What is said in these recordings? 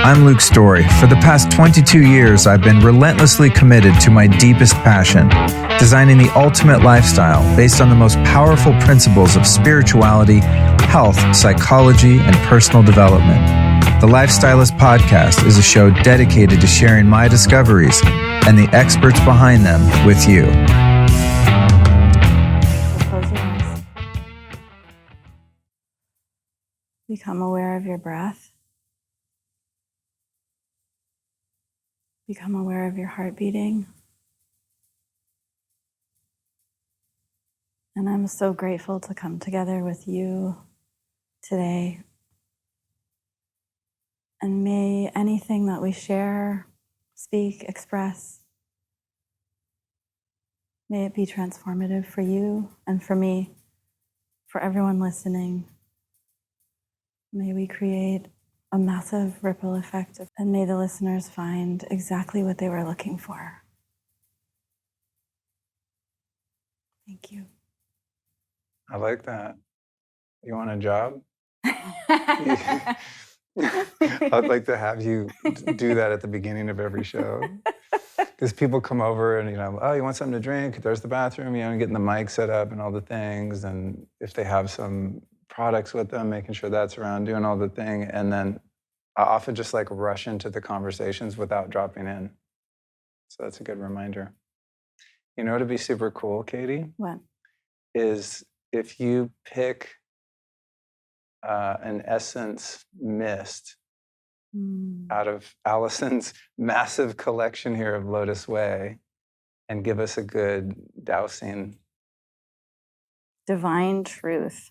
I'm Luke Story. For the past 22 years, I've been relentlessly committed to my deepest passion, designing the ultimate lifestyle based on the most powerful principles of spirituality, health, psychology, and personal development. The Lifestylist Podcast is a show dedicated to sharing my discoveries and the experts behind them with you. Close your eyes. Become aware of your breath. Become aware of your heart beating. And I'm so grateful to come together with you today. And may anything that we share, speak, express, may it be transformative for you and for me, for everyone listening. May we create a massive ripple effect, and may the listeners find exactly what they were looking for. Thank you. I like that. You want a job? I'd like to have you do that at the beginning of every show. Because people come over and, oh, you want something to drink? There's the bathroom, getting the mic set up and all the things. And if they have some products with them, making sure that's around, doing all the thing. And then I often just rush into the conversations without dropping in. So that's a good reminder. You know what would be super cool, Katie? What? Is if you pick an essence mist out of Allison's massive collection here of LOTUSWEI and give us a good dousing. Divine truth.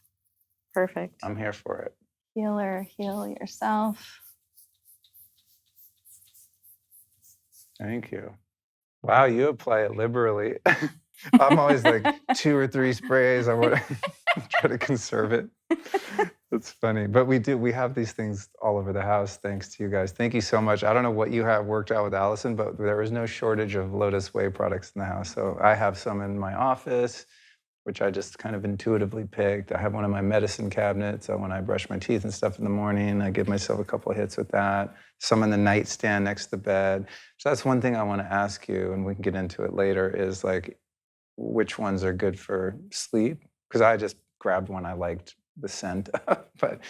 Perfect. I'm here for it. Healer, heal yourself. Thank you. Wow, you apply it liberally. I'm always 2 or 3 sprays. I want to try to conserve it. That's funny. But we have these things all over the house, thanks to you guys. Thank you so much. I don't know what you have worked out with Allison, but there is no shortage of LOTUSWEI products in the house. So I have some in my office, which I just kind of intuitively picked. I have one in my medicine cabinet, so when I brush my teeth and stuff in the morning, I give myself a couple of hits with that. Some in the nightstand next to the bed. So that's one thing I want to ask you, and we can get into it later, is which ones are good for sleep? Because I just grabbed one I liked the scent of, but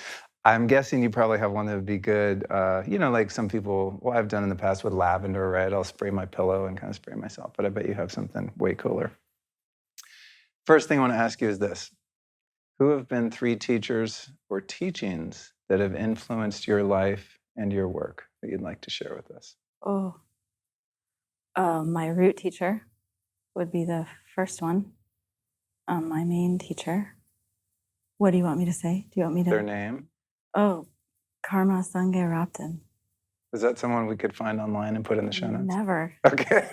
I'm guessing you probably have one that would be good. Some people, I've done in the past with lavender, right? I'll spray my pillow and kind of spray myself, but I bet you have something way cooler. First thing I want to ask you is this. Who have been 3 teachers or teachings that have influenced your life and your work that you'd like to share with us? My root teacher would be the first one. My main teacher. What do you want me to say? Do you want me to? Their name? Oh, Karma Sangye Raptan. Is that someone we could find online and put in the show notes? Never. Okay.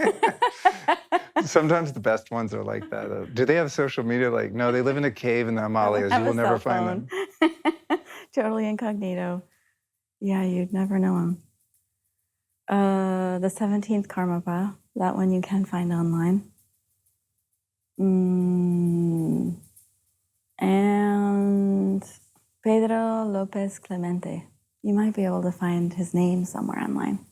Sometimes the best ones are like that. Do they have social media? No, they live in a cave in the Himalayas. You will never find them. Totally incognito. Yeah, you'd never know them. The 17th Karmapa, that one you can find online. And Pedro Lopez Clemente. You might be able to find his name somewhere online.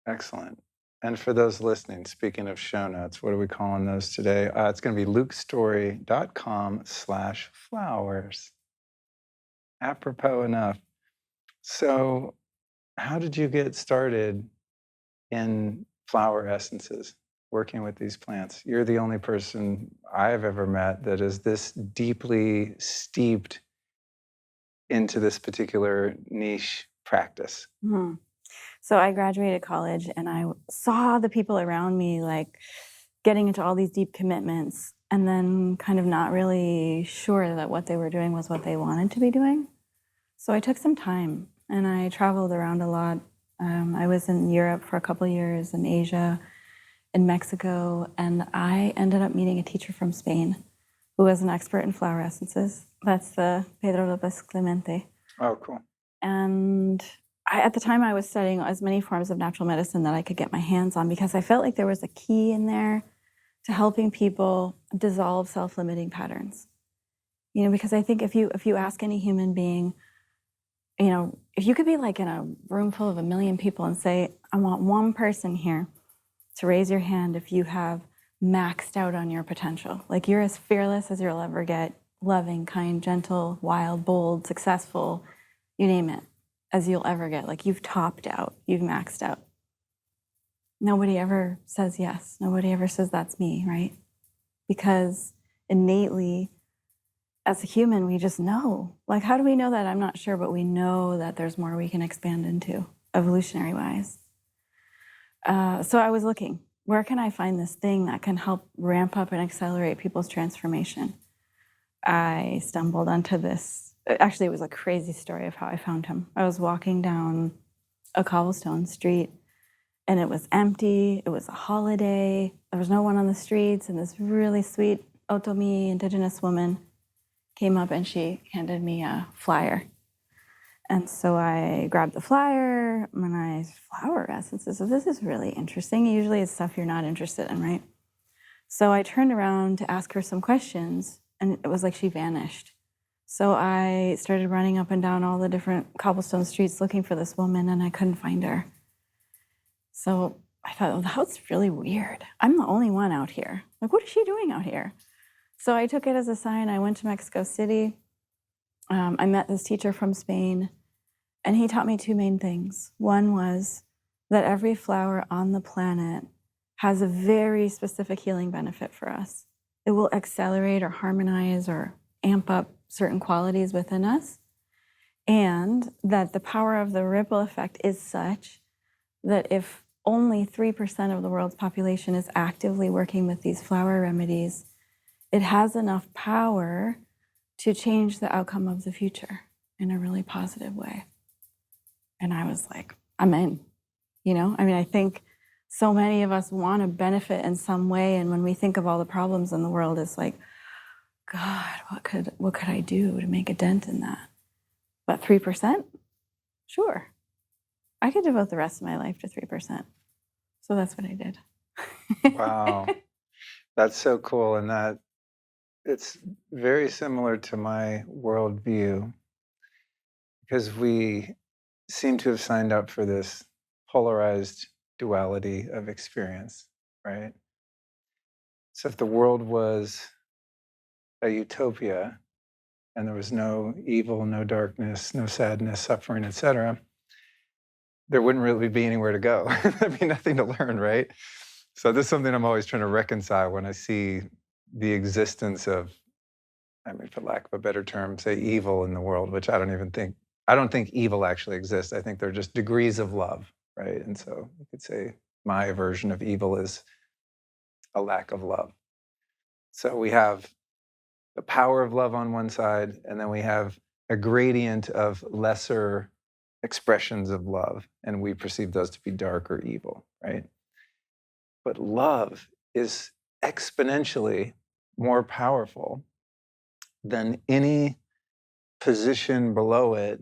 Excellent. And for those listening, speaking of show notes, what are we calling those today? It's going to be lukestory.com/flowers. Apropos enough. So how did you get started in flower essences, working with these plants? You're the only person I've ever met that is this deeply steeped into this particular niche practice. Mm-hmm. So I graduated college and I saw the people around me getting into all these deep commitments and then kind of not really sure that what they were doing was what they wanted to be doing. So I took some time and I traveled around a lot. I was in Europe for a couple of years, in Asia, in Mexico, and I ended up meeting a teacher from Spain who was an expert in flower essences. That's the Pedro Lopez Clemente. Oh, cool. And at the time I was studying as many forms of natural medicine that I could get my hands on because I felt like there was a key in there to helping people dissolve self-limiting patterns. Because I think if you ask any human being, if you could be like in a room full of 1 million people and say, I want one person here to raise your hand if you have maxed out on your potential. Like you're as fearless as you'll ever get, loving, kind, gentle, wild, bold, successful, you name it, as you'll ever get. Like you've topped out, you've maxed out. Nobody ever says yes. Nobody ever says that's me, right? Because innately, as a human, we just know. Like, how do we know that? I'm not sure, but we know that there's more we can expand into, evolutionary-wise. So I was looking, where can I find this thing that can help ramp up and accelerate people's transformation? I stumbled onto this. Actually, it was a crazy story of how I found him. I was walking down a cobblestone street, and it was empty. It was a holiday. There was no one on the streets, and this really sweet Otomi indigenous woman came up and she handed me a flyer. And so I grabbed the flyer and I said, flower essences. So this is really interesting. Usually it's stuff you're not interested in, right? So I turned around to ask her some questions and it was like she vanished. So I started running up and down all the different cobblestone streets looking for this woman and I couldn't find her. So I thought, well, that's really weird. I'm the only one out here. Like, what is she doing out here? So I took it as a sign. I went to Mexico City. I met this teacher from Spain, and he taught me two main things. One was that every flower on the planet has a very specific healing benefit for us. It will accelerate or harmonize or amp up certain qualities within us, and that the power of the ripple effect is such that if only 3% of the world's population is actively working with these flower remedies, it has enough power to change the outcome of the future in a really positive way. And I was like, I'm in, you know? I mean, I think so many of us want to benefit in some way. And when we think of all the problems in the world, it's like, God, what could I do to make a dent in that? But 3%? Sure. I could devote the rest of my life to 3%. So that's what I did. Wow. That's so cool. And that it's very similar to my worldview because we seem to have signed up for this polarized duality of experience, right? So if the world was a utopia and there was no evil, no darkness, no sadness, suffering, etc., there wouldn't really be anywhere to go. There'd be nothing to learn, right? So this is something I'm always trying to reconcile when I see the existence of, I mean, for lack of a better term, say evil in the world, which I don't think evil actually exists. I think they're just degrees of love, right? And so you could say my version of evil is a lack of love. So we have the power of love on one side, and then we have a gradient of lesser expressions of love, and we perceive those to be dark or evil, right? But love is exponentially more powerful than any position below it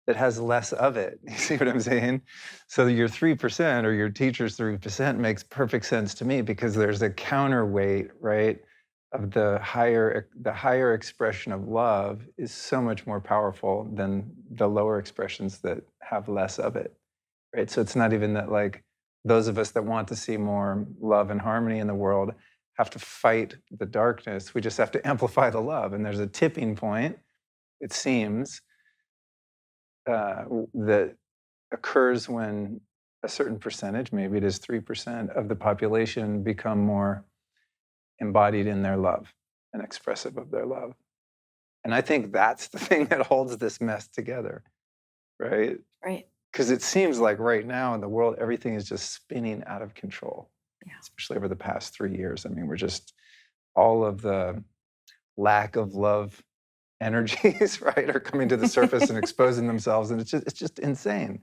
that has less of it. You see what I'm saying? So your 3% or your teacher's 3% makes perfect sense to me because there's a counterweight, right? Of the higher expression of love is so much more powerful than the lower expressions that have less of it, right? So it's not even that like those of us that want to see more love and harmony in the world have to fight the darkness. We just have to amplify the love. And there's a tipping point, it seems, that occurs when a certain percentage, maybe it is 3% of the population, become more embodied in their love and expressive of their love. And I think that's the thing that holds this mess together, right? Right. Because it seems like right now in the world, everything is just spinning out of control, especially over the past 3 years. I mean, we're just, all of the lack of love energies, right, are coming to the surface and exposing themselves. And it's just insane.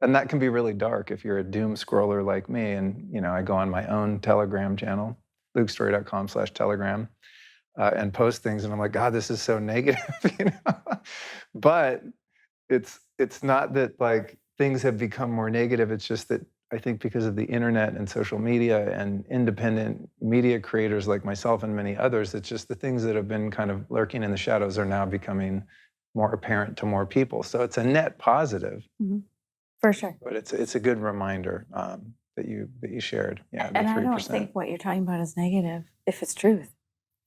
And that can be really dark if you're a doom scroller like me. And, you know, I go on my own Telegram channel, lukestory.com/Telegram, and post things. And I'm like, God, this is so negative, you know? But it's not that like things have become more negative. It's just that I think because of the internet and social media and independent media creators like myself and many others, it's just the things that have been kind of lurking in the shadows are now becoming more apparent to more people. So it's a net positive. Mm-hmm. For sure. But it's a good reminder that you shared. Yeah, the And 3%. I don't think what you're talking about is negative if it's truth.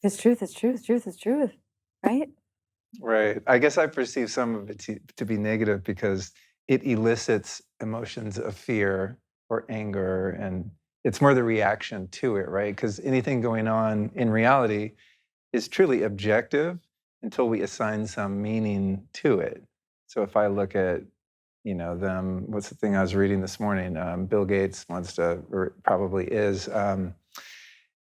If it's truth, it's truth. Truth is truth, right? Right. I guess I perceive some of it to be negative because it elicits emotions of fear or anger, and it's more the reaction to it, right? Because anything going on in reality is truly objective until we assign some meaning to it. So if I look at, them, what's the thing I was reading this morning? Bill Gates wants to, or probably is,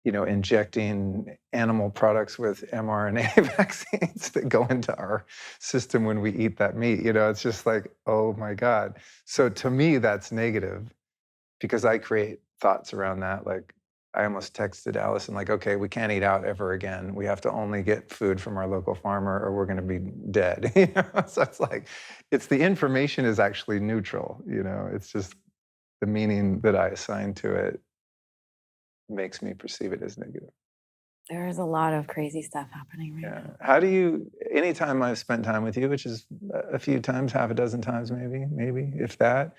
injecting animal products with mRNA vaccines that go into our system when we eat that meat. It's just like, oh my God. So to me, that's negative because I create thoughts around that. Like I almost texted Allison, like, okay, we can't eat out ever again. We have to only get food from our local farmer or we're going to be dead. So it's like, the information is actually neutral. It's just the meaning that I assign to it makes me perceive it as negative. There is a lot of crazy stuff happening right now. How do you, anytime I've spent time with you, which is a few times, half a dozen times maybe, if that,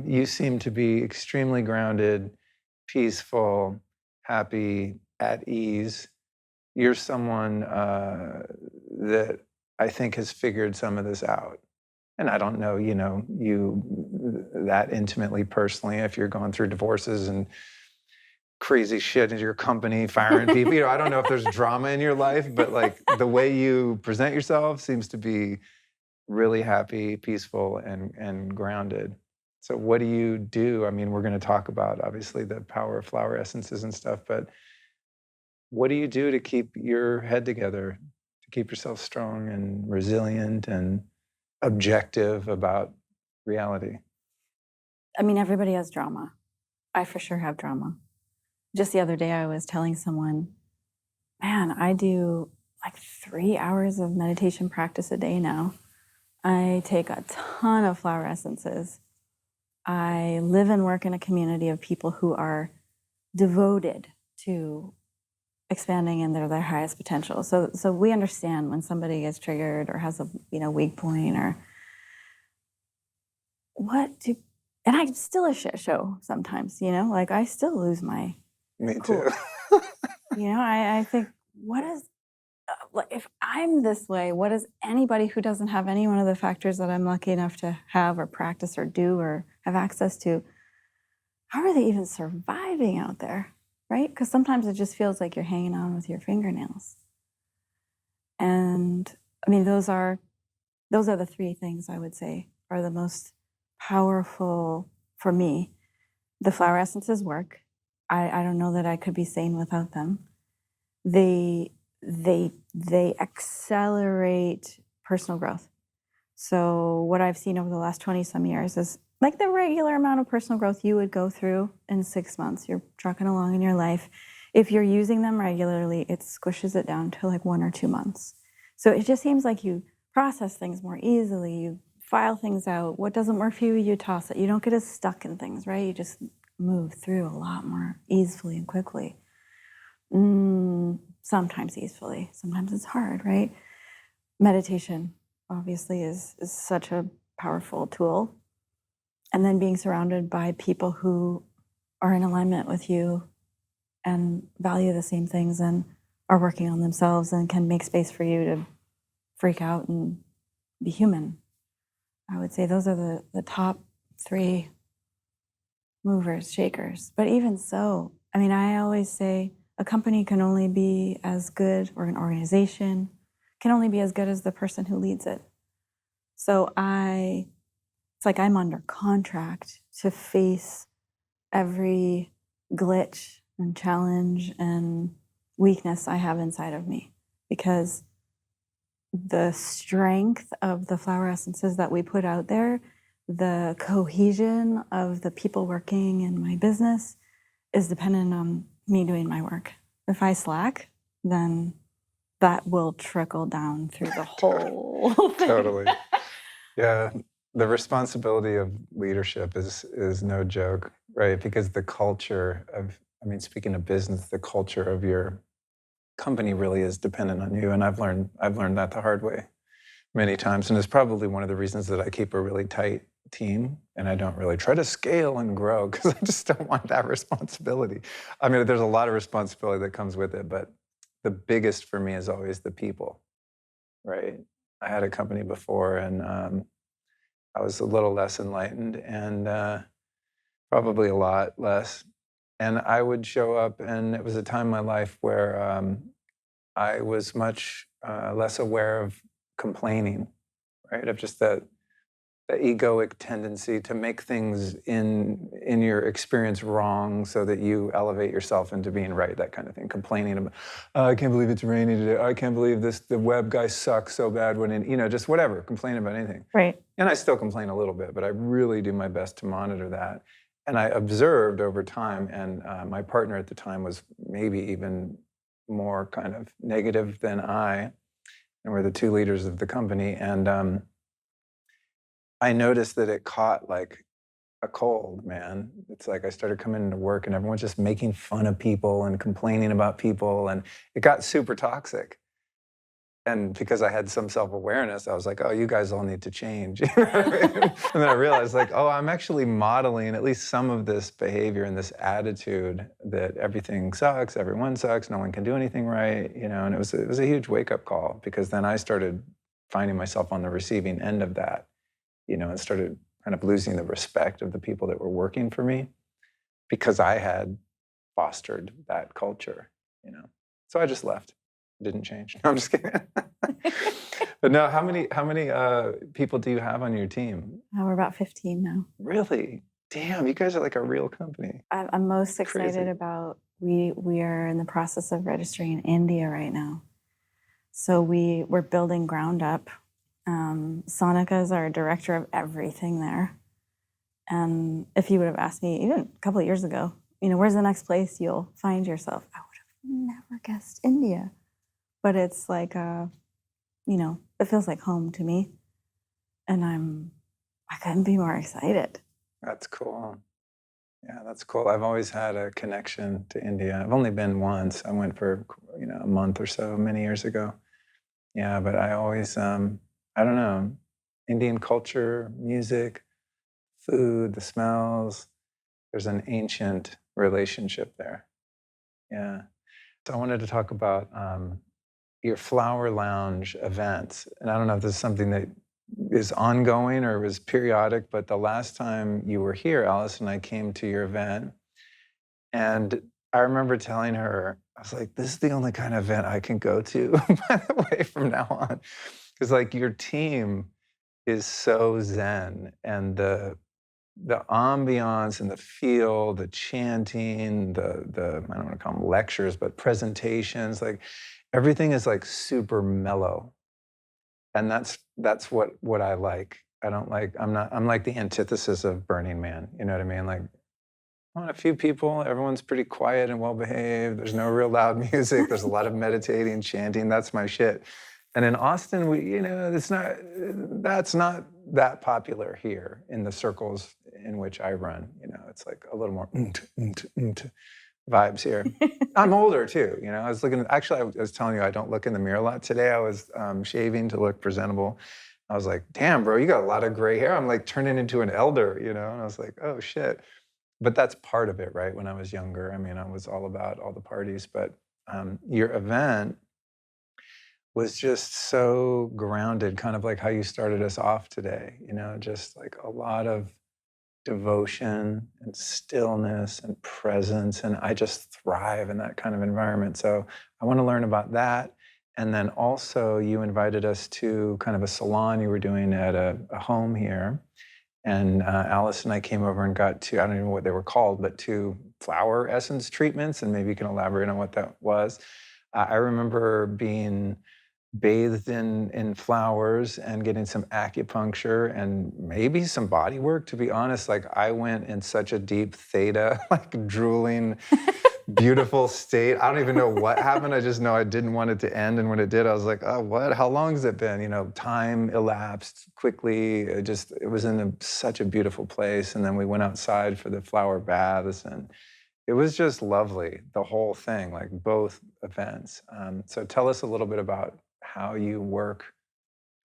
you seem to be extremely grounded, peaceful, happy, at ease. You're someone that I think has figured some of this out. And I don't know, you that intimately personally, if you're going through divorces and crazy shit in your company, firing people. I don't know if there's drama in your life, but like the way you present yourself seems to be really happy, peaceful, and grounded. So what do you do? I mean, we're going to talk about obviously the power of flower essences and stuff, but what do you do to keep your head together, to keep yourself strong and resilient and objective about reality? I mean, everybody has drama. I for sure have drama. Just the other day, I was telling someone, man, I do like 3 hours of meditation practice a day now. I take a ton of flower essences. I live and work in a community of people who are devoted to expanding in their highest potential. So we understand when somebody gets triggered or has a weak point or and I'm still a shit show sometimes, like I still lose my Me cool. too. I think, if I'm this way, what is anybody who doesn't have any one of the factors that I'm lucky enough to have or practice or do or have access to, how are they even surviving out there, right? Because sometimes it just feels like you're hanging on with your fingernails. And I mean, those are the 3 things I would say are the most powerful for me. The flower essences work. I don't know that I could be sane without them. They accelerate personal growth. So what I've seen over the last 20 some years is like the regular amount of personal growth you would go through in 6 months. You're trucking along in your life. If you're using them regularly, it squishes it down to like 1 or 2 months. So it just seems like you process things more easily. You file things out. What doesn't work for you, you toss it. You don't get as stuck in things, right? You just move through a lot more easily and quickly. Sometimes easily, sometimes it's hard, right? Meditation obviously is such a powerful tool. And then being surrounded by people who are in alignment with you and value the same things and are working on themselves and can make space for you to freak out and be human. I would say those are the top 3 movers, shakers. But even so, I mean, I always say a company can only be as good, or an organization can only be as good as the person who leads it. So it's like I'm under contract to face every glitch and challenge and weakness I have inside of me, because the strength of the flower essences that we put out there, the cohesion of the people working in my business is dependent on me doing my work. If I slack, then that will trickle down through the whole thing. Totally. Yeah. The responsibility of leadership is no joke, right? Because the culture of, speaking of business, the culture of your company really is dependent on you. And I've learned that the hard way. many times. And it's probably one of the reasons that I keep a really tight team and I don't really try to scale and grow because I just don't want that responsibility. I mean, there's a lot of responsibility that comes with it, but the biggest for me is always the people, right? I had a company before and I was a little less enlightened and probably a lot less. And I would show up and it was a time in my life where I was much less aware of complaining, right? Of just the egoic tendency to make things in your experience wrong so that you elevate yourself into being right, that kind of thing. Complaining about, oh, I can't believe it's raining today. Oh, I can't believe the web guy sucks so bad just whatever, complain about anything. Right. And I still complain a little bit, but I really do my best to monitor that. And I observed over time, and my partner at the time was maybe even more kind of negative than I, and we're the two leaders of the company. And I noticed that it caught like a cold, man. It's like I started coming into work and everyone's just making fun of people and complaining about people, and it got super toxic. And because I had some self-awareness, I was like, oh, you guys all need to change. You know what I mean? And then I realized like, oh, I'm actually modeling at least some of this behavior and this attitude that everything sucks, everyone sucks, no one can do anything right, and it was a huge wake-up call because then I started finding myself on the receiving end of that, and started kind of losing the respect of the people that were working for me because I had fostered that culture, So I just left. Didn't change. No, I'm just kidding. But no, how many people do you have on your team? We're about 15 now. Really? Damn, you guys are like a real company. I'm most excited Crazy. about, we are in the process of registering in India right now. So we're building ground up. Sonika is our director of everything there. And if you would have asked me even a couple of years ago, where's the next place you'll find yourself? I would have never guessed India. But it's like, it feels like home to me. And I couldn't be more excited. That's cool. Yeah, that's cool. I've always had a connection to India. I've only been once. I went for, a month or so many years ago. Yeah, but I always, I don't know, Indian culture, music, food, the smells, there's an ancient relationship there. Yeah. So I wanted to talk about your Flower Lounge events. And I don't know if this is something that is ongoing or was periodic, but the last time you were here, Alice and I came to your event. And I remember telling her, I was like, this is the only kind of event I can go to, by the way, from now on. Because like your team is so zen, and the ambiance and the feel, the chanting, the I don't want to call them lectures, but presentations, like everything is like super mellow. And that's what I like. I'm like the antithesis of Burning Man. You know what I mean? Like, I want a few people, everyone's pretty quiet and well behaved. There's no real loud music. There's a lot of meditating, chanting. That's my shit. And in Austin, that's not that popular here in the circles in which I run. It's like a little more vibes here. I'm older too. I was telling you, I don't look in the mirror a lot today. I was shaving to look presentable. I was like, damn, bro, you got a lot of gray hair. I'm like turning into an elder, and I was like, oh shit. But that's part of it, right? When I was younger, I mean, I was all about all the parties, but your event was just so grounded, kind of like how you started us off today, just like a lot of devotion and stillness and presence. And I just thrive in that kind of environment. So I want to learn about that. And then also you invited us to kind of a salon you were doing at a home here. And Alice and I came over and got I don't even know what they were called, but 2 flower essence treatments. And maybe you can elaborate on what that was. I remember being bathed in flowers and getting some acupuncture and maybe some body work. To be honest, like I went in such a deep theta, like drooling, beautiful state. I don't even know what happened. I just know I didn't want it to end. And when it did, I was like, oh, what? How long has it been? Time elapsed quickly. It was in such a beautiful place. And then we went outside for the flower baths, and it was just lovely, the whole thing, like both events. So tell us a little bit about how you work,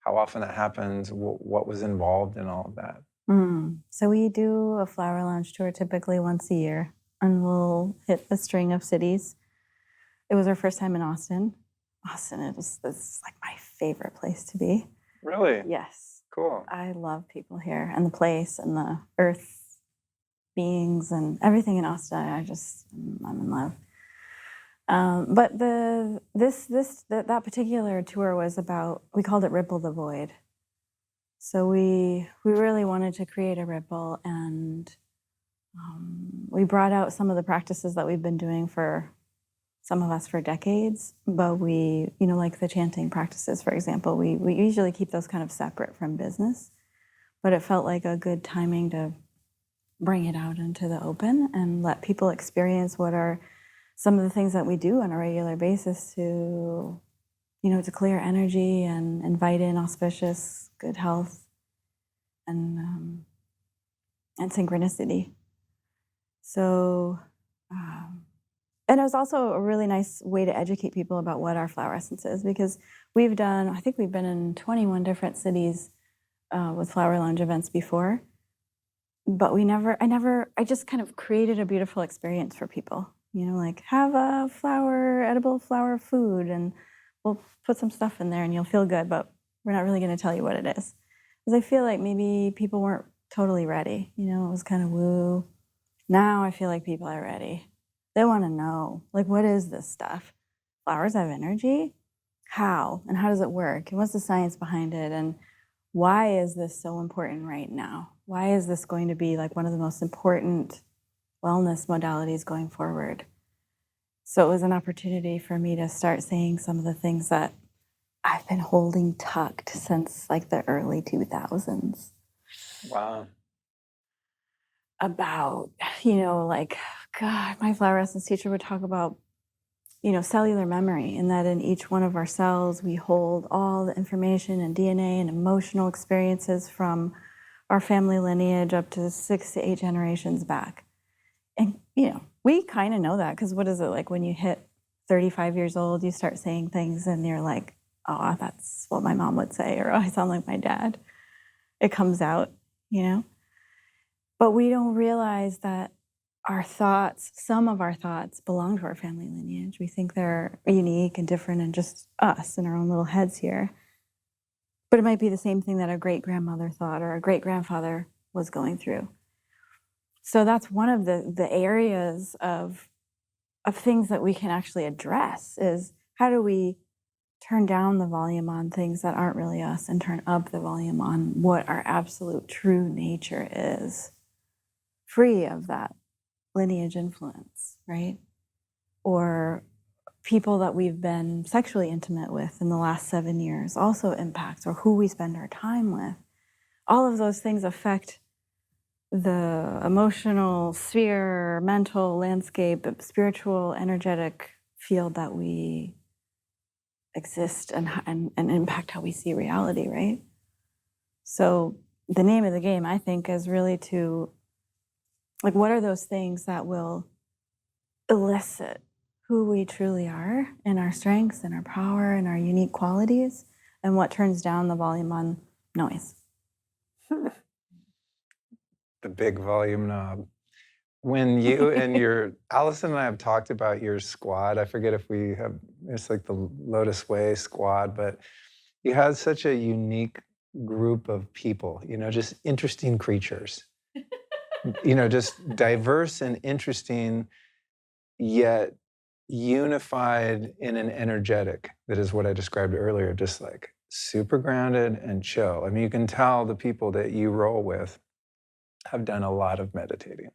how often that happens, what was involved in all of that? So we do a flower lounge tour typically once a year, and we'll hit a string of cities. It was our first time in Austin. Austin is like my favorite place to be. Really? Yes. Cool. I love people here and the place and the earth beings and everything in Austin. I'm in love. But that particular tour was about, we called it Ripple the Void. So we really wanted to create a ripple, and we brought out some of the practices that we've been doing for some of us for decades, but we, like the chanting practices, for example, we usually keep those kind of separate from business, but it felt like a good timing to bring it out into the open and let people experience what are some of the things that we do on a regular basis to, to clear energy and invite in auspicious, good health and synchronicity. So, and it was also a really nice way to educate people about what our flower essence is, because I think we've been in 21 different cities with flower lounge events before, but I just kind of created a beautiful experience for people, like have a edible flower food, and we'll put some stuff in there and you'll feel good, but we're not really going to tell you what it is. Because I feel like maybe people weren't totally ready, it was kind of woo. Now I feel like people are ready. They want to know, like, what is this stuff? Flowers have energy? How? And how does it work? And what's the science behind it? And why is this so important right now? Why is this going to be like one of the most important wellness modalities going forward? So it was an opportunity for me to start saying some of the things that I've been holding tucked since like the early 2000s. Wow. About, God, my flower essence teacher would talk about, cellular memory, and that in each one of our cells, we hold all the information and DNA and emotional experiences from our family lineage up to 6 to 8 generations back. And, we kind of know that, because what is it like when you hit 35 years old, you start saying things and you're like, oh, that's what my mom would say, or oh, I sound like my dad. It comes out, But we don't realize that some of our thoughts belong to our family lineage. We think they're unique and different and just us in our own little heads here. But it might be the same thing that a great-grandmother thought or a great-grandfather was going through. So that's one of the areas of things that we can actually address, is how do we turn down the volume on things that aren't really us and turn up the volume on what our absolute true nature is, free of that lineage influence, right? Or people that we've been sexually intimate with in the last 7 years also impacts, or who we spend our time with. All of those things affect the emotional sphere, mental landscape, spiritual, energetic field that we exist and impact how we see reality, right? So the name of the game, I think, is really to, like, what are those things that will elicit who we truly are and our strengths and our power and our unique qualities, and what turns down the volume on noise. The big volume knob. When you and Allison and I have talked about your squad, I forget if we have, it's like the LOTUSWEI squad, but you have such a unique group of people, just interesting creatures, just diverse and interesting, yet unified in an energetic. That is what I described earlier, just like super grounded and chill. I mean, you can tell the people that you roll with have done a lot of meditating.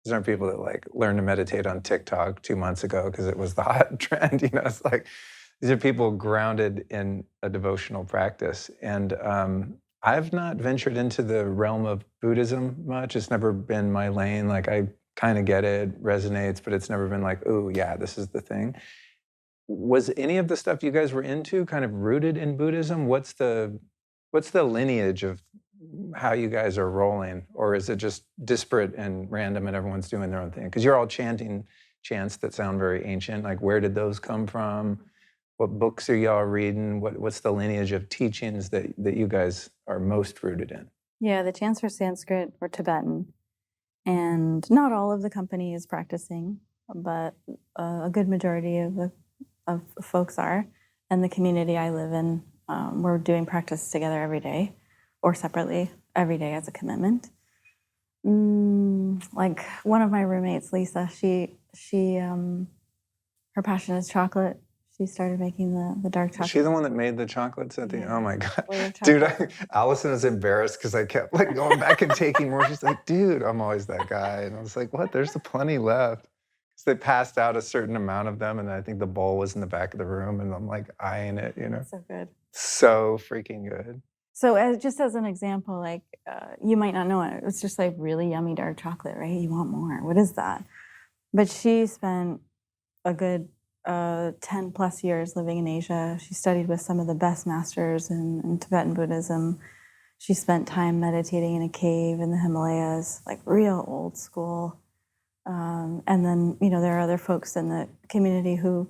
These aren't people that like learned to meditate on TikTok 2 months ago because it was the hot trend. It's like these are people grounded in a devotional practice. And I've not ventured into the realm of Buddhism much. It's never been my lane. Like, I kind of get it, resonates, but it's never been like, oh yeah, this is the thing. Was any of the stuff you guys were into kind of rooted in Buddhism? What's the lineage of how you guys are rolling, or is it just disparate and random and everyone's doing their own thing? Because you're all chanting chants that sound very ancient. Like, where did those come from? What books are y'all reading? What's the lineage of teachings that you guys are most rooted in? Yeah, the chants are Sanskrit or Tibetan, and not all of the company is practicing, but a good majority of folks are. And the community I live in, we're doing practice together every day, or separately every day as a commitment. Like one of my roommates, Lisa, her passion is chocolate. She started making the dark chocolate. Is she the one that made the chocolates at the? Yeah. Oh my god, Dude! Allison is embarrassed because I kept like going back and taking more. She's like, dude, I'm always that guy, and I was like, what? There's plenty left. Because they passed out a certain amount of them, and I think the bowl was in the back of the room, and I'm like eyeing it, you know. So good. So freaking good. So just as an example, like you might not know it. It's just like really yummy dark chocolate, right? You want more. What is that? But she spent a good 10 plus years living in Asia. She studied with some of the best masters in Tibetan Buddhism. She spent time meditating in a cave in the Himalayas, like real old school. And then, there are other folks in the community who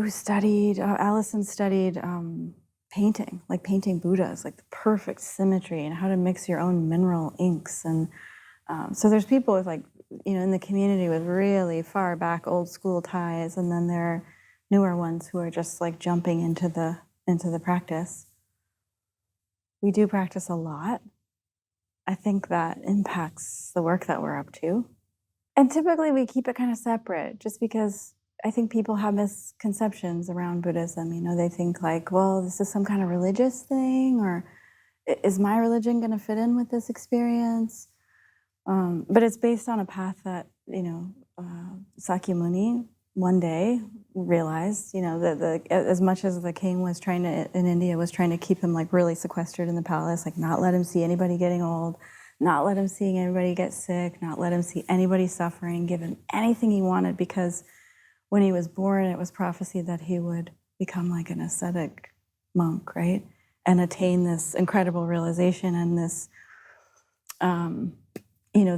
studied, Allison studied painting, like painting Buddhas, like the perfect symmetry and how to mix your own mineral inks. And so there's people with like, in the community with really far back old school ties, and then there are newer ones who are just like jumping into the practice. We do practice a lot. I think that impacts the work that we're up to. And typically we keep it kind of separate just because I think people have misconceptions around Buddhism. They think like, well, this is some kind of religious thing, or is my religion going to fit in with this experience? But it's based on a path that, Sakyamuni one day realized, that as much as the king was in India was trying to keep him like really sequestered in the palace, like not let him see anybody getting old, not let him see anybody get sick, not let him see anybody suffering, give him anything he wanted, because when he was born, it was prophesied that he would become like an ascetic monk, right? And attain this incredible realization and this,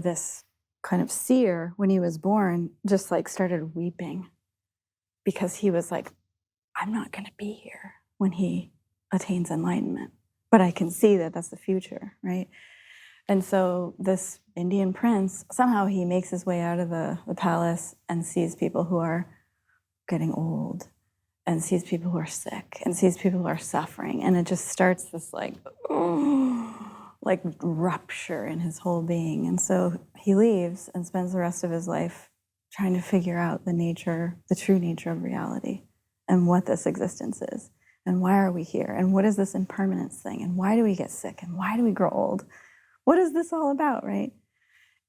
this kind of seer, when he was born, just like started weeping because he was like, I'm not going to be here when he attains enlightenment, but I can see that that's the future, right? And so this Indian prince, somehow he makes his way out of the palace and sees people who are getting old, and sees people who are sick, and sees people who are suffering. And it just starts this like rupture in his whole being. And so he leaves and spends the rest of his life trying to figure out the true nature of reality, and what this existence is, and why are we here, and what is this impermanence thing, and why do we get sick, and why do we grow old? What is this all about, right?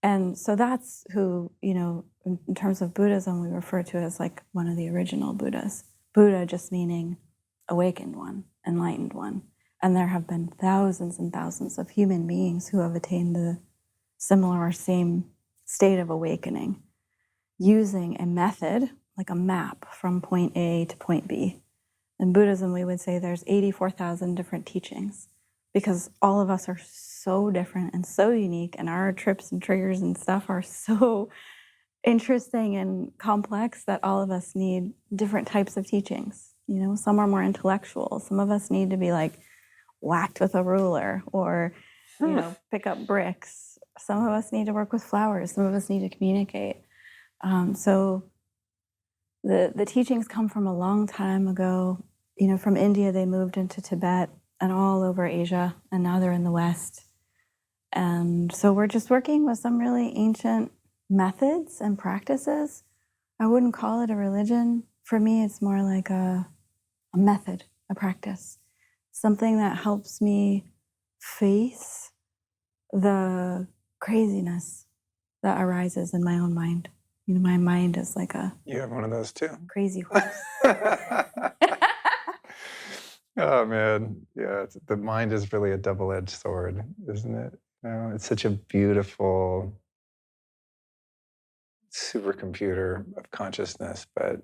And so that's who, in terms of Buddhism, we refer to as like one of the original Buddhas. Buddha just meaning awakened one, enlightened one. And there have been thousands and thousands of human beings who have attained the similar or same state of awakening using a method, like a map from point A to point B. In Buddhism, we would say there's 84,000 different teachings, because all of us are so different and so unique, and our trips and triggers and stuff are so interesting and complex that all of us need different types of teachings. Some are more intellectual. Some of us need to be like whacked with a ruler, or pick up bricks. Some of us need to work with flowers. Some of us need to communicate. So the teachings come from a long time ago. From India, they moved into Tibet and all over Asia, and now they're in the West. And so we're just working with some really ancient methods and practices. I wouldn't call it a religion. For me, it's more like a method, a practice, something that helps me face the craziness that arises in my own mind. My mind is like You have one of those too. Crazy horse. Oh man, yeah. The mind is really a double-edged sword, isn't it? It's such a beautiful supercomputer of consciousness, but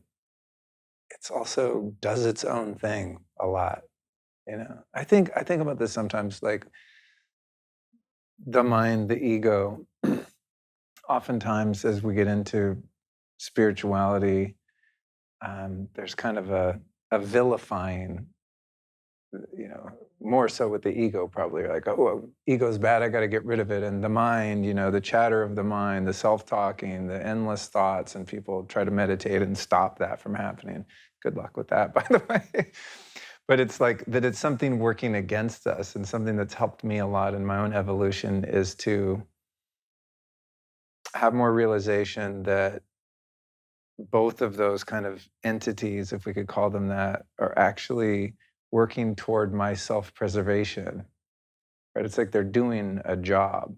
it's also does its own thing a lot. I think about this sometimes, like the mind, the ego. Oftentimes, as we get into spirituality, there's kind of a a vilifying, more so with the ego probably, like, oh, well, ego's bad, I got to get rid of it. And the mind, the chatter of the mind, the self-talking, the endless thoughts, and people try to meditate and stop that from happening. Good luck with that, by the way. But it's like that it's something working against us, and something that's helped me a lot in my own evolution is to have more realization that both of those kind of entities, if we could call them that, are actually working toward my self-preservation, right? It's like they're doing a job.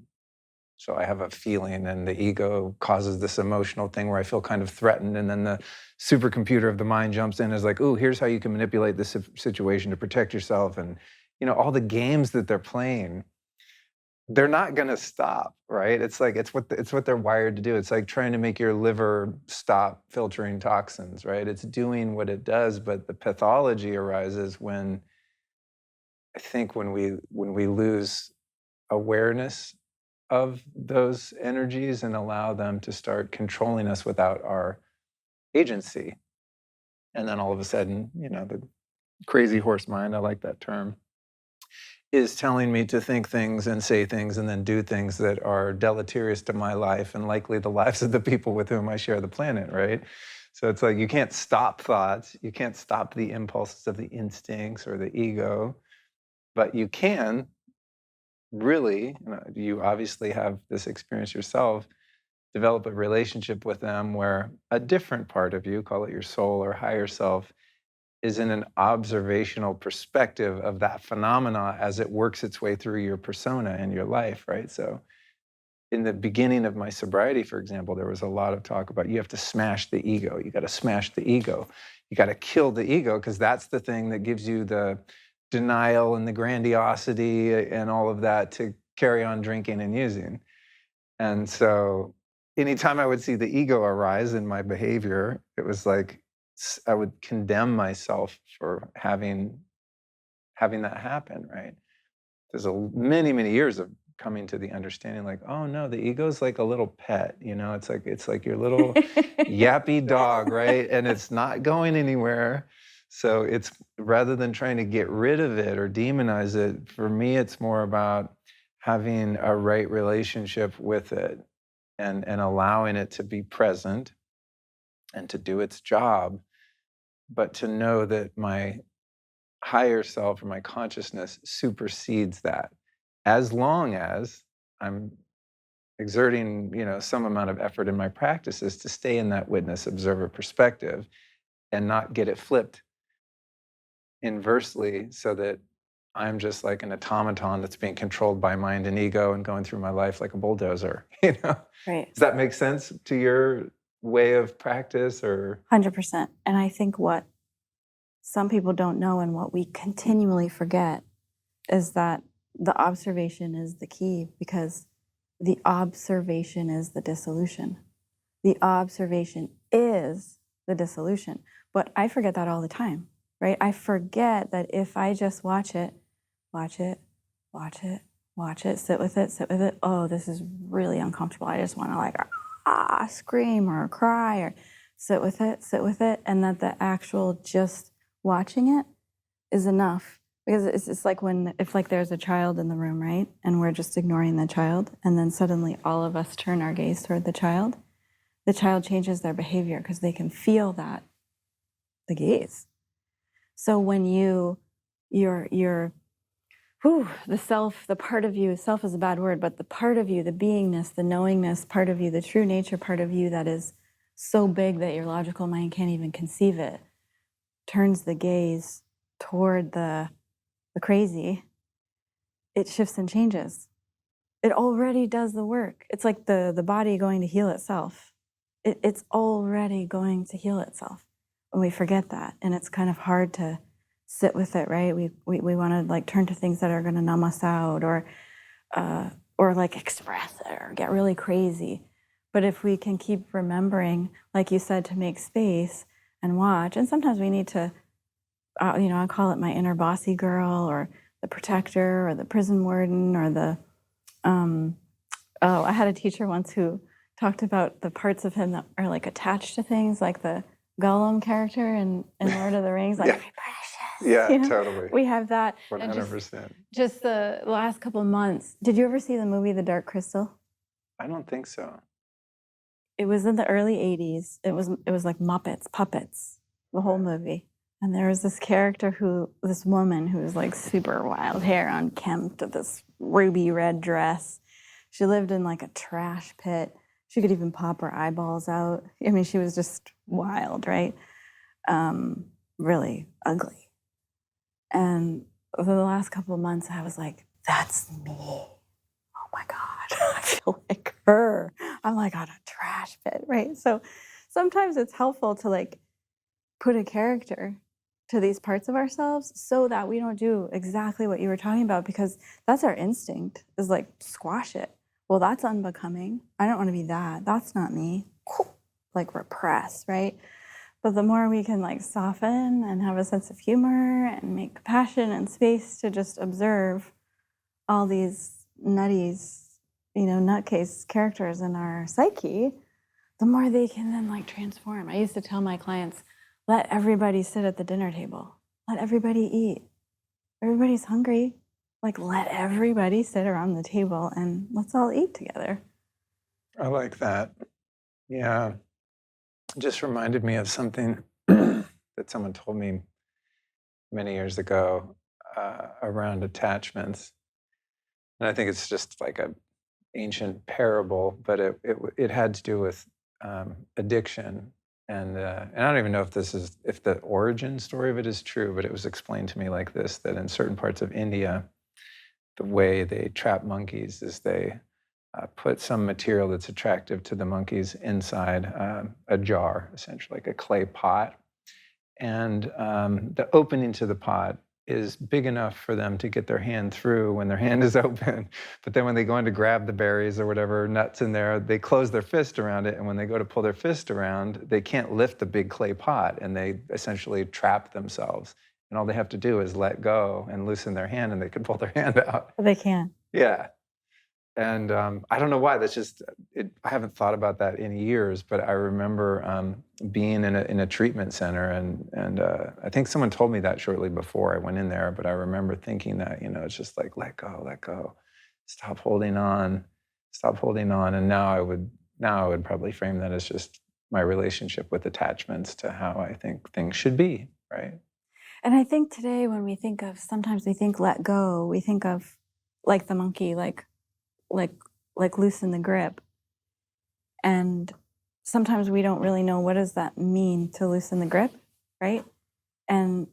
So I have a feeling, and the ego causes this emotional thing where I feel kind of threatened, and then the supercomputer of the mind jumps in and is like, "Ooh, here's how you can manipulate this situation to protect yourself." And all the games that they're playing, they're not going to stop, right? It's like it's what they're wired to do. It's like trying to make your liver stop filtering toxins, right? It's doing what it does, but the pathology arises when I think when we lose awareness of those energies and allow them to start controlling us without our agency. And then all of a sudden, the crazy horse mind, I like that term, is telling me to think things and say things and then do things that are deleterious to my life and likely the lives of the people with whom I share the planet, right? So it's like you can't stop thoughts, you can't stop the impulses of the instincts or the ego, but you can really, you obviously have this experience yourself, develop a relationship with them where a different part of you, call it your soul or higher self, is in an observational perspective of that phenomena as it works its way through your persona in your life, right? So in the beginning of my sobriety, for example, there was a lot of talk about you have to smash the ego. You got to smash the ego. You got to kill the ego because that's the thing that gives you the denial and the grandiosity and all of that to carry on drinking and using. And so anytime I would see the ego arise in my behavior, it was like I would condemn myself for having that happen, right? There's many, many years of coming to the understanding like, oh no, the ego's like a little pet, it's like your little yappy dog, right? And it's not going anywhere. So it's rather than trying to get rid of it or demonize it, for me, it's more about having a right relationship with it and allowing it to be present and to do its job, but to know that my higher self or my consciousness supersedes that, as long as I'm exerting, some amount of effort in my practices to stay in that witness observer perspective and not get it flipped inversely so that I'm just like an automaton that's being controlled by mind and ego and going through my life like a bulldozer, Right. Does that make sense to your way of practice or? 100%. And I think what some people don't know and what we continually forget is that the observation is the key, because the observation is the dissolution. The observation is the dissolution. But I forget that all the time, right? I forget that if I just watch it, sit with it. Oh, this is really uncomfortable. I just want to scream or cry or sit with it. And that the actual just watching it is enough. Because it's like if there's a child in the room, right? And we're just ignoring the child. And then suddenly all of us turn our gaze toward the child changes their behavior because they can feel the gaze. So when the self, the part of you, self is a bad word, but the part of you, the beingness, the knowingness part of you, the true nature part of you that is so big that your logical mind can't even conceive it, turns the gaze toward the crazy, it shifts and changes. It already does the work. It's like the body going to heal itself. It's already going to heal itself. And we forget that. And it's kind of hard to sit with it, right? We want to turn to things that are going to numb us out or express it or get really crazy. But if we can keep remembering, like you said, to make space and watch, and sometimes we need to, I call it my inner bossy girl or the protector or the prison warden or the, I had a teacher once who talked about the parts of him that are attached to things, like the Gollum character in Lord of the Rings, like, Yeah. "My precious." Yeah, You know? totally. We have that. And 100%. just the last couple of months. Did you ever see the movie The Dark Crystal? I don't think so. It was in the early 80s. It was like Muppets, puppets, the whole movie. And there was this this woman who was like super wild hair, unkempt, with this ruby red dress. She lived in like a trash pit. She could even pop her eyeballs out. I mean, she was just wild, right? Really ugly. And over the last couple of months, I was like, that's me. Oh my God, I feel like her. I'm like on a trash pit, right? So sometimes it's helpful to like put a character to these parts of ourselves so that we don't do exactly what you were talking about, because that's our instinct, is like squash it. Well, that's unbecoming. I don't want to be that. That's not me. Like repress, right? But the more we can like soften and have a sense of humor and make compassion and space to just observe all these nutties, nutcase characters in our psyche, the more they can then like transform. I used to tell my clients, let everybody sit at the dinner table. Let everybody eat. Everybody's hungry. Like, let everybody sit around the table and let's all eat together. I like that. Yeah. It just reminded me of something that someone told me many years ago around attachments. And I think it's just like an ancient parable, but it had to do with addiction. And I don't even know if the origin story of it is true, but it was explained to me like this, that in certain parts of India, the way they trap monkeys is they put some material that's attractive to the monkeys inside a jar, essentially like a clay pot. And the opening to the pot is big enough for them to get their hand through when their hand is open. But then when they go in to grab the berries or whatever nuts in there, they close their fist around it. And when they go to pull their fist around, they can't lift the big clay pot, and they essentially trap themselves. And all they have to do is let go and loosen their hand, and they can pull their hand out. But they can. Yeah. And I don't know why. That's just I haven't thought about that in years. But I remember being in a treatment center, and I think someone told me that shortly before I went in there. But I remember thinking that it's just like let go, stop holding on. And now I would probably frame that as just my relationship with attachments to how I think things should be, right? And I think today when sometimes we think let go, we think of like the monkey, like loosen the grip. And sometimes we don't really know what does that mean to loosen the grip, right? And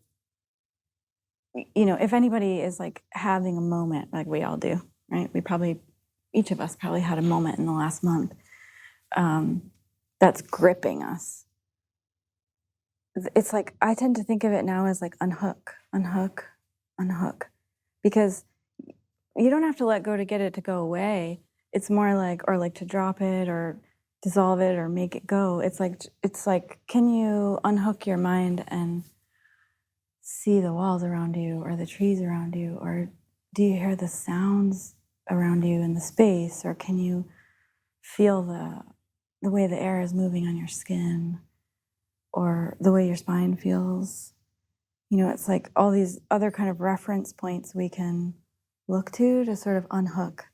if anybody is like having a moment, like we all do, right? Each of us probably had a moment in the last month that's gripping us. It's like, I tend to think of it now as like unhook, because you don't have to let go to get it to go away. It's more like, or like to drop it or dissolve it or make it go. It's like, can you unhook your mind and see the walls around you or the trees around you? Or do you hear the sounds around you in the space? Or can you feel the way the air is moving on your skin or the way your spine feels? It's like all these other kind of reference points we can look to sort of unhook,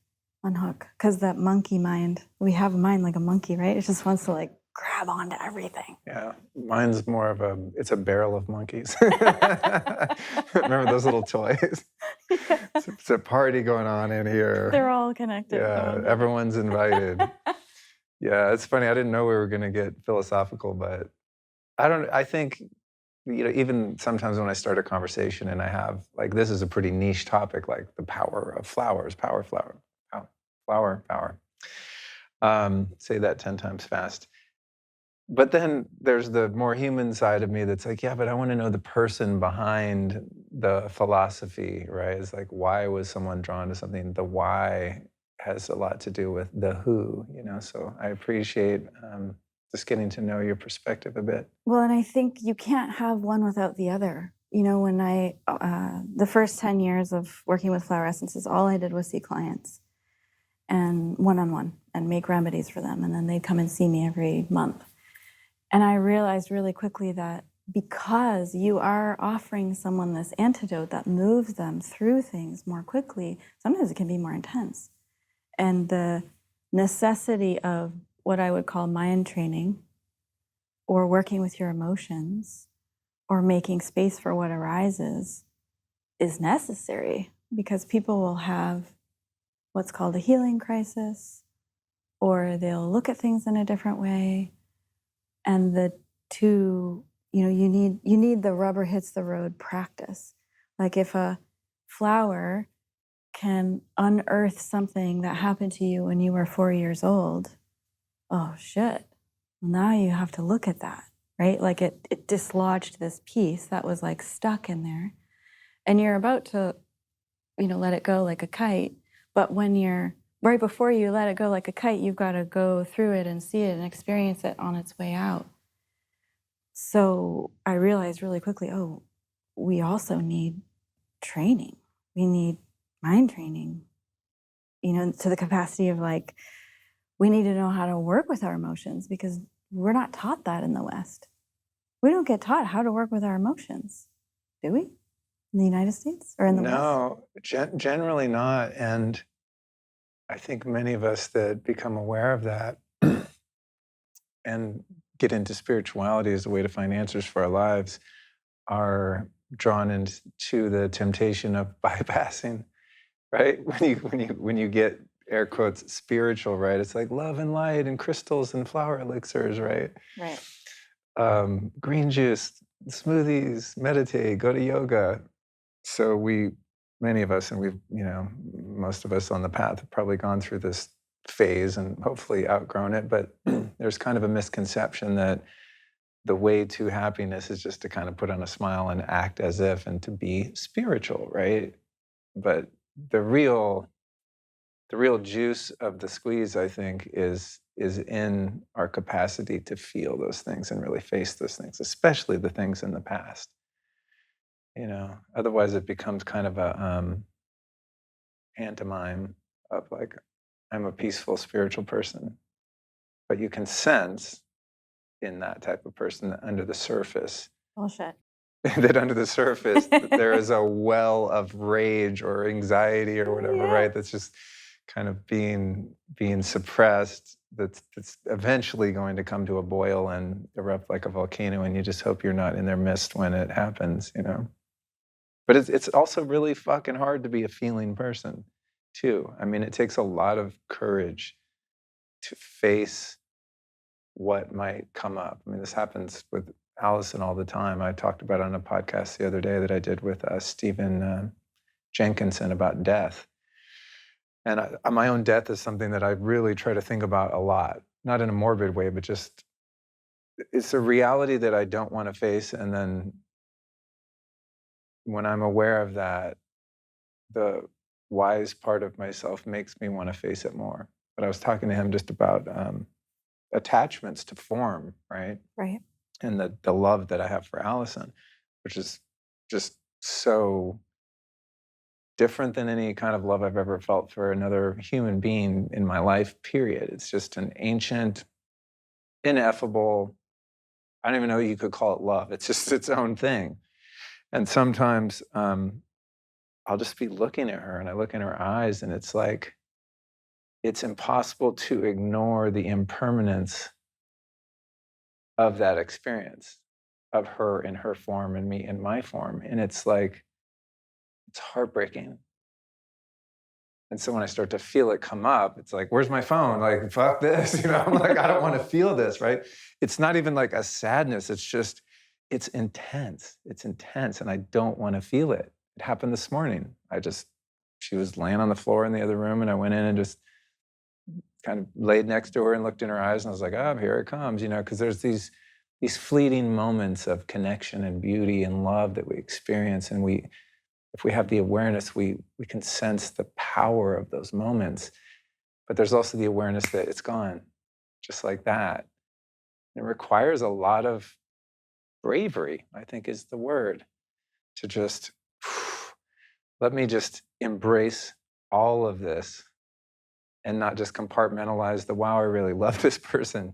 because that monkey mind, we have a mind like a monkey, right? It just wants to like grab onto everything. Yeah, mine's more of it's a barrel of monkeys. Remember those little toys? Yeah. It's a party going on in here. They're all connected. Yeah, everyone's invited. Yeah, it's funny. I didn't know we were going to get philosophical, but I think, even sometimes when I start a conversation and I have, like, this is a pretty niche topic, like the power of flowers, flower. Say that 10 times fast. But then there's the more human side of me that's like, yeah, but I want to know the person behind the philosophy, right? It's like, why was someone drawn to something? The why has a lot to do with the who, So I appreciate just getting to know your perspective a bit. Well, and I think you can't have one without the other. When the first 10 years of working with flower essences, all I did was see clients and one-on-one and make remedies for them. And then they'd come and see me every month. And I realized really quickly that because you are offering someone this antidote that moves them through things more quickly, sometimes it can be more intense. And the necessity of what I would call mind training, or working with your emotions, or making space for what arises, is necessary, because people will have what's called a healing crisis, or they'll look at things in a different way. And the two, you need the rubber hits the road practice. Like if a flower can unearth something that happened to you when you were 4 years old, oh shit, well, now you have to look at that, right? Like it dislodged this piece that was like stuck in there, and you're about to, let it go like a kite. But when you're right before you let it go like a kite, you've got to go through it and see it and experience it on its way out. So I realized really quickly, oh, we also need training. We need mind training, to the capacity of like, we need to know how to work with our emotions, because we're not taught that in the West. We don't get taught how to work with our emotions, do we? In the United States or in the West? No, generally not. And I think many of us that become aware of that and get into spirituality as a way to find answers for our lives are drawn into the temptation of bypassing, right? When you get air quotes spiritual, right? It's like love and light and crystals and flower elixirs, right? Right. Green juice, smoothies, meditate, go to yoga. So many of us, and we've, most of us on the path have probably gone through this phase and hopefully outgrown it, but there's kind of a misconception that the way to happiness is just to kind of put on a smile and act as if, and to be spiritual, right? But the real juice of the squeeze, I think, is in our capacity to feel those things and really face those things, especially the things in the past. Otherwise it becomes kind of a pantomime of like, I'm a peaceful spiritual person. But you can sense in that type of person that under the surface, Bullshit. that under the surface that there is a well of rage or anxiety or whatever, Yeah. right? That's just kind of being suppressed. That's eventually going to come to a boil and erupt like a volcano, and you just hope you're not in their midst when it happens, But it's also really fucking hard to be a feeling person, too. I mean, it takes a lot of courage to face what might come up. I mean, this happens with Allison all the time. I talked about it on a podcast the other day that I did with Stephen Jenkinson about death. And my own death is something that I really try to think about a lot, not in a morbid way, but just it's a reality that I don't want to face. And then when I'm aware of that, the wise part of myself makes me want to face it more. But I was talking to him just about attachments to form, right? Right. And the love that I have for Allison, which is just so different than any kind of love I've ever felt for another human being in my life, period. It's just an ancient, ineffable, I don't even know you could call it love. It's just its own thing. And sometimes I'll just be looking at her and I look in her eyes and it's like, it's impossible to ignore the impermanence of that experience, of her in her form and me in my form. And it's like, it's heartbreaking. And so when I start to feel it come up, it's like, where's my phone? Like, fuck this, I'm like, I don't want to feel this, right? It's not even like a sadness. It's just, it's intense. It's intense. And I don't want to feel it. It happened this morning. She was laying on the floor in the other room and I went in and just kind of laid next to her and looked in her eyes and I was like, oh, here it comes, because there's these fleeting moments of connection and beauty and love that we experience. And if we have the awareness, we can sense the power of those moments. But there's also the awareness that it's gone, just like that. It requires a lot of bravery, I think is the word, to just let me just embrace all of this and not just compartmentalize wow, I really love this person,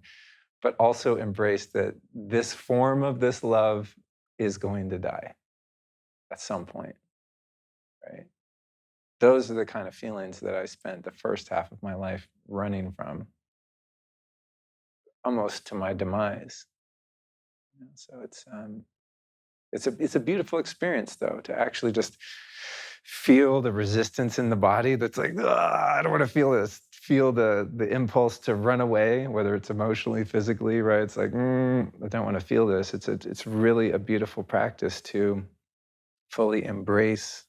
but also embrace that this form of this love is going to die at some point, right? Those are the kind of feelings that I spent the first half of my life running from, almost to my demise. So it's a beautiful experience, though, to actually just feel the resistance in the body that's like, I don't want to feel this. Feel the impulse to run away, whether it's emotionally, physically, right? It's like, I don't want to feel this. It's really a beautiful practice to fully embrace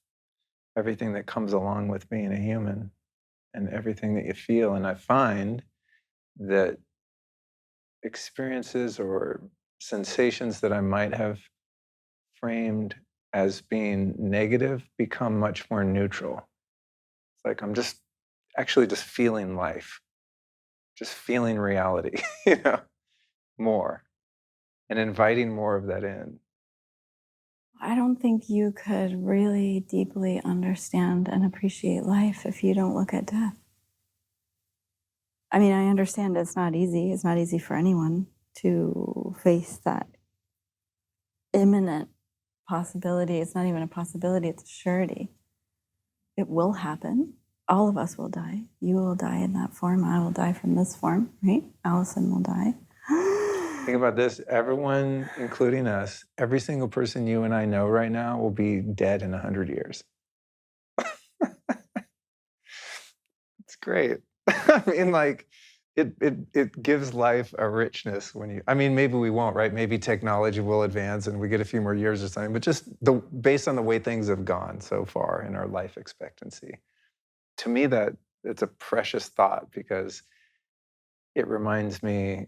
everything that comes along with being a human and everything that you feel. And I find that experiences or sensations that I might have framed as being negative become much more neutral. It's like I'm just actually just feeling life, just feeling reality, more, and inviting more of that in. I don't think you could really deeply understand and appreciate life if you don't look at death. I mean, I understand it's not easy. It's not easy for anyone to face that imminent possibility. It's not even a possibility, it's a surety. It will happen. All of us will die. You will die in that form. I will die from this form, right? Allison will die. Think about this. Everyone, including us, every single person you and I know right now will be dead in 100 years. It's great. I mean, like, it gives life a richness when you, I mean, maybe we won't, right? Maybe technology will advance and we get a few more years or something, but just based on the way things have gone so far in our life expectancy, to me, that it's a precious thought because it reminds me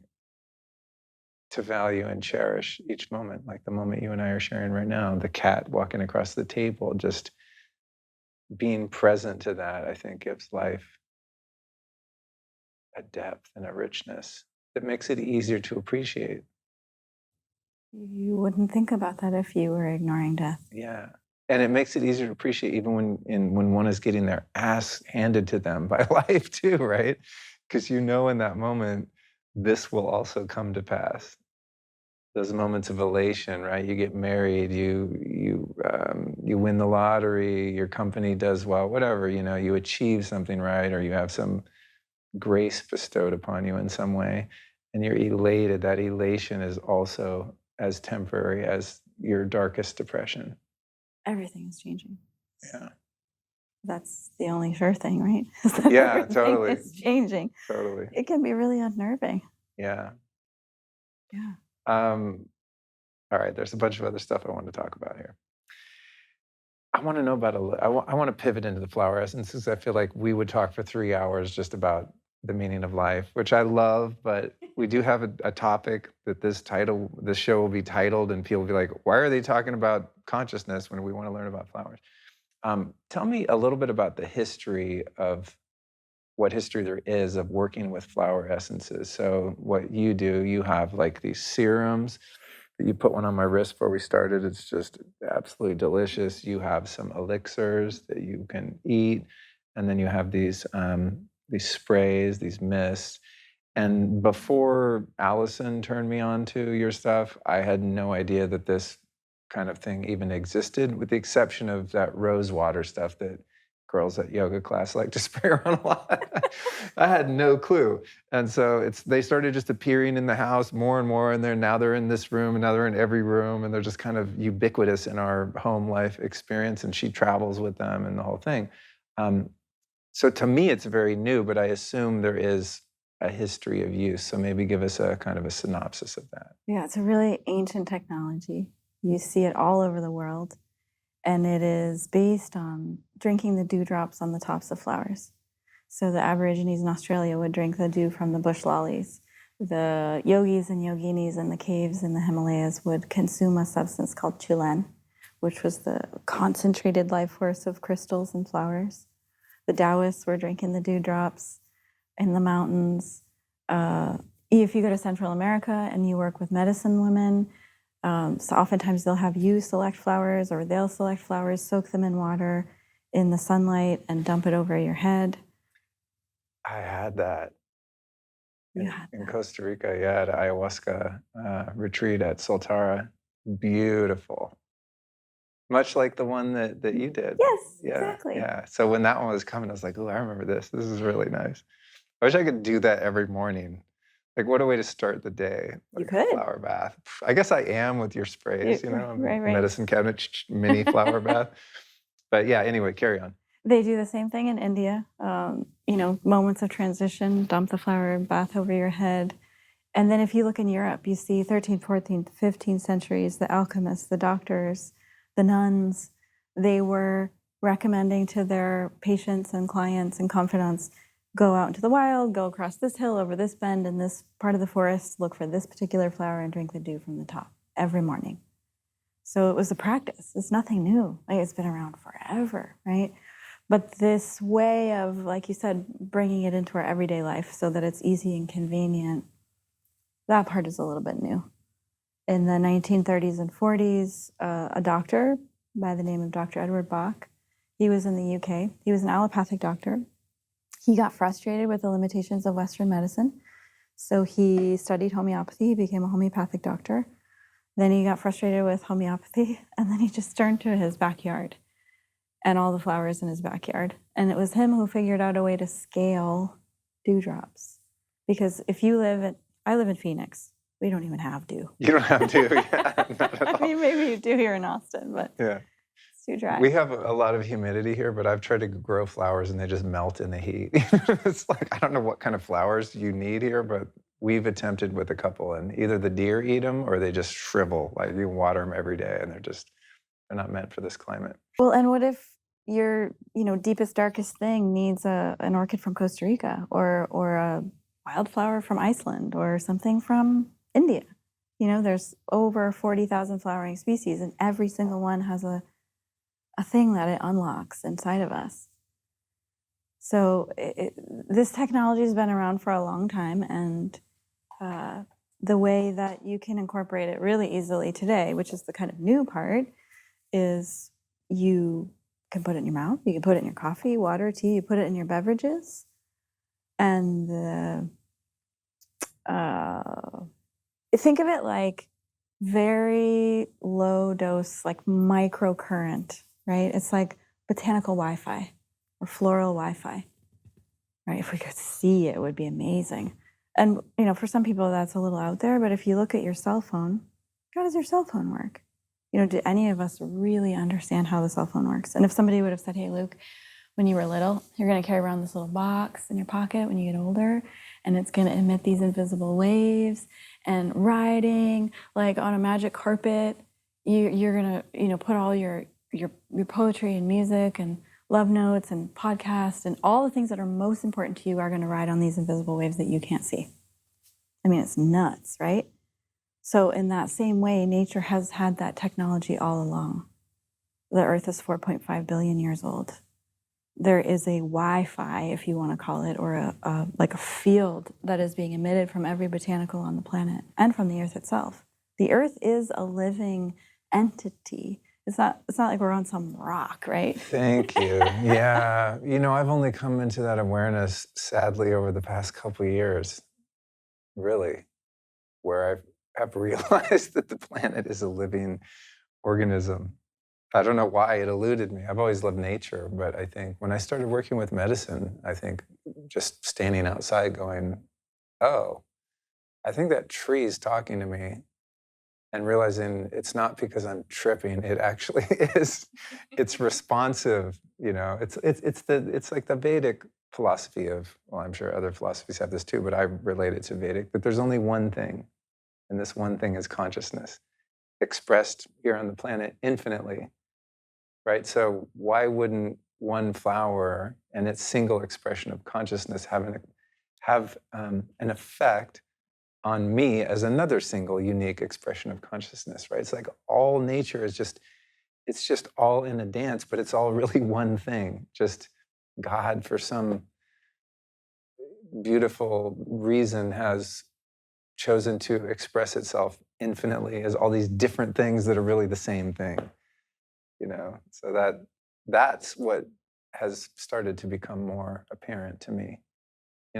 to value and cherish each moment, like the moment you and I are sharing right now, the cat walking across the table, just being present to that, I think gives life a depth and a richness that makes it easier to appreciate. You wouldn't think about that if you were ignoring death. Yeah. And it makes it easier to appreciate even when one is getting their ass handed to them by life too, right? Because in that moment, this will also come to pass. Those moments of elation, right? You get married, you win the lottery, your company does well, whatever, you achieve something, right? Or you have some grace bestowed upon you in some way, and you're elated. That elation is also as temporary as your darkest depression. Everything is changing. Yeah. That's the only sure thing, right? Yeah, totally. It's changing. Totally. It can be really unnerving. Yeah. Yeah. All right, there's a bunch of other stuff I want to talk about here. I want to know about, I want to pivot into the flower essences. I feel like we would talk for 3 hours just about the meaning of life, which I love, but we do have a topic that this show will be titled, and people will be like, why are they talking about consciousness when we want to learn about flowers? Tell me a little bit about the history of what history there is of working with flower essences. So what you do, you have like these serums. You put one on my wrist before we started. It's just absolutely delicious. You have some elixirs that you can eat, and then you have these sprays, these mists. And before Allison turned me on to your stuff, I had no idea that this kind of thing even existed, with the exception of that rose water stuff that girls at yoga class like to spray around a lot. I had no clue. And so they started just appearing in the house more and more, and now they're in this room, and now they're in every room, and they're just kind of ubiquitous in our home life experience, and she travels with them and the whole thing. So to me, it's very new, but I assume there is a history of use. So maybe give us a kind of a synopsis of that. Yeah, it's a really ancient technology. You see it all over the world. And it is based on drinking the dewdrops on the tops of flowers. So the Aborigines in Australia would drink the dew from the bush lollies. The yogis and yoginis in the caves in the Himalayas would consume a substance called chulen, which was the concentrated life force of crystals and flowers. The Taoists were drinking the dewdrops in the mountains. If you go to Central America and you work with medicine women, so oftentimes they'll have you select flowers, or they'll select flowers, soak them in water in the sunlight and dump it over your head. I had that. in Costa Rica, at ayahuasca retreat at Soltara. Beautiful. Much like the one that you did. Yes, exactly. Yeah. So when that one was coming, I was like, oh, I remember this. This is really nice. I wish I could do that every morning. Like, what a way to start the day. Like you could. A flower bath. I guess I am with your sprays, right. Medicine cabinet, mini flower bath. But yeah, anyway, carry on. They do the same thing in India. Moments of transition, dump the flower bath over your head. And then if you look in Europe, you see 13th, 14th, 15th centuries, the alchemists, the doctors, the nuns, they were recommending to their patients and clients and confidants, go out into the wild, go across this hill, over this bend in this part of the forest, look for this particular flower and drink the dew from the top every morning. So it was a practice. It's nothing new. Like, it's been around forever, right? But this way of, like you said, bringing it into our everyday life so that it's easy and convenient, that part is a little bit new. In the 1930s and 40s, a doctor by the name of Dr. Edward Bach, he was in the UK. He was an allopathic doctor. He got frustrated with the limitations of Western medicine. So he studied homeopathy. He became a homeopathic doctor. Then he got frustrated with homeopathy, and then he just turned to his backyard and all the flowers in his backyard. And it was him who figured out a way to scale dewdrops. Because if you I live in Phoenix. We don't even have dew. You don't have dew, yeah, not at all. I mean, maybe you do here in Austin, but yeah. It's too dry. We have a lot of humidity here, but I've tried to grow flowers and they just melt in the heat. It's like, I don't know what kind of flowers you need here, but we've attempted with a couple, and either the deer eat them or they just shrivel. Like, you water them every day and they're not meant for this climate. Well, and what if your deepest, darkest thing needs an orchid from Costa Rica or a wildflower from Iceland or something from India? There's over 40,000 flowering species, and every single one has a thing that it unlocks inside of us. So this technology has been around for a long time, and the way that you can incorporate it really easily today, which is the kind of new part, is you can put it in your mouth, you can put it in your coffee, water, tea, you put it in your beverages, and think of it like very low dose, like microcurrent, right? It's like botanical Wi-Fi or floral Wi-Fi, right? If we could see it, it would be amazing. And, for some people that's a little out there, but if you look at your cell phone, how does your cell phone work? Do any of us really understand how the cell phone works? And if somebody would have said, hey, Luke, when you were little, you're going to carry around this little box in your pocket when you get older, and it's going to emit these invisible waves, and riding like on a magic carpet, you're going to, put all your poetry and music and love notes and podcasts and all the things that are most important to you are going to ride on these invisible waves that you can't see. I mean, it's nuts, right? So in that same way, nature has had that technology all along. The Earth is 4.5 billion years old. There is a Wi-Fi, if you want to call it, or a field that is being emitted from every botanical on the planet and from the Earth itself. The Earth is a living entity. It's not like we're on some rock, right? Thank you. Yeah. I've only come into that awareness, sadly, over the past couple of years, really, where I have realized that the planet is a living organism. I don't know why it eluded me. I've always loved nature, but I think when I started working with medicine, I think just standing outside going, oh, I think that tree is talking to me, and realizing it's not because I'm tripping. It actually is. It's responsive. It's like the Vedic philosophy of, well, I'm sure other philosophies have this too, but I relate it to Vedic, that there's only one thing, and this one thing is consciousness, expressed here on the planet infinitely, right? So why wouldn't one flower and its single expression of consciousness have an effect on me as another single unique expression of consciousness, right? It's like all nature is it's just all in a dance, but it's all really one thing. Just God, for some beautiful reason, has chosen to express itself infinitely as all these different things that are really the same thing. So that's what has started to become more apparent to me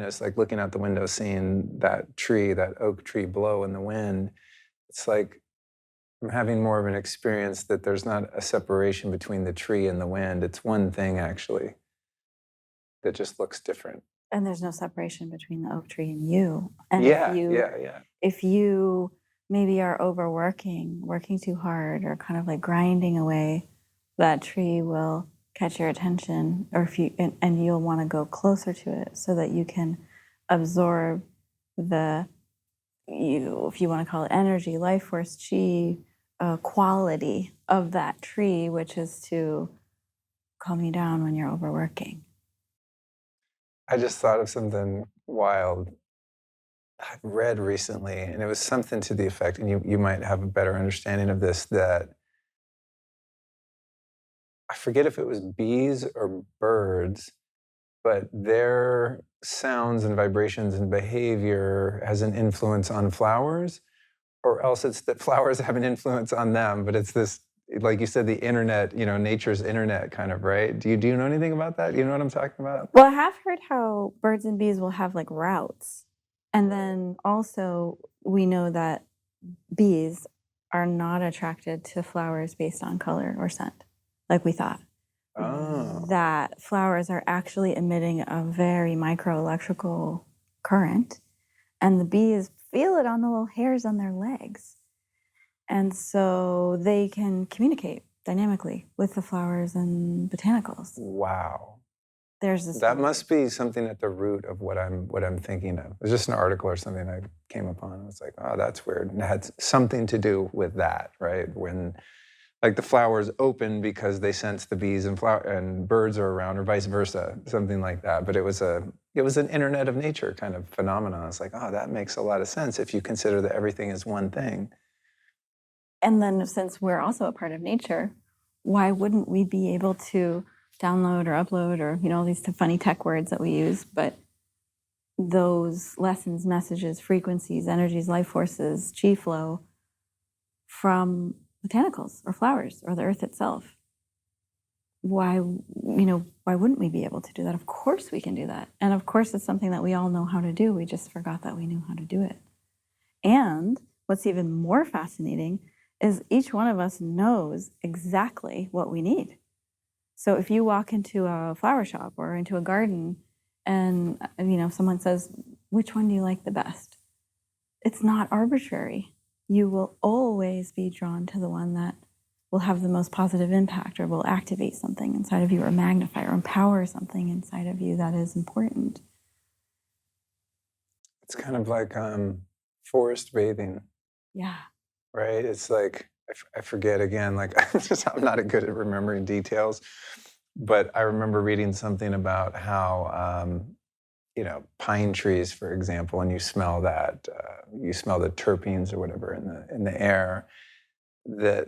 it's like looking out the window, seeing that tree, that oak tree blow in the wind. It's like I'm having more of an experience that there's not a separation between the tree and the wind. It's one thing actually that just looks different. And there's no separation between the oak tree and you. And Yeah, yeah. If you maybe are overworking, working too hard, or kind of like grinding away, that tree will catch your attention, or if you and you'll want to go closer to it so that you can absorb the if you want to call it energy, life force, chi, quality of that tree, which is to calm you down when you're overworking. I just thought of something wild I've read recently, and it was something to the effect, and you might have a better understanding of this, that I forget if it was bees or birds, but their sounds and vibrations and behavior has an influence on flowers, or else it's that flowers have an influence on them. But it's this, like you said, the internet, nature's internet kind of, right? Do you know anything about that? You know what I'm talking about? Well, I have heard how birds and bees will have like routes. And then also we know that bees are not attracted to flowers based on color or scent, like we thought. Oh. That flowers are actually emitting a very microelectrical current, and the bees feel it on the little hairs on their legs. And so they can communicate dynamically with the flowers and botanicals. Wow. There's this. That must be something at the root of what I'm thinking of. It was just an article or something I came upon. I was like, oh, that's weird. And it had something to do with that, right? When like the flowers open because they sense the bees and birds are around, or vice versa, something like that. But it was an internet of nature kind of phenomenon. I was like, oh, that makes a lot of sense if you consider that everything is one thing. And then since we're also a part of nature, why wouldn't we be able to download or upload, or all these funny tech words that we use, but those lessons, messages, frequencies, energies, life forces, chi flow from botanicals or flowers or the earth itself? Why wouldn't we be able to do that? Of course we can do that. And of course it's something that we all know how to do. We just forgot that we knew how to do it. And what's even more fascinating is each one of us knows exactly what we need. So if you walk into a flower shop or into a garden and someone says, which one do you like the best? It's not arbitrary. You will always be drawn to the one that will have the most positive impact, or will activate something inside of you, or magnify or empower something inside of you that is important. It's kind of like forest bathing. Yeah. Right? It's like, I forget again, like I'm not good at remembering details, but I remember reading something about how, pine trees, for example, and you smell that, you smell the terpenes or whatever in the air, that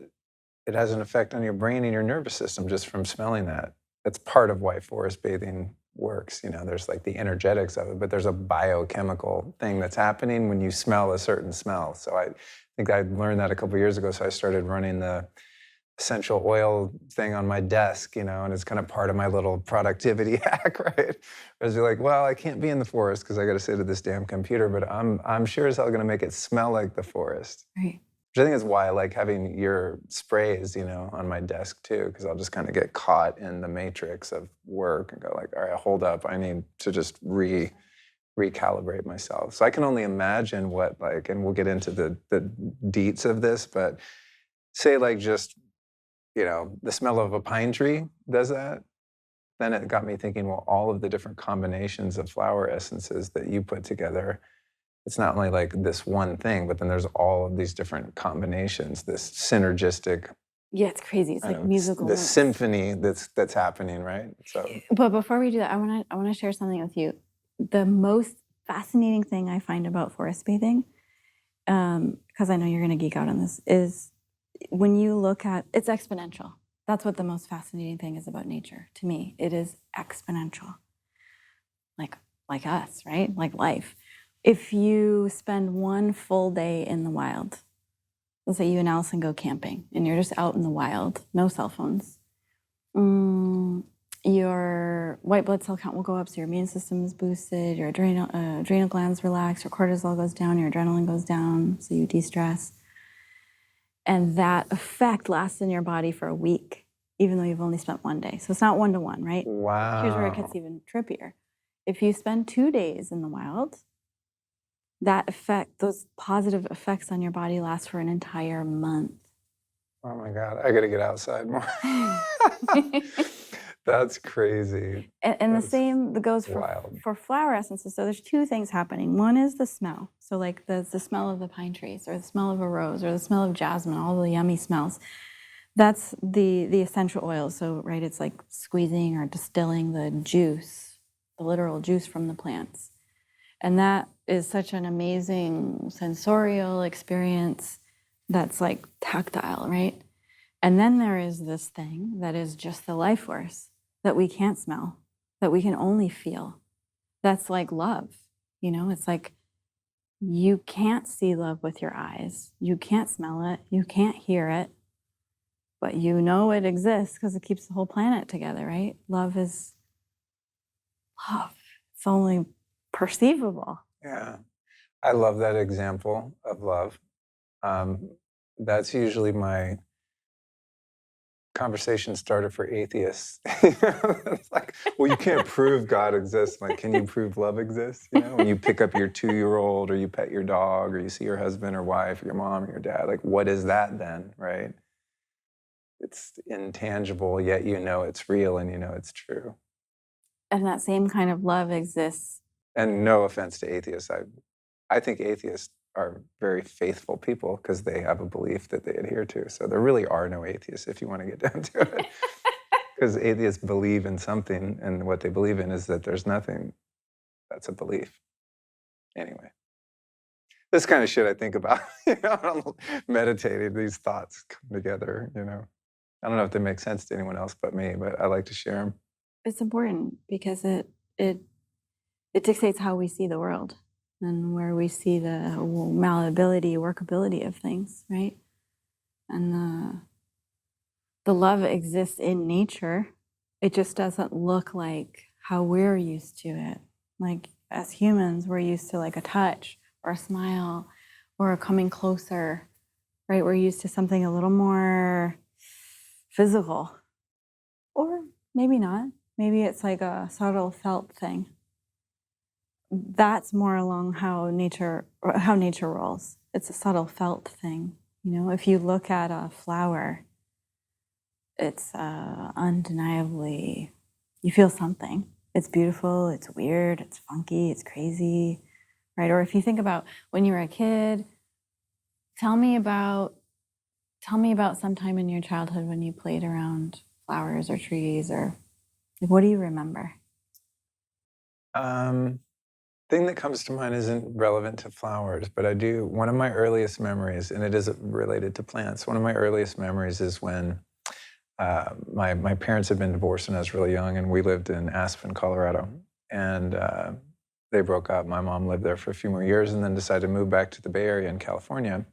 it has an effect on your brain and your nervous system just from smelling that. That's part of why forest bathing works. There's like the energetics of it, but there's a biochemical thing that's happening when you smell a certain smell. So I think I learned that a couple of years ago. So I started running the essential oil thing on my desk, and it's kind of part of my little productivity hack, right? I was like, well, I can't be in the forest because I got to sit at this damn computer, but I'm sure as hell going to make it smell like the forest. Right. Which I think is why I like having your sprays, on my desk too, because I'll just kind of get caught in the matrix of work and go like, all right, hold up, I need to just recalibrate myself. So I can only imagine what, and we'll get into the deets of this, but say just, the smell of a pine tree does that. Then it got me thinking, well, all of the different combinations of flower essences that you put together, it's not only like this one thing, but then there's all of these different combinations, this synergistic. Yeah, it's crazy. It's like musical. The symphony that's happening, right? So. But before we do that, I want to share something with you. The most fascinating thing I find about forest bathing, because I know you're going to geek out on this, is when you look at it's exponential. That's what the most fascinating thing is about nature. To me, it is exponential. Like us, right? Like life. If you spend one full day in the wild, let's say you and Allison go camping and you're just out in the wild, no cell phones, your white blood cell count will go up, so your immune system is boosted, your adrenal glands relax, your cortisol goes down, your adrenaline goes down, so you de-stress. And that effect lasts in your body for a week, even though you've only spent 1 day. So it's not 1-to-1, right? Wow. Here's where it gets even trippier. If you spend 2 days in the wild, that effect, those positive effects on your body last for an entire month. Oh my God, I got to get outside more. That's crazy. And the same goes wild. for flower essences. So there's 2 things happening. One is the smell. So like the smell of the pine trees, or the smell of a rose, or the smell of jasmine, all the yummy smells. That's the essential oils. So, right, it's like squeezing or distilling the juice, the literal juice from the plants. And that is such an amazing sensorial experience that's like tactile, right? And then there is this thing that is just the life force that we can't smell, that we can only feel. That's like love. You know, it's like you can't see love with your eyes. You can't smell it. You can't hear it. But you know it exists because it keeps the whole planet together, right? Love is love. It's only perceivable. Yeah. I love that example of love. That's usually my conversation starter for atheists. It's like, well, you can't prove God exists. Like, can you prove love exists? You know, when you pick up your 2-year-old, or you pet your dog, or you see your husband or wife, or your mom or your dad, like, what is that then, right? It's intangible, yet you know it's real and you know it's true. And that same kind of love exists. And no offense to atheists, I think atheists are very faithful people because they have a belief that they adhere to. So there really are no atheists, if you want to get down to it. Because atheists believe in something, and what they believe in is that there's nothing that's a belief. Anyway, this kind of shit I think about, you know, I'm meditating, these thoughts come together, you know. I don't know if they make sense to anyone else but me, but I like to share them. It's important because it dictates how we see the world and where we see the malleability, workability of things, right? And the love exists in nature. It just doesn't look like how we're used to it. Like as humans, we're used to like a touch or a smile or a coming closer, right? We're used to something a little more physical, or maybe not. Maybe it's like a subtle felt thing. That's more along how nature rolls. It's a subtle felt thing. You know, if you look at a flower, it's undeniably, you feel something. It's beautiful, it's weird, it's funky, it's crazy, right? Or if you think about when you were a kid, tell me about some time in your childhood when you played around flowers or trees, or what do you remember? Thing that comes to mind isn't relevant to flowers, but I do. One of my earliest memories, and it is related to plants. One of my earliest memories is when my parents had been divorced when I was really young, and we lived in Aspen, Colorado. And they broke up. My mom lived there for a few more years, and then decided to move back to the Bay Area in California.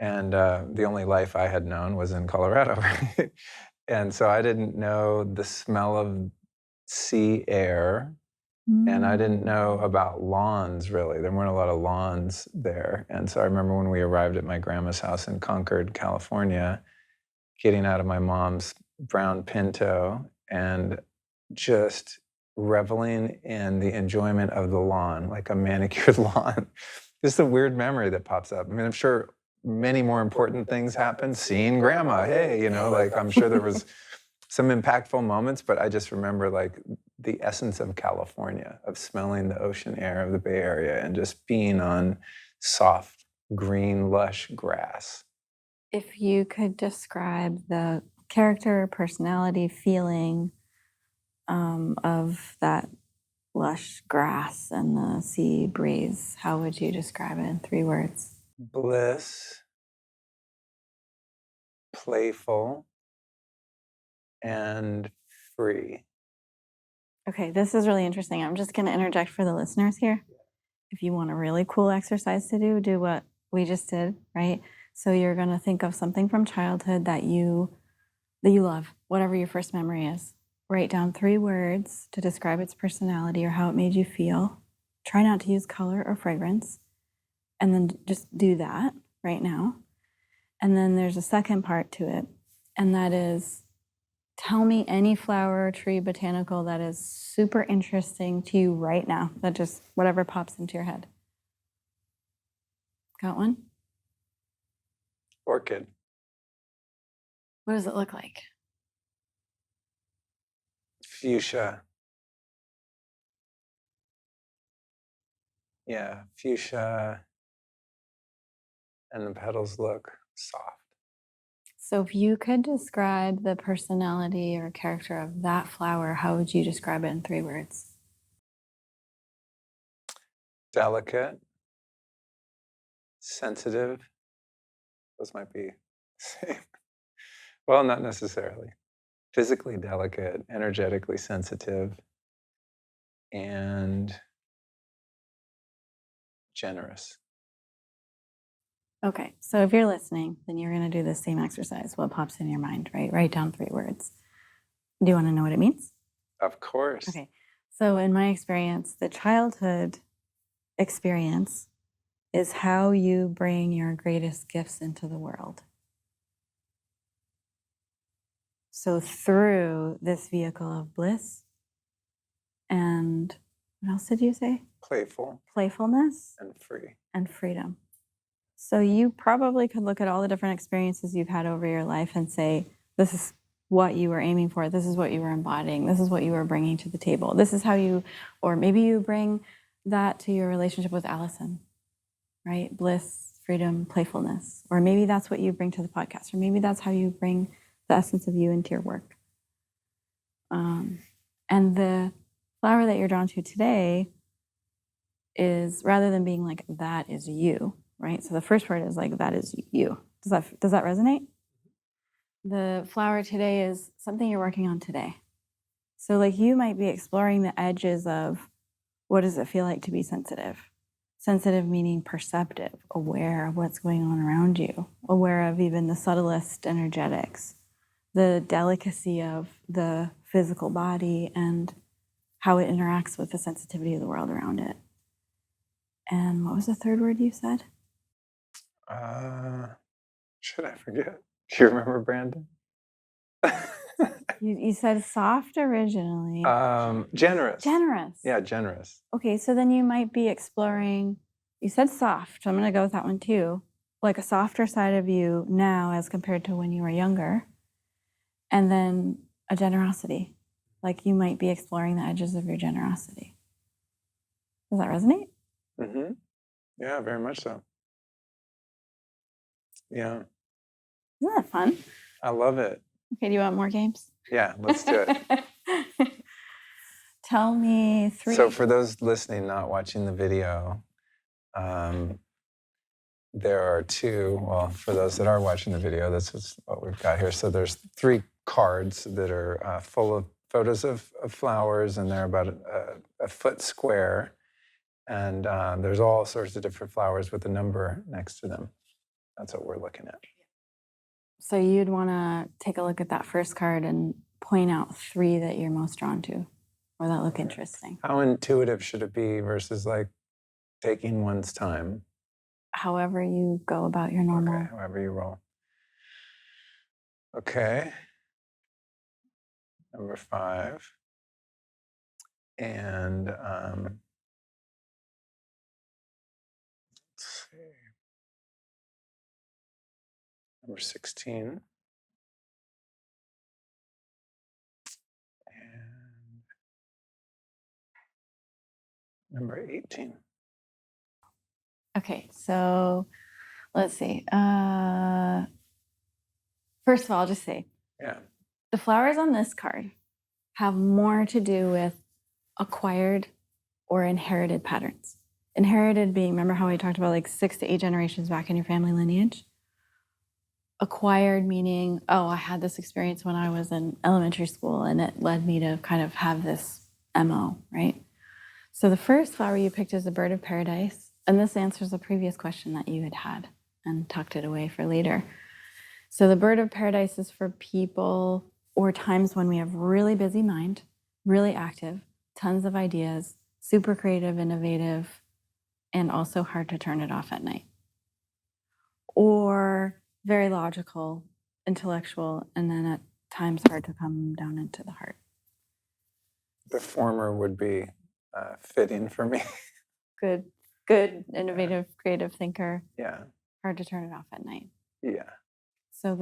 And the only life I had known was in Colorado, right? And so I didn't know the smell of sea air. And I didn't know about lawns, really. There weren't a lot of lawns there. And so I remember when we arrived at my grandma's house in Concord, California, getting out of my mom's brown Pinto and just reveling in the enjoyment of the lawn, like a manicured lawn. Just a weird memory that pops up. I mean, I'm sure many more important things happened. Seeing grandma, hey, you know, like I'm sure there was some impactful moments, but I just remember like the essence of California, of smelling the ocean air of the Bay Area and just being on soft, green, lush grass. If you could describe the character, personality, feeling of that lush grass and the sea breeze, how would you describe it in 3 words? Bliss, playful, and free. Okay, this is really interesting. I'm just going to interject for the listeners here. If you want a really cool exercise to do what we just did, right? So you're going to think of something from childhood that you love, whatever your first memory is. write down 3 words to describe its personality or how it made you feel. Try not to use color or fragrance. And then just do that right now. And then there's a second part to it. And that is, tell me any flower, tree, botanical that is super interesting to you right now. That just, whatever pops into your head. Got one? Orchid. What does it look like? Fuchsia. Yeah, fuchsia. And the petals look soft. So if you could describe the personality or character of that flower, how would you describe it in 3 words? Delicate. Sensitive. Those might be the same. Well, not necessarily. Physically delicate, energetically sensitive, and generous. Okay, so if you're listening, then you're going to do the same exercise. What pops in your mind, right? Write down 3 words. Do you want to know what it means? Of course. Okay, so in my experience, the childhood experience is how you bring your greatest gifts into the world. So through this vehicle of bliss and what else did you say? Playful. Playfulness And free. and freedom. So you probably could look at all the different experiences you've had over your life and say, this is what you were aiming for. This is what you were embodying. This is what you were bringing to the table. This is how you, or maybe you bring that to your relationship with Allison, right? Bliss, freedom, playfulness. Or maybe that's what you bring to the podcast. Or maybe that's how you bring the essence of you into your work. And the flower that you're drawn to today is, rather than being like, that is you, right? So the first word is like, that is you. Does that resonate? The flower today is something you're working on today. So like you might be exploring the edges of, what does it feel like to be sensitive? Sensitive meaning perceptive, aware of what's going on around you, aware of even the subtlest energetics, the delicacy of the physical body and how it interacts with the sensitivity of the world around it. And what was the third word you said? Should I forget? Do you remember, Brandon? You said soft originally. Generous. Generous. Yeah, generous. Okay, so then you might be exploring, you said soft, so I'm going to go with that one too. Like a softer side of you now as compared to when you were younger. And then a generosity. Like you might be exploring the edges of your generosity. Does that resonate? Mm-hmm. Yeah, very much so. Yeah. Isn't that fun? I love it. Okay, do you want more games? Yeah, let's do it. Tell me 3. So for those listening, not watching the video, there are 2, well, for those that are watching the video, this is what we've got here. So there's 3 cards that are full of photos of flowers, and they're about a foot square. And there's all sorts of different flowers with a number next to them. That's what we're looking at. So you'd want to take a look at that first card and point out 3 that you're most drawn to, or that look interesting. How intuitive should it be versus like taking one's time? However you go about your normal. Okay, however you roll. Okay. Number 5. And let's see. Number 16. And number 18. Okay, so let's see. First of all, I'll just say, Yeah. the flowers on this card have more to do with acquired or inherited patterns. Inherited being, remember how I talked about like 6 to 8 generations back in your family lineage? Acquired meaning, oh, I had this experience when I was in elementary school and it led me to kind of have this MO, right? So the first flower you picked is the bird of paradise. And this answers a previous question that you had and tucked it away for later. So the bird of paradise is for people or times when we have really busy mind, really active, tons of ideas, super creative, innovative, and also hard to turn it off at night. Or very logical, intellectual, and then at times hard to come down into the heart. The former would be fitting for me. Good, innovative, creative thinker. Yeah. Hard to turn it off at night. Yeah. So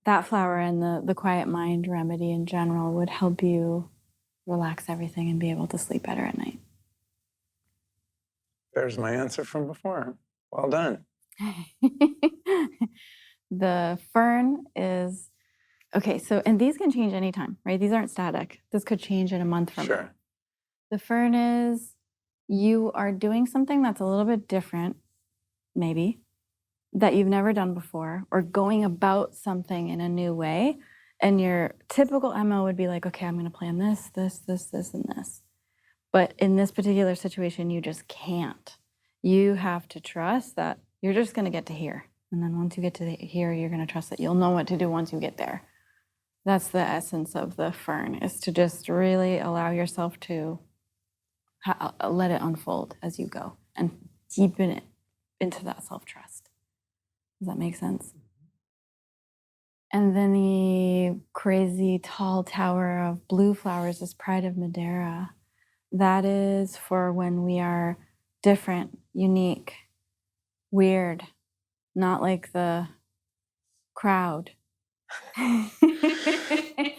that flower and the quiet mind remedy in general would help you relax everything and be able to sleep better at night. There's my answer from before. Well done. The fern is, okay, so, and these can change anytime, right? These aren't static. This could change in a month from now. Sure. The fern is, you are doing something that's a little bit different, maybe, that you've never done before, or going about something in a new way. And your typical MO would be like, okay, I'm going to plan this, and this. But in this particular situation, you just can't. You have to trust that you're just going to get to here. And then once you get to here, you're going to trust that you'll know what to do once you get there. That's the essence of the fern, is to just really allow yourself to let it unfold as you go and deepen it into that self-trust. Does that make sense? And then the crazy tall tower of blue flowers is Pride of Madeira. That is for when we are different, unique, weird, not like the crowd.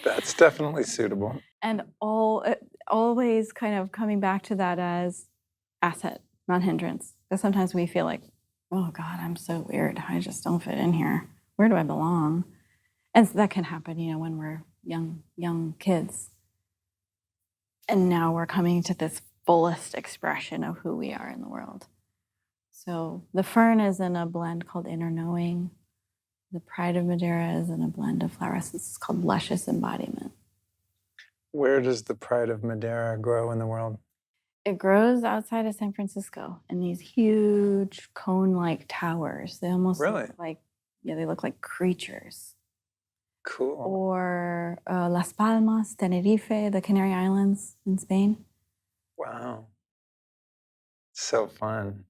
That's definitely suitable. And always kind of coming back to that as asset, not hindrance. Because sometimes we feel like, oh God, I'm so weird. I just don't fit in here. Where do I belong? And so that can happen, when we're young kids. And now we're coming to this fullest expression of who we are in the world. So the fern is in a blend called Inner Knowing. The Pride of Madeira is in a blend of flower essences called Luscious Embodiment. Where does the Pride of Madeira grow in the world? It grows outside of San Francisco in these huge cone-like towers. They almost look like, they look like creatures. Cool. Or Las Palmas, Tenerife, the Canary Islands in Spain. Wow. So fun.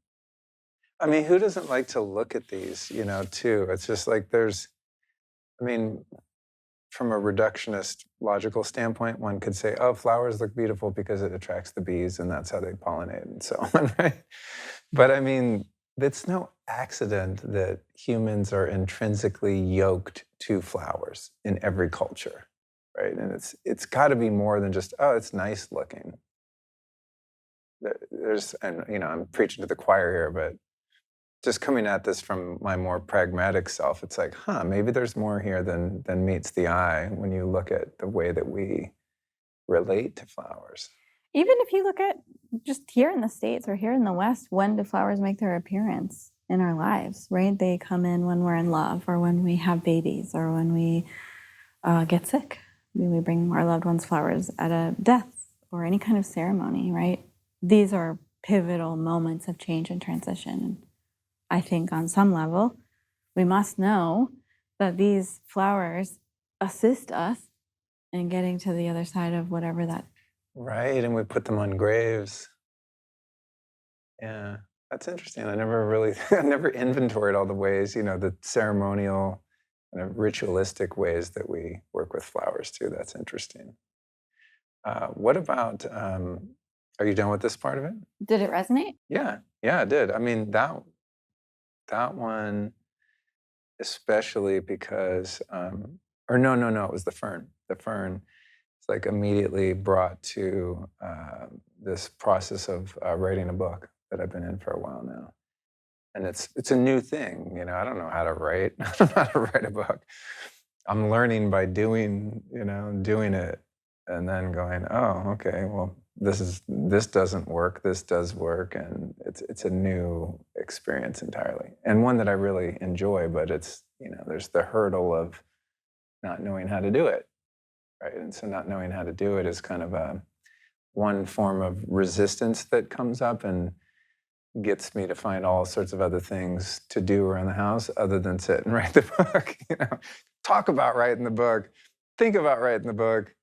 I mean, who doesn't like to look at these, too? It's just like from a reductionist logical standpoint, one could say, oh, flowers look beautiful because it attracts the bees and that's how they pollinate and so on, right? But I mean, it's no accident that humans are intrinsically yoked to flowers in every culture, right? And it's got to be more than just, oh, it's nice looking. I'm preaching to the choir here, but just coming at this from my more pragmatic self, it's like, maybe there's more here than meets the eye when you look at the way that we relate to flowers. Even if you look at just here in the States or here in the West, when do flowers make their appearance in our lives, right? They come in when we're in love, or when we have babies, or when we get sick. We bring our loved ones flowers at a death or any kind of ceremony, right? These are pivotal moments of change and transition. I think on some level, we must know that these flowers assist us in getting to the other side of whatever that. Right, and we put them on graves. Yeah, that's interesting. I never inventoried all the ways, the ceremonial kind of ritualistic ways that we work with flowers too. That's interesting. What about, are you done with this part of it? Did it resonate? Yeah, it did. I mean, that one, especially because, or no, it was the fern. The fern is like immediately brought to this process of writing a book that I've been in for a while now. And it's a new thing, I don't know how to write. I don't know how to write a book. I'm learning by doing it, and then going, oh, okay, well, this doesn't work, this does work, and it's a new experience entirely, and one that I really enjoy. But it's there's the hurdle of not knowing how to do it, right? And so not knowing how to do it is kind of one form of resistance that comes up and gets me to find all sorts of other things to do around the house other than sit and write the book. Talk about writing the book. think about writing the book,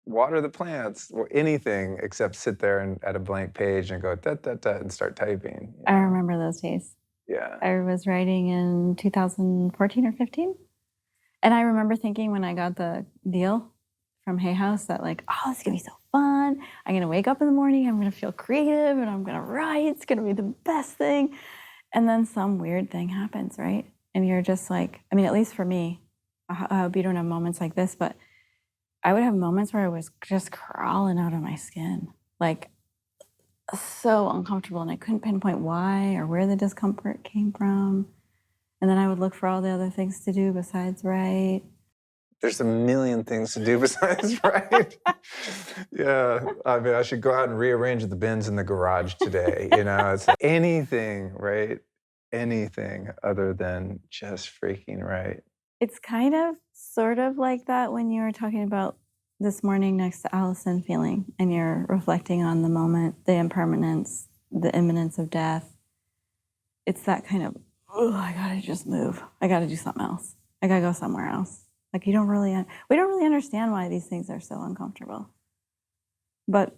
water the plants, or anything except sit there and at a blank page and go da da da and start typing. I remember those days. Yeah. I was writing in 2014 or 15. And I remember thinking when I got the deal from Hay House that like, oh, this is going to be so fun. I'm going to wake up in the morning. I'm going to feel creative and I'm going to write. It's going to be the best thing. And then some weird thing happens, right? And you're just like, I mean, at least for me, I hope you don't have moments like this, but I would have moments where I was just crawling out of my skin, like so uncomfortable. And I couldn't pinpoint why or where the discomfort came from. And then I would look for all the other things to do besides write. There's a million things to do besides write. Yeah, I mean, I should go out and rearrange the bins in the garage today. You know, it's like anything, right? Anything other than just freaking write. It's kind of sort of like that when you were talking about this morning next to Allison feeling and you're reflecting on the moment, the impermanence, the imminence of death. It's that kind of, oh, I gotta just move. I gotta do something else. I gotta go somewhere else. Like we don't really understand why these things are so uncomfortable. But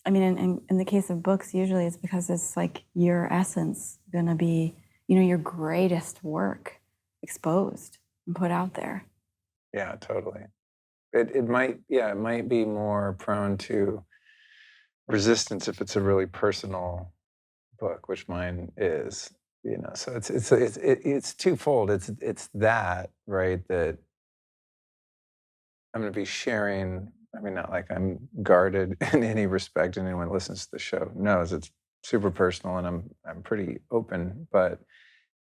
I mean, in the case of books, usually it's because it's like your essence gonna be, you know, your greatest work exposed and put out there. Yeah, totally. It might be more prone to resistance if it's a really personal book, which mine is. You know, so it's twofold. It's that, right, that I'm going to be sharing. I mean, not like I'm guarded in any respect, and anyone who listens to the show knows it's super personal, and I'm pretty open. But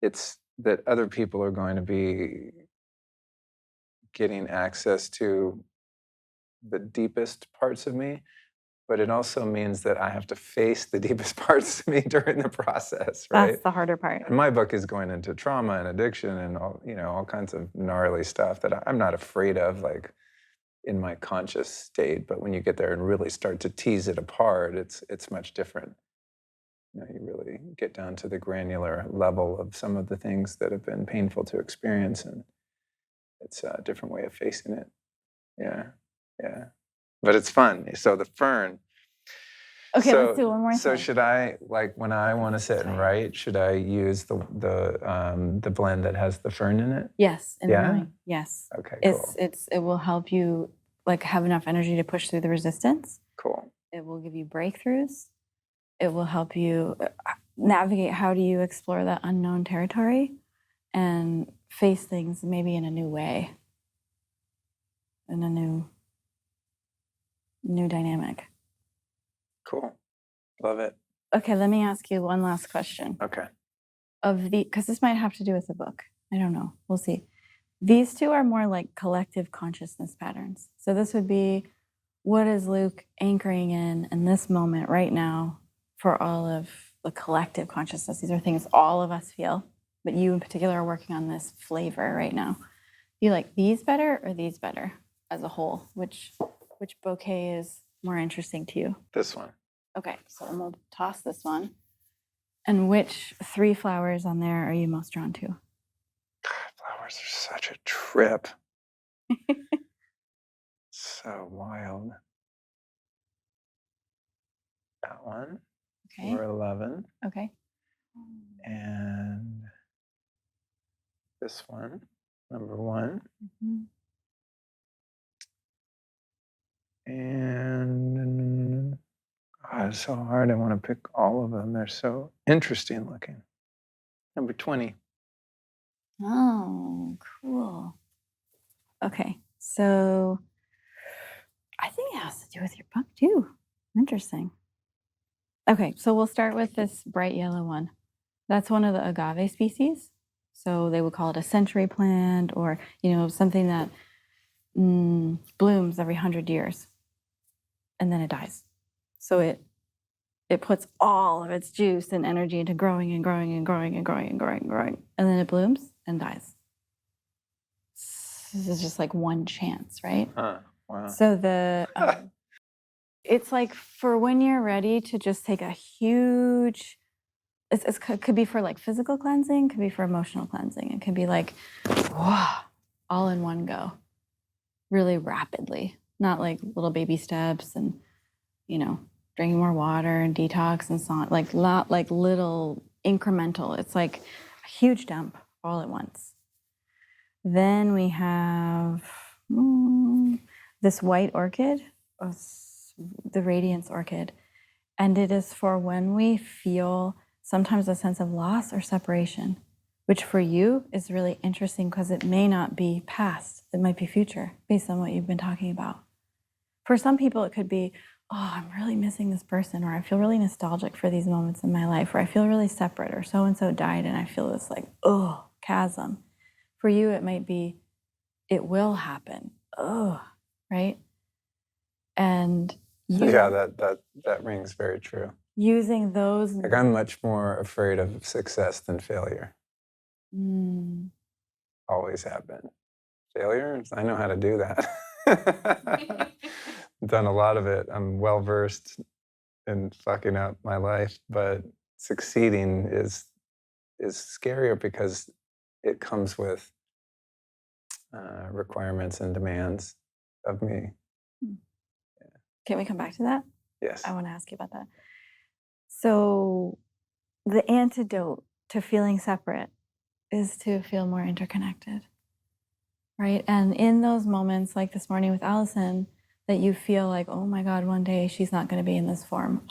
it's that other people are going to be getting access to the deepest parts of me. But it also means that I have to face the deepest parts of me during the process, right? That's the harder part. And my book is going into trauma and addiction and all kinds of gnarly stuff that I'm not afraid of, like in my conscious state. But when you get there and really start to tease it apart, it's much different. You know, you really get down to the granular level of some of the things that have been painful to experience, and it's a different way of facing it. Yeah. But it's fun. So the fern. Okay, let's do one more thing. So should I, like, when I want to sit and write, should I use the blend that has the fern in it? Yes. Yeah? Yes. Okay, cool. It will help you like have enough energy to push through the resistance. Cool. It will give you breakthroughs. It will help you navigate how do you explore that unknown territory and face things maybe in a new way, in a new dynamic. Cool. Love it. Okay, let me ask you one last question. Okay. Because this might have to do with the book. I don't know. We'll see. These two are more like collective consciousness patterns. So this would be, what is Luke anchoring in this moment right now for all of the collective consciousness? These are things all of us feel, but you in particular are working on this flavor right now. Do you like these better or these better as a whole? Which bouquet is more interesting to you? This one. Okay, so I'm going to toss this one. And which 3 flowers on there are you most drawn to? God, flowers are such a trip. So wild. That one. Okay. Number 11. Okay. And this one. Number 1. Mm-hmm. And God, it's so hard. I want to pick all of them. They're so interesting looking. Number 20. Oh, cool. Okay, so I think it has to do with your book too. Interesting. Okay, so we'll start with this bright yellow one. That's one of the agave species. So they would call it a century plant, or something that blooms every 100 years. And then it dies. So it puts all of its juice and energy into growing and growing and growing and growing and growing and growing. And then it blooms and dies. This is just like one chance, right? Huh. Wow. So it's like for when you're ready to just take a huge, it could be for like physical cleansing, could be for emotional cleansing. It could be like, whoa, all in one go. really rapidly, not like little baby steps and, drinking more water and detox and so on, like not like little incremental. It's like a huge dump all at once. Then we have this white orchid, the radiance orchid. And it is for when we feel sometimes a sense of loss or separation, which for you is really interesting because it may not be past, it might be future based on what you've been talking about. For some people, it could be, oh, I'm really missing this person, or I feel really nostalgic for these moments in my life, or I feel really separate, or so-and-so died and I feel this like, oh, chasm. For you, it might be, it will happen, oh, right? And yeah, that rings very true. Using those. Like I'm much more afraid of success than failure. Always have been. Failure, I know how to do that. Done a lot of it. I'm well versed in fucking up my life, but succeeding is scarier because it comes with requirements and demands of me. Can we come back to that? Yes. I want to ask you about that. So the antidote to feeling separate is to feel more interconnected, right? And in those moments, like this morning with Allison, that you feel like, oh my God, one day she's not going to be in this form.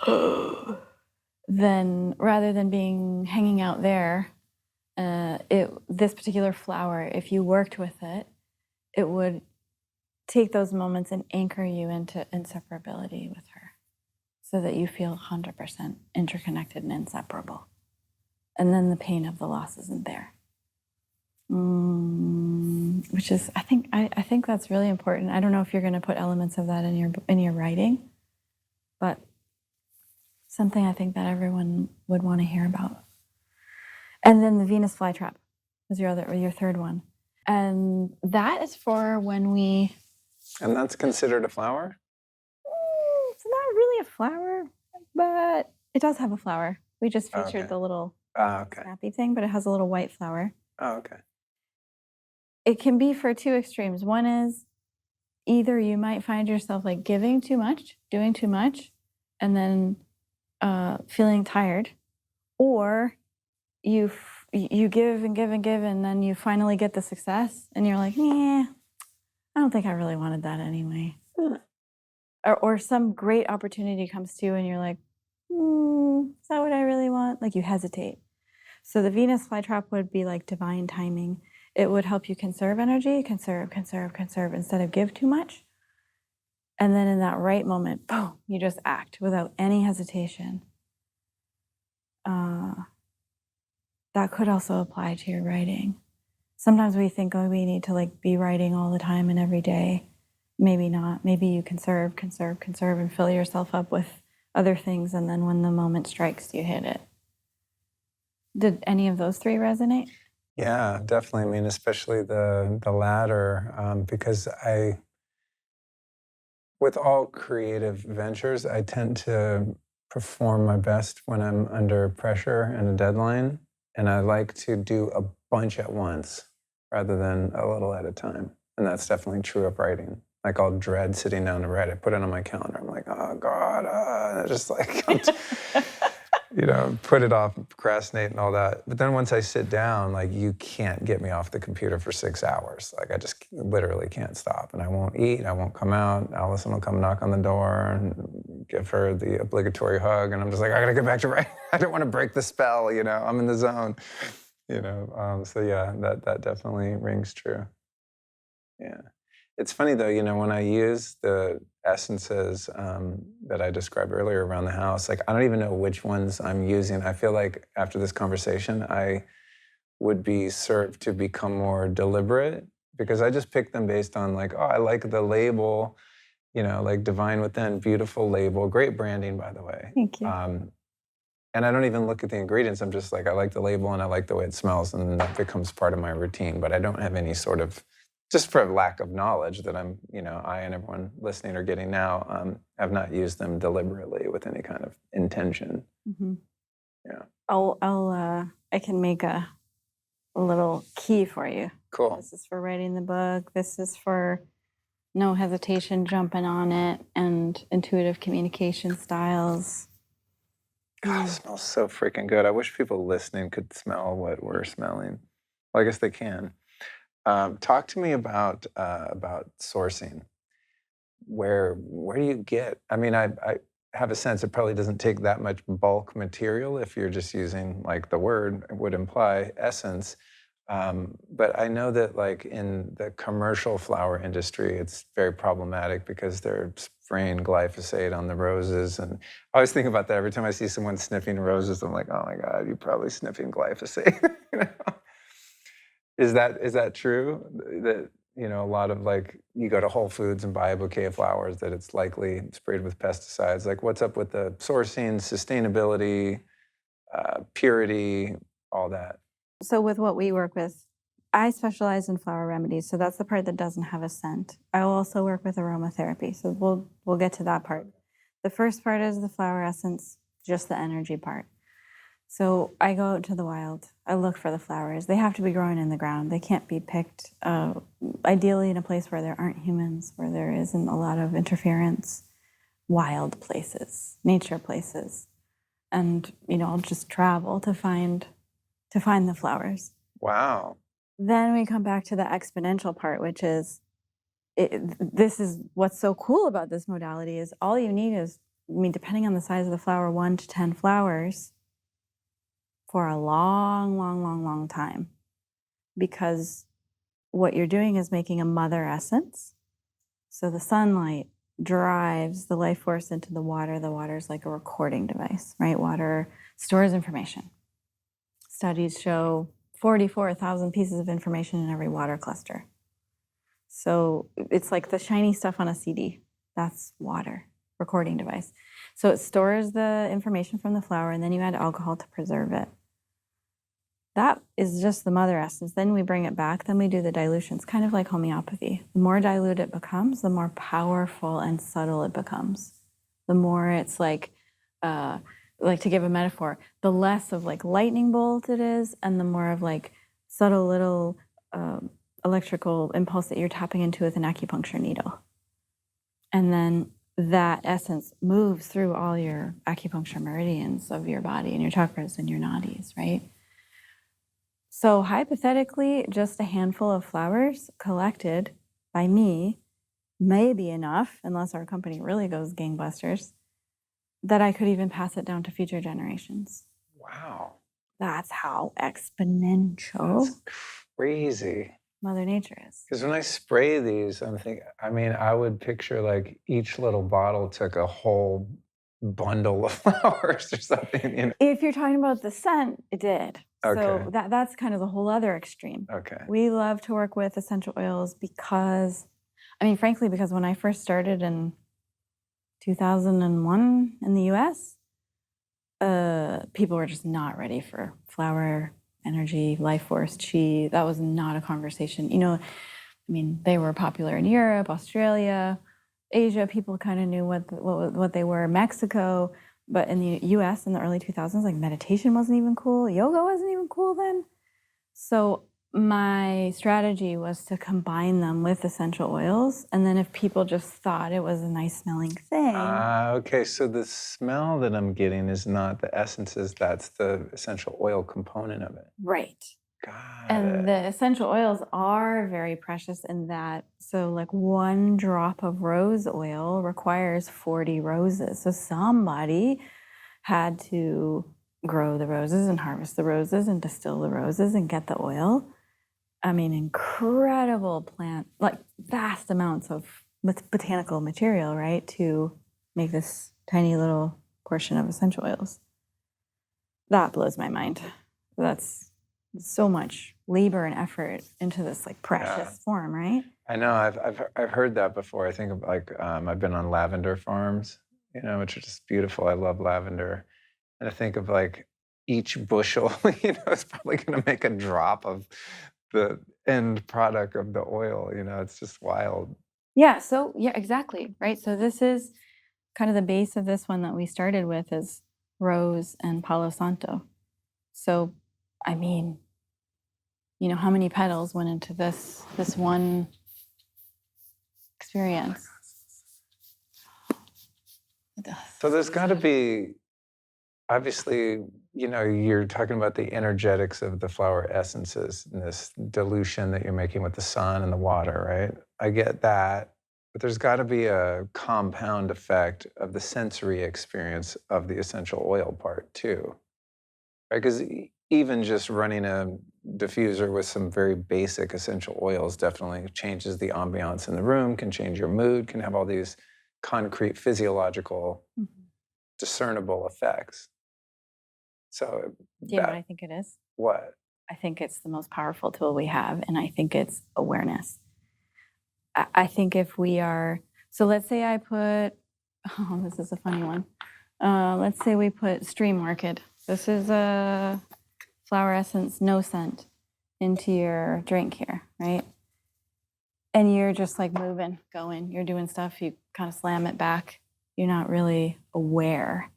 Then rather than hanging out there, this particular flower, if you worked with it, it would take those moments and anchor you into inseparability with her so that you feel 100% interconnected and inseparable. And then the pain of the loss isn't there. Which is, I think that's really important. I don't know if you're going to put elements of that in your writing, but something I think that everyone would want to hear about. And then the Venus flytrap was your third one. And that is for when we... And that's considered a flower? It's not really a flower, but it does have a flower. We just featured the little snappy thing, but it has a little white flower. Oh, okay. It can be for two extremes. One is either you might find yourself like giving too much, doing too much, and then feeling tired, or you give and give and give, and then you finally get the success, and you're like, yeah, I don't think I really wanted that anyway. Or some great opportunity comes to you, and you're like, is that what I really want? Like you hesitate. So the Venus flytrap would be like divine timing. It would help you conserve energy, conserve, instead of give too much. And then in that right moment, boom, you just act without any hesitation. That could also apply to your writing. Sometimes we think, oh, we need to like be writing all the time and every day. Maybe not. Maybe you conserve, and fill yourself up with other things. And then when the moment strikes, you hit it. Did any of those three resonate? Yeah, definitely. I mean, especially the latter, because with all creative ventures, I tend to perform my best when I'm under pressure and a deadline. And I like to do a bunch at once rather than a little at a time. And that's definitely true of writing. Like I'll dread sitting down to write. I put it on my calendar. I'm like, oh God, I just like, put it off, procrastinate and all that. But then once I sit down, like you can't get me off the computer for 6 hours. Like I just literally can't stop. And I won't eat, I won't come out. Allison will come knock on the door and give her the obligatory hug. And I'm just like, I gotta get back to writing. I don't want to break the spell, I'm in the zone, So yeah, that definitely rings true. Yeah. It's funny though, when I use the essences that I described earlier around the house, like I don't even know which ones I'm using. I feel like after this conversation, I would be served to become more deliberate because I just picked them based on like, oh, I like the label, like Divine Within, beautiful label, great branding, by the way. Thank you. And I don't even look at the ingredients. I'm just like, I like the label and I like the way it smells, and then that becomes part of my routine. But I don't have any sort of, just for lack of knowledge that I and everyone listening are getting now, have not used them deliberately with any kind of intention. Mm-hmm. Yeah. I can make a little key for you. Cool. This is for writing the book. This is for no hesitation jumping on it, and intuitive communication styles. God, it smells so freaking good. I wish people listening could smell what we're smelling. Well, I guess they can. Talk to me about sourcing. Where do you get? I mean, I have a sense it probably doesn't take that much bulk material if you're just using, like the word would imply, essence. But I know that like in the commercial flower industry, it's very problematic because they're spraying glyphosate on the roses. And I always think about that every time I see someone sniffing roses. I'm like, oh my God, you're probably sniffing glyphosate. You know? Is that true? That, you know, a lot of like, you go to Whole Foods and buy a bouquet of flowers that it's likely sprayed with pesticides. Like, what's up with the sourcing, sustainability, purity, all that? So with what we work with, I specialize in flower remedies. So that's the part that doesn't have a scent. I will also work with aromatherapy. So we'll get to that part. The first part is the flower essence, just the energy part. So I go out to the wild. I look for the flowers. They have to be growing in the ground. They can't be picked, ideally in a place where there aren't humans, where there isn't a lot of interference. Wild places, nature places. And, you know, I'll just travel to find the flowers. Wow. Then we come back to the exponential part, which is, this is what's so cool about this modality is all you need is, I mean, depending on the size of the flower, 1 to 10 flowers for a long, long, long, long time. Because what you're doing is making a mother essence. So the sunlight drives the life force into the water. The water is like a recording device, right? Water stores information. Studies show 44,000 pieces of information in every water cluster. So it's like the shiny stuff on a CD. That's water, recording device. So it stores the information from the flower, and then you add alcohol to preserve it. That is just the mother essence. Then we bring it back, then we do the dilutions, kind of like homeopathy. The more dilute it becomes, the more powerful and subtle it becomes. The more it's like to give a metaphor, the less of like lightning bolt it is, and the more of like subtle little electrical impulse that you're tapping into with an acupuncture needle. And then that essence moves through all your acupuncture meridians of your body and your chakras and your nadis, right? So hypothetically, just a handful of flowers collected by me may be enough, unless our company really goes gangbusters, that I could even pass it down to future generations. Wow. That's how exponential That's crazy. Mother Nature is. Because when I spray these, I'm thinking, I mean, I would picture like each little bottle took a whole bundle of flowers or something. You know? If you're talking about the scent, it did. Okay. So that's kind of the whole other extreme. Okay. We love to work with essential oils because, I mean, frankly, because when I first started in 2001 in the US, people were just not ready for flower energy, life force, chi. That was not a conversation. You know, I mean, they were popular in Europe, Australia, Asia. People kind of knew what they were. Mexico, but in the US in the early 2000s, like meditation wasn't even cool. Yoga wasn't even cool then. So my strategy was to combine them with essential oils. And then if people just thought it was a nice smelling thing. Okay, so the smell that I'm getting is not the essences, that's the essential oil component of it. Right. Got And it. the essential oils are very precious in that, so like 1 drop of rose oil requires 40 roses. So somebody had to grow the roses and harvest the roses and distill the roses and get the oil. I mean, incredible plant, like vast amounts of botanical material, right, to make this tiny little portion of essential oils. That blows my mind. That's so much labor and effort into this like precious form, right? I know, I've heard that before. I think of like, I've been on lavender farms, you know, which are just beautiful. I love lavender. And I think of like each bushel, you know, it's probably going to make a drop of the end product of the oil, you know, it's just wild. Yeah, so yeah, exactly, right? So this is kind of the base of this one that we started with is rose and Palo Santo. So, I mean, you know, how many petals went into this one experience. So there's got to be, obviously, you're talking about the energetics of the flower essences and this dilution that you're making with the sun and the water, right? I get that. But there's got to be a compound effect of the sensory experience of the essential oil part too, right? Because even just running a diffuser with some very basic essential oils definitely changes the ambiance in the room, can change your mood, can have all these concrete physiological discernible effects. So do you know what I think it is? What? I think it's the most powerful tool we have, and I think it's awareness. I think if we are, so let's say I put, oh, this is a funny one. Let's say we put Stream Orchid. This is a flower essence, no scent, into your drink here, right? And you're just like moving, going, you're doing stuff, you kind of slam it back. You're not really aware.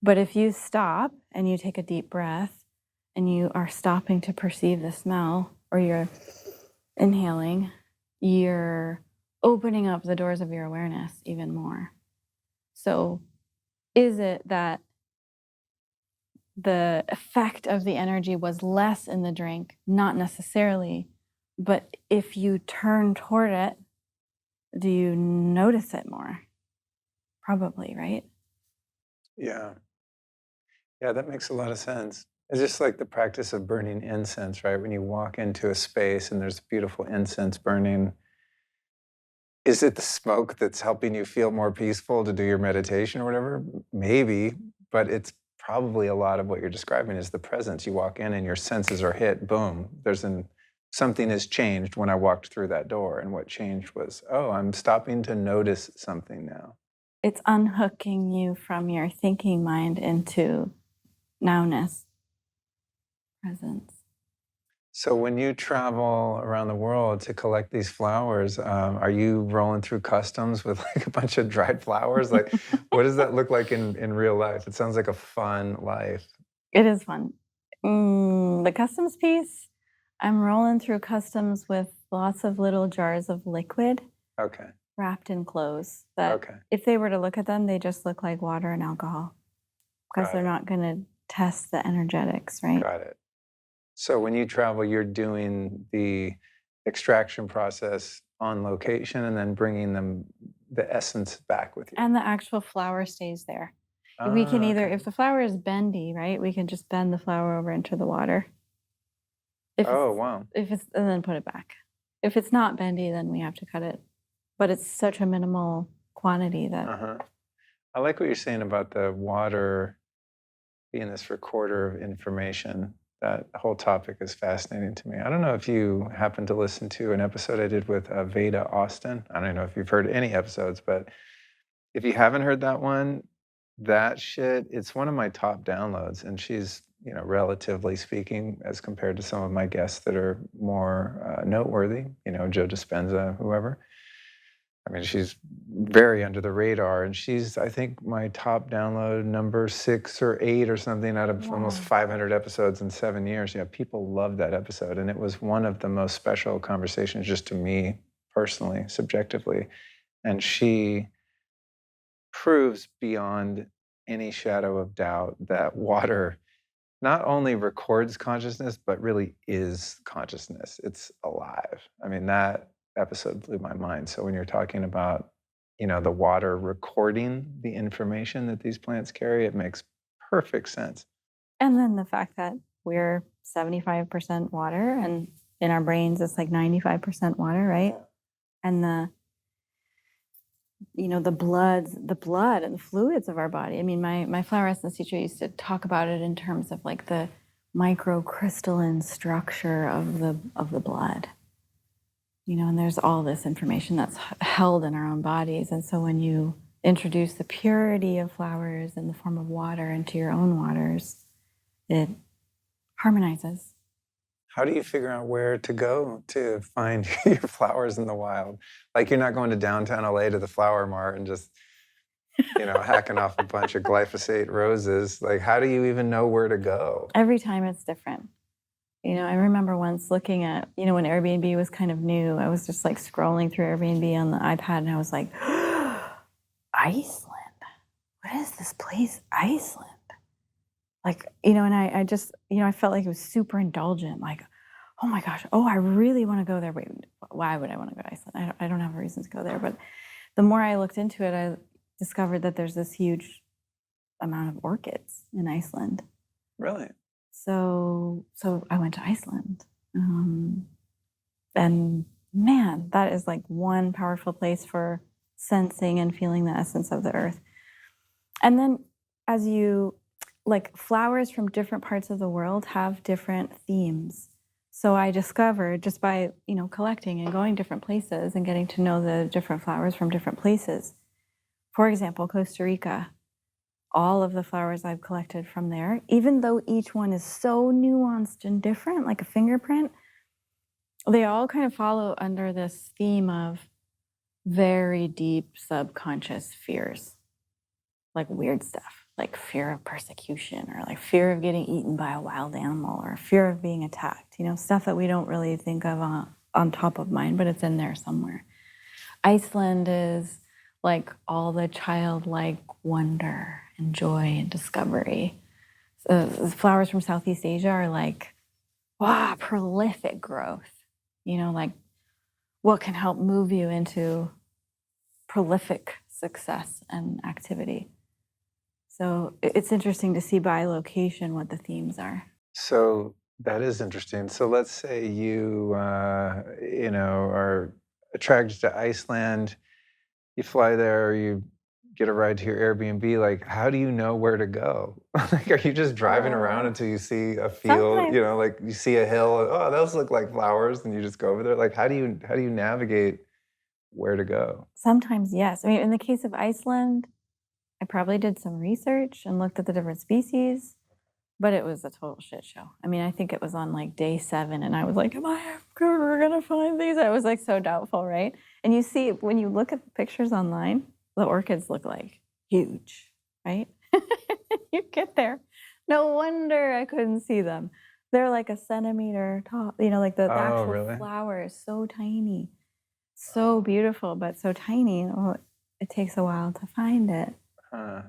But if you stop and you take a deep breath and you are stopping to perceive the smell, or you're inhaling, you're opening up the doors of your awareness even more. So is it that the effect of the energy was less in the drink? Not necessarily, but if you turn toward it, do you notice it more? Probably, right? Yeah. Yeah, that makes a lot of sense. It's just like the practice of burning incense, right? When you walk into a space and there's beautiful incense burning, is it the smoke that's helping you feel more peaceful to do your meditation or whatever? Maybe, but it's probably a lot of what you're describing is the presence. You walk in and your senses are hit, boom. Something has changed when I walked through that door. And what changed was, oh, I'm stopping to notice something now. It's unhooking you from your thinking mind into nowness, presence. So when you travel around the world to collect these flowers, are you rolling through customs with like a bunch of dried flowers? Like, what does that look like in real life? It sounds like a fun life. It is fun. The customs piece, I'm rolling through customs with lots of little jars of liquid Okay. wrapped in clothes that Okay. if they were to look at them, they just look like water and alcohol because they're not going to test the energetics, right? Got it. So when you travel, you're doing the extraction process on location and then bringing the essence back with you. And the actual flower stays there. We can either, Okay. if the flower is bendy, right, we can just bend the flower over into the water. Wow. And then put it back. If it's not bendy, then we have to cut it. But it's such a minimal quantity that. I like what you're saying about the water being this recorder of information. That whole topic is fascinating to me. I don't know if you happen to listen to an episode I did with Veda Austin. I don't know if you've heard any episodes, but if you haven't heard that one, that shit, it's one of my top downloads. And she's, relatively speaking, as compared to some of my guests that are more noteworthy, Joe Dispenza, whoever. I mean, she's very under the radar, and she's, I think, my top download number 6 or 8 or something out of almost 500 episodes in 7 years. Yeah, people loved that episode, and it was one of the most special conversations just to me personally, subjectively. And she proves beyond any shadow of doubt that water not only records consciousness, but really is consciousness. It's alive. I mean, that episode blew my mind. So when you're talking about, the water recording the information that these plants carry, it makes perfect sense. And then the fact that we're 75% water, and in our brains it's like 95% water, right? And the blood and the fluids of our body. I mean, my flower essence teacher used to talk about it in terms of like the microcrystalline structure of the blood. And there's all this information that's held in our own bodies. And so when you introduce the purity of flowers in the form of water into your own waters, it harmonizes. How do you figure out where to go to find your flowers in the wild? Like, you're not going to downtown LA to the flower mart and just, hacking off a bunch of glyphosate roses. Like, how do you even know where to go? Every time it's different. I remember once looking at, when Airbnb was kind of new, I was just like scrolling through Airbnb on the iPad and I was like, Iceland. What is this place, Iceland? Like, and I just, I felt like it was super indulgent. Like, oh my gosh, I really want to go there. Wait, why would I want to go to Iceland? I don't have a reason to go there. But the more I looked into it, I discovered that there's this huge amount of orchids in Iceland. Really? So I went to Iceland. And man, that is like one powerful place for sensing and feeling the essence of the earth. And then as like flowers from different parts of the world have different themes. So I discovered just by, collecting and going different places and getting to know the different flowers from different places. For example, Costa Rica, all of the flowers I've collected from there, even though each one is so nuanced and different, like a fingerprint, they all kind of follow under this theme of very deep subconscious fears, like weird stuff, like fear of persecution or like fear of getting eaten by a wild animal or fear of being attacked, stuff that we don't really think of on top of mind, but it's in there somewhere. Iceland is like all the childlike wonder and joy and discovery. Flowers from Southeast Asia are like, wow, prolific growth. Like what can help move you into prolific success and activity. So it's interesting to see by location what the themes are. So that is interesting. So let's say you, are attracted to Iceland, you fly there, or you get a ride to your Airbnb. Like, how do you know where to go? Like, are you just driving around until you see a field? Sometimes. Like you see a hill. And, oh, those look like flowers, and you just go over there. Like, how do you navigate where to go? Sometimes, yes. I mean, in the case of Iceland, I probably did some research and looked at the different species, but it was a total shit show. I mean, I think it was on like day 7, and I was like, am I ever gonna find these? I was like so doubtful, right? And you see, when you look at the pictures online, the orchids look like huge, right? You get there. No wonder I couldn't see them. They're like a centimeter tall, like the actual really? flower is so tiny. So beautiful, but so tiny. It takes a while to find it.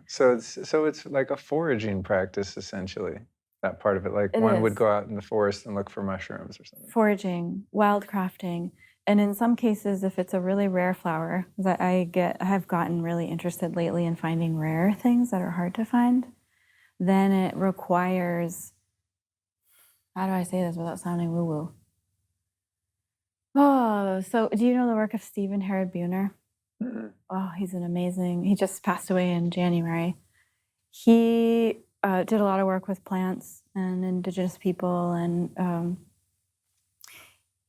So it's like a foraging practice, essentially. That part of it, like one would go out in the forest and look for mushrooms or something. Foraging, wildcrafting, and in some cases, if it's a really rare flower, that I have gotten really interested lately in finding rare things that are hard to find. Then it requires. How do I say this without sounding woo-woo? Oh, so do you know the work of Stephen Herod Buhner? Mm-hmm. Oh, he just passed away in January. He did a lot of work with plants and indigenous people, and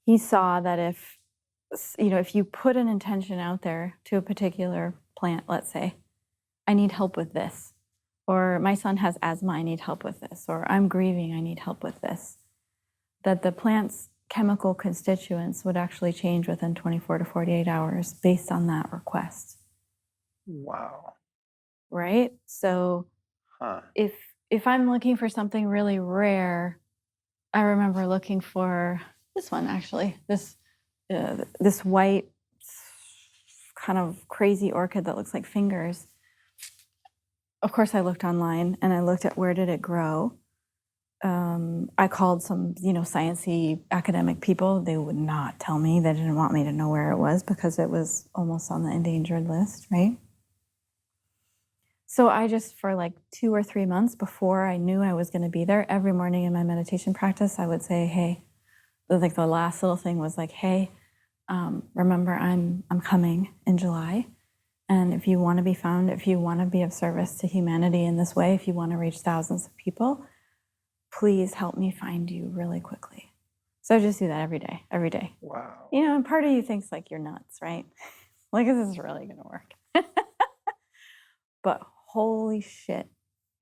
he saw that if you put an intention out there to a particular plant, let's say, I need help with this, or my son has asthma, I need help with this, or I'm grieving, I need help with this, that the plant's chemical constituents would actually change within 24 to 48 hours based on that request. Wow. Right? So if I'm looking for something really rare, I remember looking for this one, actually, this white kind of crazy orchid that looks like fingers. Of course, I looked online and I looked at where did it grow. I called some, sciencey academic people. They would not tell me. They didn't want me to know where it was because it was almost on the endangered list, right? So I just, for like 2 or 3 months before I knew I was going to be there, every morning in my meditation practice, I would say, hey, like the last little thing was like, hey, remember I'm coming in July. And if you want to be found, if you want to be of service to humanity in this way, if you want to reach thousands of people, please help me find you really quickly. So I just do that every day. Wow. And part of you thinks like you're nuts, right? Like, is this really going to work? But holy shit,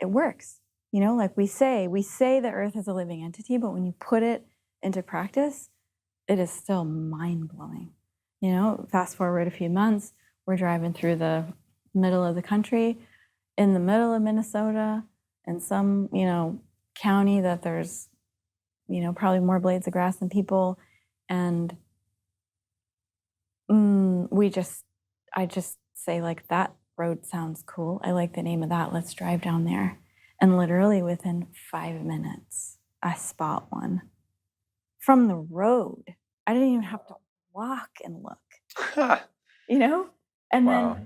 it works. Like we say the earth is a living entity, but when you put it into practice, it is still mind-blowing. Fast forward a few months, we're driving through the middle of the country, in the middle of Minnesota, in some, county that there's probably more blades of grass than people. And I just say, like, that road sounds cool. I like the name of that. Let's drive down there. And literally within 5 minutes, I spot one from the road. I didn't even have to walk and look, And Wow.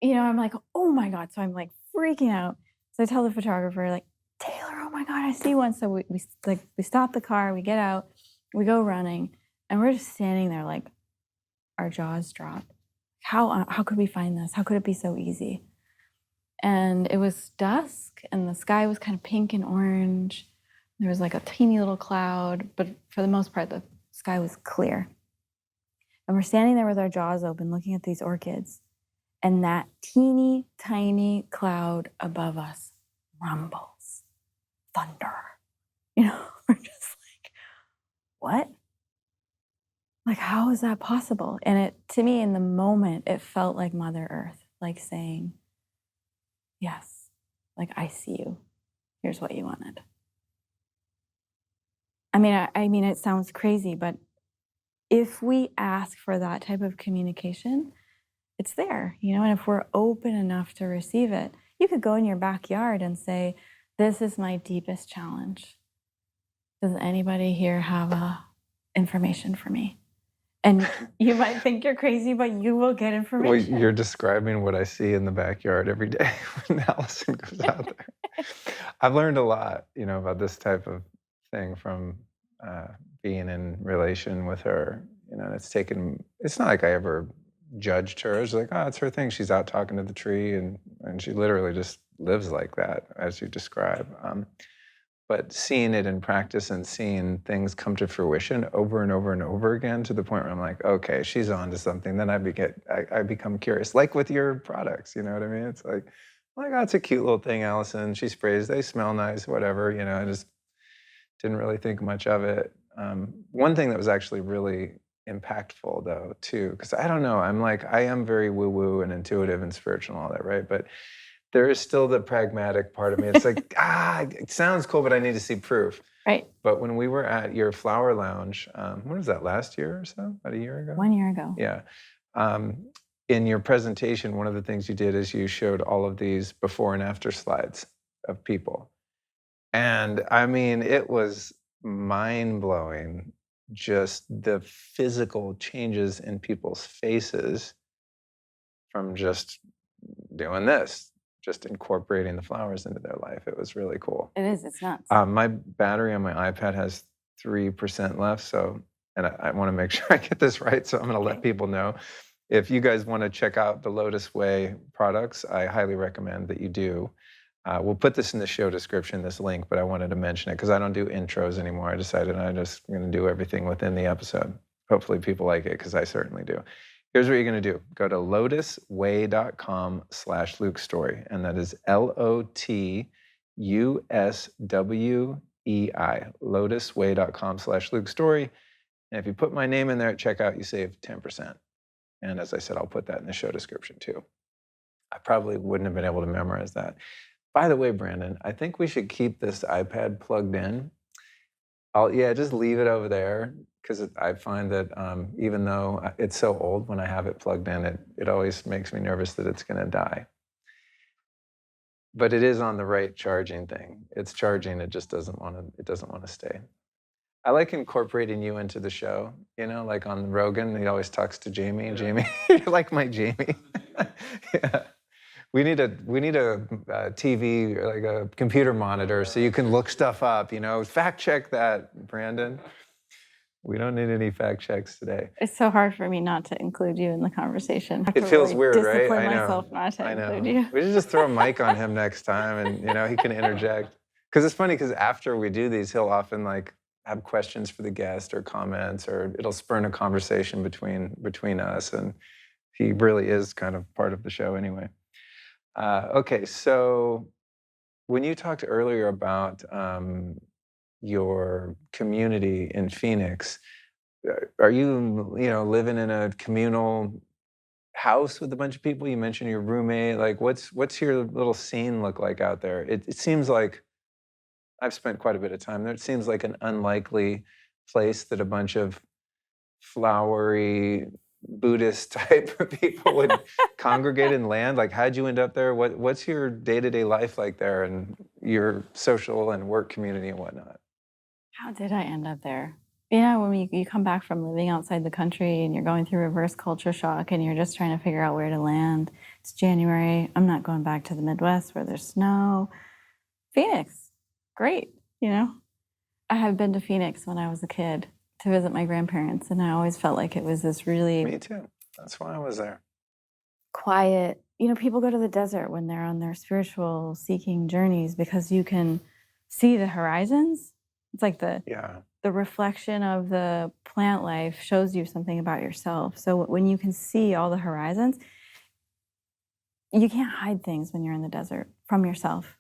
then, I'm like, oh my God. So I'm like freaking out. So I tell the photographer, like, Taylor, oh my God, I see one. So we stop the car, we get out, we go running, and we're just standing there like our jaws drop. How could we find this? How could it be so easy? And it was dusk, and the sky was kind of pink and orange. There was like a teeny little cloud, but for the most part, the sky was clear. And we're standing there with our jaws open, looking at these orchids, and that teeny tiny cloud above us rumbles, thunder. We're just like, what? Like, how is that possible? And to me, in the moment, it felt like Mother Earth, like saying, yes, like, I see you. Here's what you wanted. I mean, it sounds crazy, but if we ask for that type of communication, it's there, and if we're open enough to receive it, you could go in your backyard and say, this is my deepest challenge. Does anybody here have information for me? And you might think you're crazy, but you will get information. Well, you're describing what I see in the backyard every day when Allison goes out there. I've learned a lot, about this type of thing from being in relation with her. It's not like I ever judged her. It's like, oh, it's her thing. She's out talking to the tree, and she literally just lives like that, as you describe. But seeing it in practice and seeing things come to fruition over and over and over again, to the point where I'm like, okay, she's on to something. Then I become curious, like with your products, you know what I mean? It's like, oh my God, it's a cute little thing, Allison. She sprays, they smell nice, whatever. I just didn't really think much of it. One thing that was actually really impactful, though, too, because I don't know, I am very woo-woo and intuitive and spiritual and all that, right? But there is still the pragmatic part of me. It's like, it sounds cool, but I need to see proof. Right. But when we were at your flower lounge, when was that, last year or so? About a year ago? 1 year ago. Yeah. In your presentation, one of the things you did is you showed all of these before and after slides of people. And I mean, it was mind-blowing, just the physical changes in people's faces from just doing this, just incorporating the flowers into their life. It was really cool. It is. It's nuts. My battery on my iPad has 3% left, and I want to make sure I get this right, so I'm going to let people know. If you guys want to check out the LOTUSWEI products, I highly recommend that you do. We'll put this in the show description, this link, but I wanted to mention it because I don't do intros anymore. I decided I'm just going to do everything within the episode. Hopefully people like it, because I certainly do. Here's what you're going to do. Go to lotuswei.com/LukeStory, and that is LOTUSWEI, lotuswei.com/LukeStory. And if you put my name in there at checkout, you save 10%. And as I said, I'll put that in the show description too. I probably wouldn't have been able to memorize that. By the way, Brandon, I think we should keep this iPad plugged in. Just leave it over there, because I find that even though it's so old, when I have it plugged in, it always makes me nervous that it's going to die. But it is on the right charging thing. It's charging. It just doesn't want to stay. I like incorporating you into the show. Like on Rogan, he always talks to Jamie. And Jamie, you're like my Jamie. Yeah. We need a TV, like a computer monitor, so you can look stuff up. Fact check that, Brandon. We don't need any fact checks today. It's so hard for me not to include you in the conversation. It feels weird, right? I know. Myself not to include you. We should just throw a mic on him next time, and he can interject. Because it's funny, because after we do these, he'll often have questions for the guest or comments, or it'll spur a conversation between us, and he really is kind of part of the show anyway. Okay, so when you talked earlier about your community in Phoenix, are you living in a communal house with a bunch of people? You mentioned your roommate. Like, what's your little scene look like out there? It seems like I've spent quite a bit of time there. It seems like an unlikely place that a bunch of flowery Buddhist type of people would congregate and land. Like, how'd you end up there? What's your day-to-day life like there, and your social and work community and whatnot? How did I end up there? When you come back from living outside the country and you're going through reverse culture shock and you're just trying to figure out where to land. It's January. I'm not going back to the Midwest where there's snow. Phoenix, great, I had been to Phoenix when I was a kid to visit my grandparents, and I always felt like it was this really Me too. That's why I was there. quiet. People go to the desert when they're on their spiritual seeking journeys because you can see the horizons. It's like the reflection of the plant life shows you something about yourself. So when you can see all the horizons, you can't hide things when you're in the desert from yourself.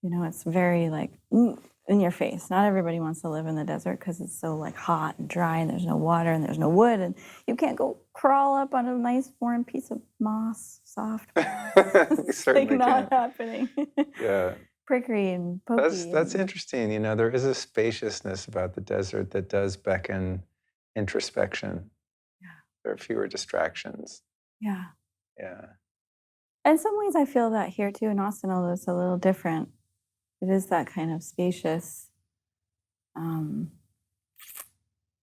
It's very like in your face. Not everybody wants to live in the desert because it's so like hot and dry and there's no water and there's no wood and you can't go crawl up on a nice warm piece of moss, soft. You certainly not can't. happening. Yeah. Prickly and pokey. That's interesting. There is a spaciousness about the desert that does beckon introspection. Yeah. There are fewer distractions. Yeah. Yeah. In some ways, I feel that here too in Austin, although it's a little different. It is that kind of spacious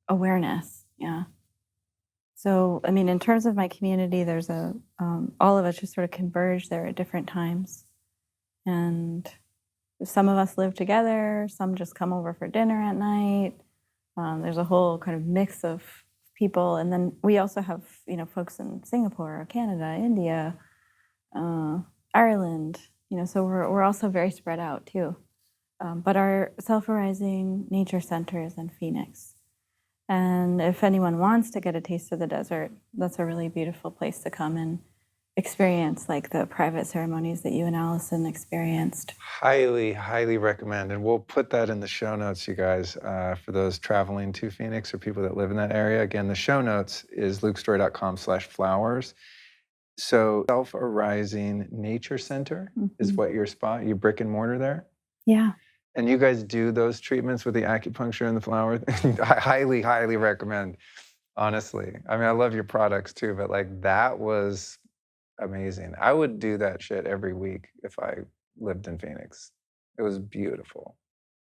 awareness. Yeah. So, in terms of my community, there's all of us just sort of converge there at different times. And some of us live together, some just come over for dinner at night. There's a whole kind of mix of people. And then we also have, folks in Singapore, Canada, India, Ireland, so we're also very spread out too. But our self-arising nature center is in Phoenix. And if anyone wants to get a taste of the desert, that's a really beautiful place to come and experience, like the private ceremonies that you and Allison experienced. Highly, highly recommend. And we'll put that in the show notes, you guys, for those traveling to Phoenix or people that live in that area. Again, the show notes is lukestory.com/flowers. So self-arising nature center is what your spot, you brick and mortar there? Yeah. And you guys do those treatments with the acupuncture and the flower? I highly, highly recommend, honestly. I love your products too, but like that was amazing. I would do that shit every week if I lived in Phoenix. It was beautiful.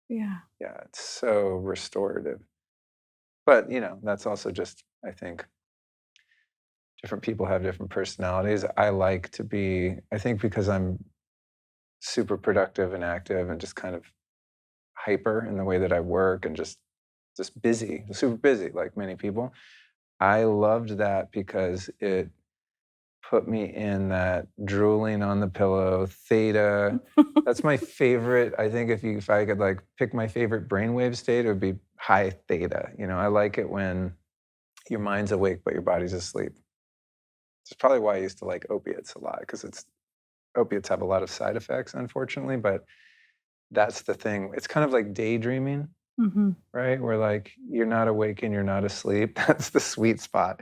Yeah. Yeah, it's so restorative. But, that's also just, I think, different people have different personalities. I think because I'm super productive and active and just kind of hyper in the way that I work and just busy, super busy, like many people. I loved that because it put me in that drooling on the pillow, theta. That's my favorite. I think if I could like pick my favorite brainwave state, it would be high theta. I like it when your mind's awake but your body's asleep. It's probably why I used to like opiates a lot, because opiates have a lot of side effects, unfortunately, but that's the thing. It's kind of like daydreaming, right? Where like you're not awake and you're not asleep. That's the sweet spot.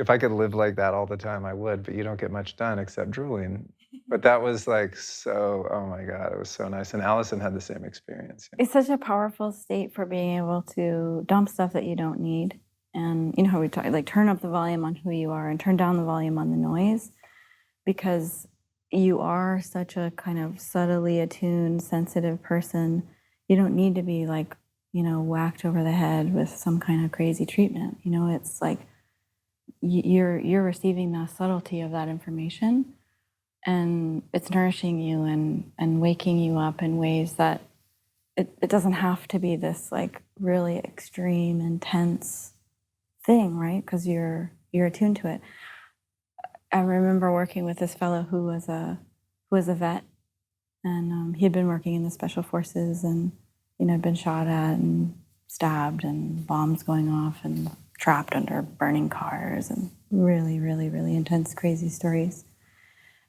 If I could live like that all the time, I would, but you don't get much done except drooling. But that was like so, oh my God, it was so nice. And Allison had the same experience. It's such a powerful state for being able to dump stuff that you don't need. And how we talk, like turn up the volume on who you are and turn down the volume on the noise, because you are such a kind of subtly attuned, sensitive person. You don't need to be like, whacked over the head with some kind of crazy treatment. It's like you're receiving the subtlety of that information, and it's nourishing you and waking you up in ways that it doesn't have to be this like really extreme, intense thing, right? Because you're attuned to it. I remember working with this fellow who was a vet, and he had been working in the special forces, and had been shot at and stabbed, and bombs going off, and trapped under burning cars, and really, really, really intense, crazy stories.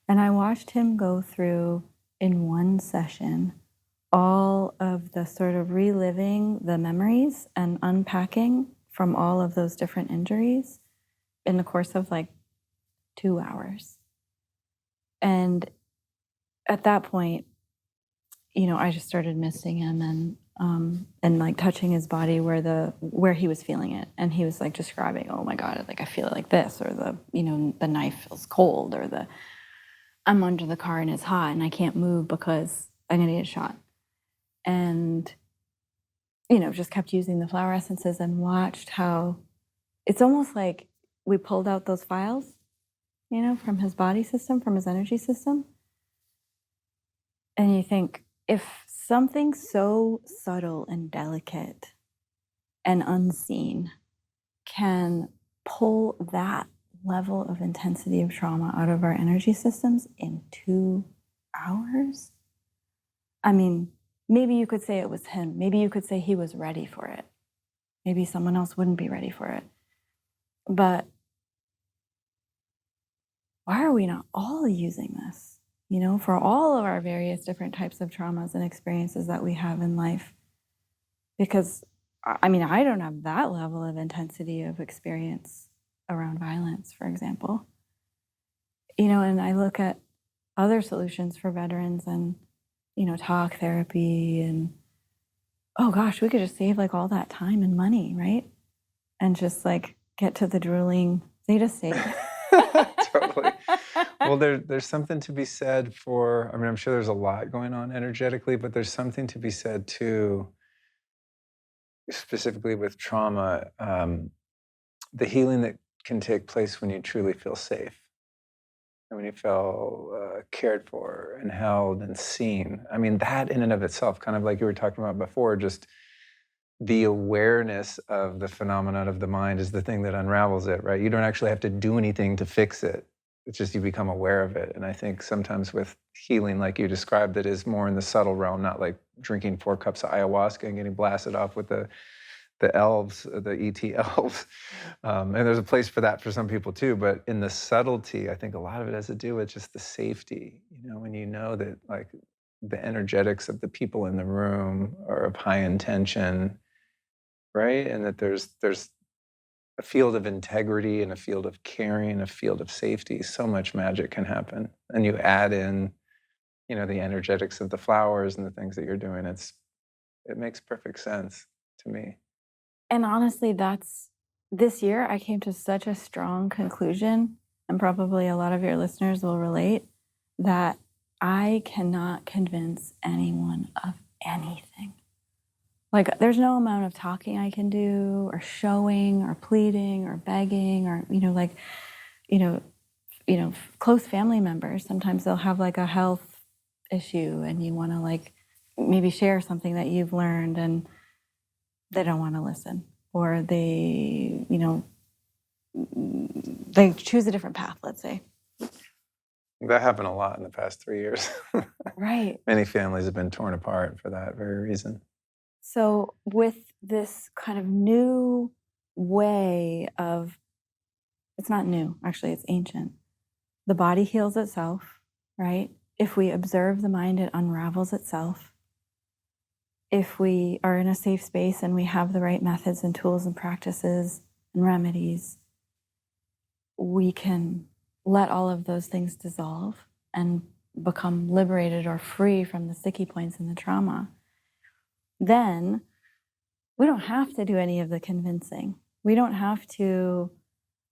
And I watched him go through in one session all of the sort of reliving the memories and unpacking from all of those different injuries in the course of like 2 hours. And at that point, I just started missing him, and and like touching his body where he was feeling it. And he was like describing, oh my God, like I feel it like this, or the knife feels cold, or I'm under the car and it's hot and I can't move because I'm gonna get shot. And, just kept using the flower essences and watched how it's almost like we pulled out those files, from his body system, from his energy system. And you think, if something so subtle and delicate and unseen can pull that level of intensity of trauma out of our energy systems in 2 hours, I mean, maybe you could say it was him. Maybe you could say he was ready for it. Maybe someone else wouldn't be ready for it. But why are we not all using this? For all of our various different types of traumas and experiences that we have in life. Because, I mean, I don't have that level of intensity of experience around violence, for example. And I look at other solutions for veterans and, talk therapy and, oh gosh, we could just save like all that time and money, right? And just like get to the drooling theta state. Totally. Well, there's something to be said for, I mean, I'm sure there's a lot going on energetically, but there's something to be said too, specifically with trauma, the healing that can take place when you truly feel safe and when you feel cared for and held and seen. I mean, that in and of itself, kind of like you were talking about before, just the awareness of the phenomenon of the mind is the thing that unravels it, right? You don't actually have to do anything to fix it. It's just you become aware of it. And I think sometimes with healing, like you described, that is more in the subtle realm, not like drinking 4 cups of ayahuasca and getting blasted off with the elves, the ET elves. And there's a place for that for some people too. But in the subtlety, I think a lot of it has to do with just the safety, when you know that like the energetics of the people in the room are of high intention, right? And that there's a field of integrity and a field of caring, a field of safety. So much magic can happen. And you add in, the energetics of the flowers and the things that you're doing. It makes perfect sense to me. And honestly, this year I came to such a strong conclusion, and probably a lot of your listeners will relate, that I cannot convince anyone of anything. Like, there's no amount of talking I can do, or showing, or pleading, or begging, or, close family members. Sometimes they'll have like a health issue and you want to like maybe share something that you've learned and they don't want to listen, or they choose a different path, let's say. That happened a lot in the past 3 years. Right. Many families have been torn apart for that very reason. So with this kind of new way of, it's not new, actually, it's ancient. The body heals itself, right? If we observe the mind, it unravels itself. If we are in a safe space and we have the right methods and tools and practices and remedies, we can let all of those things dissolve and become liberated or free from the sticky points and the trauma. Then we don't have to do any of the convincing. We don't have to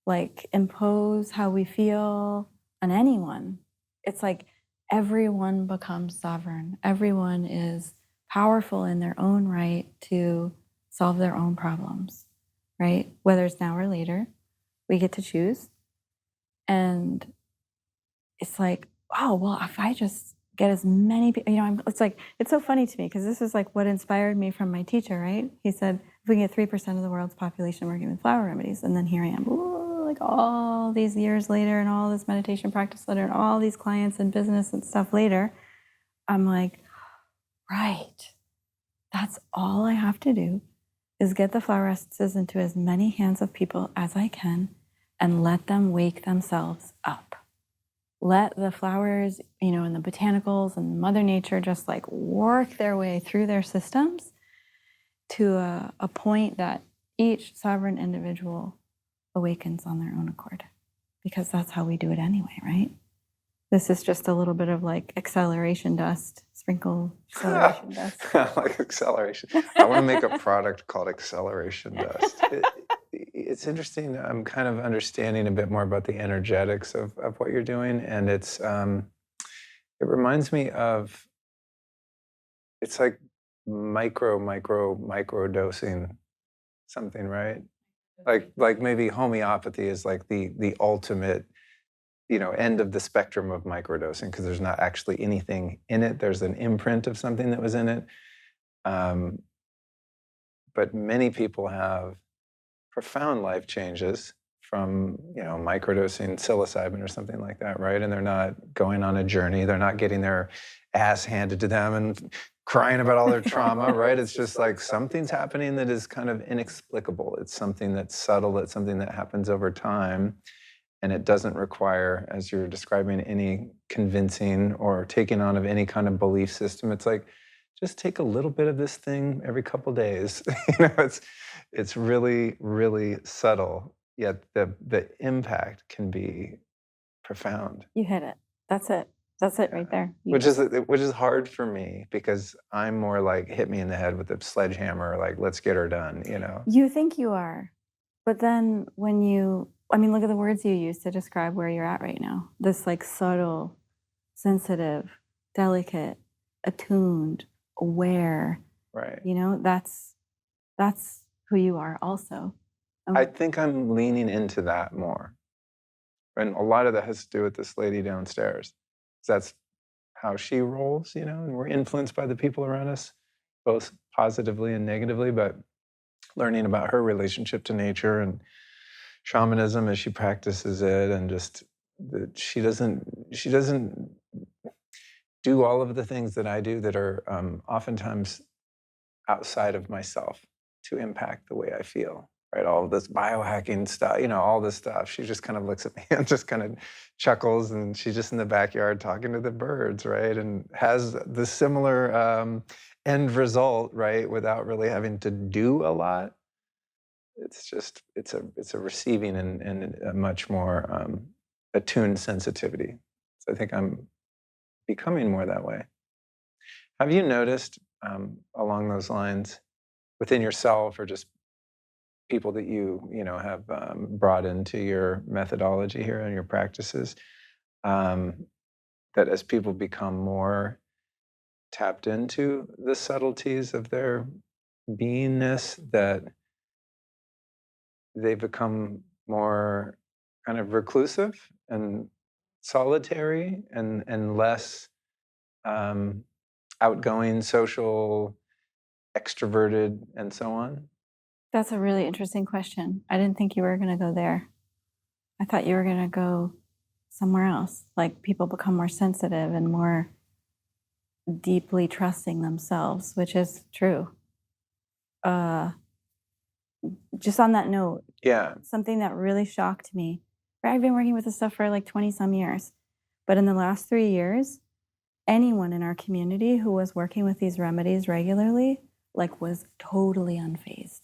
like impose how we feel on anyone. It's like everyone becomes sovereign. Everyone is powerful in their own right to solve their own problems, right? Whether it's now or later, we get to choose. And it's like, oh, well, if I just get as many people, it's so funny to me because this is like what inspired me from my teacher, right? He said, if we can get 3% of the world's population working with flower remedies, and then here I am, like all these years later and all this meditation practice later and all these clients and business and stuff later, I'm like, right, that's all I have to do is get the flower essences into as many hands of people as I can and let them wake themselves up. Let the flowers, and the botanicals and Mother Nature just like work their way through their systems to a point that each sovereign individual awakens on their own accord. Because that's how we do it anyway, right? This is just a little bit of like acceleration dust, sprinkle acceleration dust. Like acceleration. I want to make a product called acceleration dust. It's interesting. I'm kind of understanding a bit more about the energetics of what you're doing, and it reminds me of, it's like micro dosing something, right? Like maybe homeopathy is like the ultimate, end of the spectrum of microdosing, because there's not actually anything in it. There's an imprint of something that was in it. But many people have profound life changes from, microdosing psilocybin or something like that, right? And they're not going on a journey. They're not getting their ass handed to them and crying about all their trauma, right? It's just like something's happening that is kind of inexplicable. It's something that's subtle. It's something that happens over time. And it doesn't require, as you're describing, any convincing or taking on of any kind of belief system. It's like, just take a little bit of this thing every couple days. It's really, really subtle, yet the impact can be profound. You hit it. That's it. That's it right there. Which is hard for me, because I'm more like, hit me in the head with a sledgehammer, like, let's get her done, You think you are, but then look at the words you use to describe where you're at right now. This like subtle, sensitive, delicate, attuned, aware. Right. That's who you are also. I think I'm leaning into that more. And a lot of that has to do with this lady downstairs. That's how she rolls, and we're influenced by the people around us, both positively and negatively, but learning about her relationship to nature and shamanism as she practices it, and just that she doesn't do all of the things that I do that are oftentimes outside of myself to impact the way I feel, right? All of this biohacking stuff, all this stuff. She just kind of looks at me and just kind of chuckles, and she's just in the backyard talking to the birds, right? And has the similar end result, right? Without really having to do a lot. It's just, it's a receiving and a much more attuned sensitivity. So I think I'm becoming more that way. Have you noticed along those lines within yourself, or just people that you have brought into your methodology here and your practices, that as people become more tapped into the subtleties of their beingness, that they become more kind of reclusive and solitary and less outgoing, social, extroverted, and so on? That's a really interesting question. I didn't think you were going to go there. I thought you were going to go somewhere else. Like people become more sensitive and more deeply trusting themselves, which is true. Just on that note, something that really shocked me. I've been working with this stuff for like 20 some years, but in the last 3 years, anyone in our community who was working with these remedies regularly, was totally unfazed,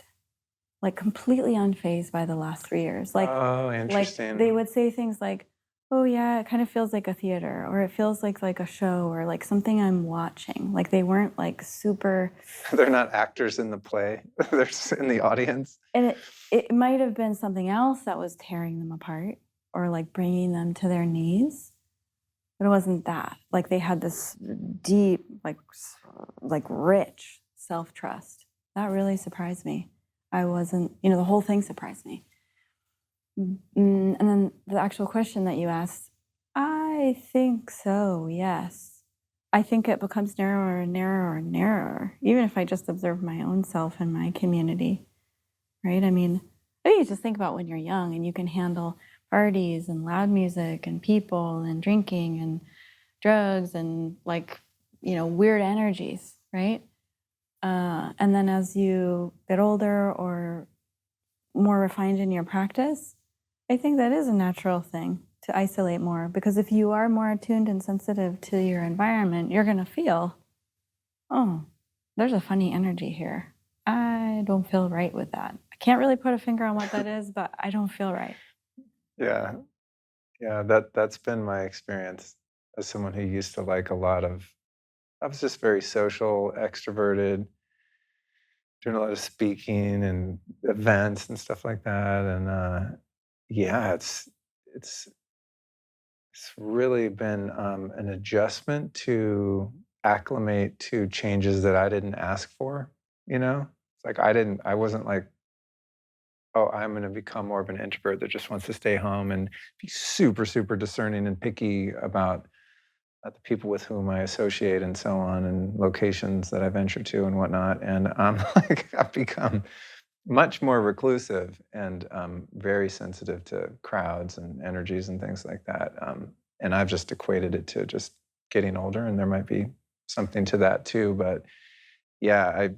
completely unfazed by the last 3 years. Oh, interesting. They would say things like, "Oh yeah, it kind of feels like a theater," or "It feels like a show," or like something I'm watching. They weren't super. They're not actors in the play. They're just in the audience. And it might have been something else that was tearing them apart, or bringing them to their knees. But it wasn't that. They had this deep, rich self-trust. That really surprised me. I wasn't, the whole thing surprised me. And then the actual question that you asked, I think so, yes. I think it becomes narrower and narrower and narrower, even if I just observe my own self and my community, right? I mean, you just think about when you're young and you can handle parties and loud music and people and drinking and drugs and weird energies, right? And then as you get older or more refined in your practice, I think that is a natural thing to isolate more, because if you are more attuned and sensitive to your environment, you're going to feel, oh, there's a funny energy here. I don't feel right with that. I can't really put a finger on what that is, but I don't feel right. Yeah, that's been my experience. as someone who used to like a lot of, I was just very social, extroverted, doing a lot of speaking and events and stuff like that. And yeah, it's it's really been an adjustment to acclimate to changes that I didn't ask for. It's like I wasn't like, oh, I'm going to become more of an introvert that just wants to stay home and be super, super discerning and picky about the people with whom I associate and so on, and locations that I venture to and whatnot. And I'm like, I've become much more reclusive and very sensitive to crowds and energies and things like that. And I've just equated it to just getting older, and there might be something to that too. But yeah,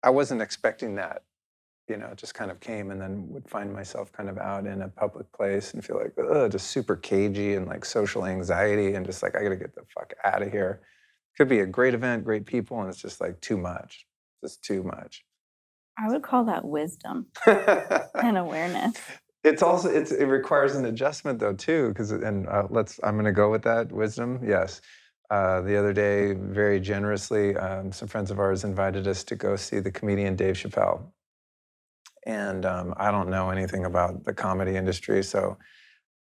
I wasn't expecting that. It just kind of came, and then would find myself kind of out in a public place and feel like, ugh, just super cagey and like social anxiety and just like, I gotta get the fuck out of here. Could be a great event, great people, and it's just like too much, just too much. I would call that wisdom and awareness. It requires an adjustment though too, because I'm going to go with that wisdom. Yes. The other day, very generously, some friends of ours invited us to go see the comedian Dave Chappelle. And I don't know anything about the comedy industry, so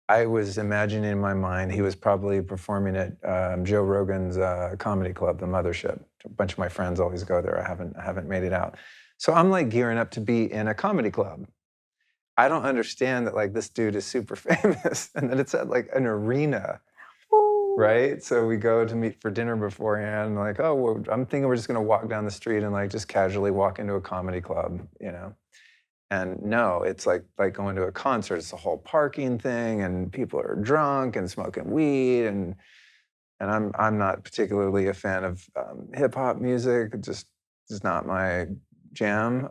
I was imagining in my mind he was probably performing at Joe Rogan's comedy club, The Mothership. A bunch of my friends always go there. I haven't made it out. So I'm like gearing up to be in a comedy club. I don't understand that like this dude is super famous and that it's at like an arena, right? So we go to meet for dinner beforehand, and like, oh, well, I'm thinking we're just gonna walk down the street and like just casually walk into a comedy club, And no, it's like going to a concert. It's a whole parking thing, and people are drunk and smoking weed, and I'm not particularly a fan of hip hop music. It just is not my jam.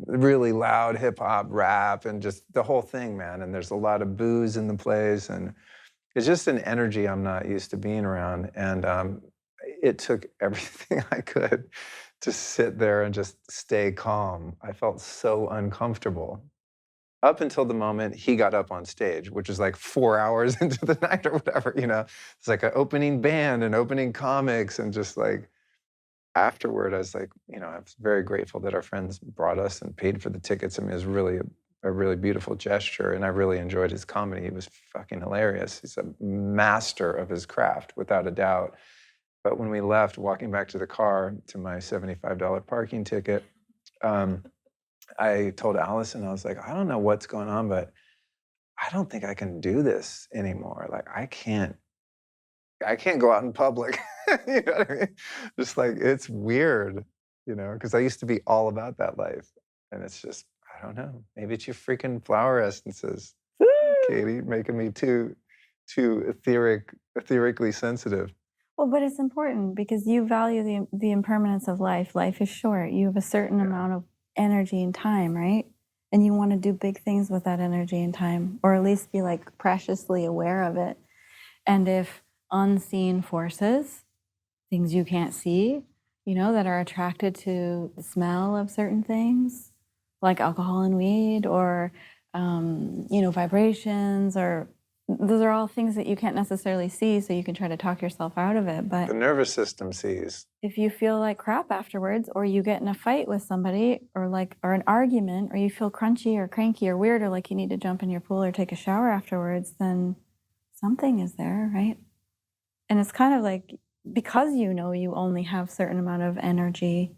Really loud hip hop, rap, and just the whole thing, man. And there's a lot of booze in the place, and it's just an energy I'm not used to being around. And it took everything I could to sit there and just stay calm. I felt so uncomfortable up until the moment he got up on stage, which was like 4 hours into the night or whatever. It's like an opening band and opening comics, and just like afterward, I was like, I was very grateful that our friends brought us and paid for the tickets. I mean, it was really a really beautiful gesture, and I really enjoyed his comedy. He was fucking hilarious. He's a master of his craft, without a doubt. But when we left, walking back to the car to my $75 parking ticket, I told Allison, I was like, I don't know what's going on, but I don't think I can do this anymore. Like, I can't go out in public. You know what I mean? Just like, it's weird, because I used to be all about that life. And it's just, I don't know. Maybe it's your freaking flower essences, Katie, making me too etherically sensitive. Well, but it's important because you value the impermanence of life. Life is short. You have a certain amount of energy and time, right? And you want to do big things with that energy and time, or at least be like preciously aware of it. And if unseen forces, things you can't see, that are attracted to the smell of certain things, like alcohol and weed, or, vibrations, or those are all things that you can't necessarily see, so you can try to talk yourself out of it. But the nervous system sees. If you feel like crap afterwards, or you get in a fight with somebody, or an argument, or you feel crunchy or cranky or weird, or like you need to jump in your pool or take a shower afterwards, then something is there, right? And it's kind of like, because you only have a certain amount of energy,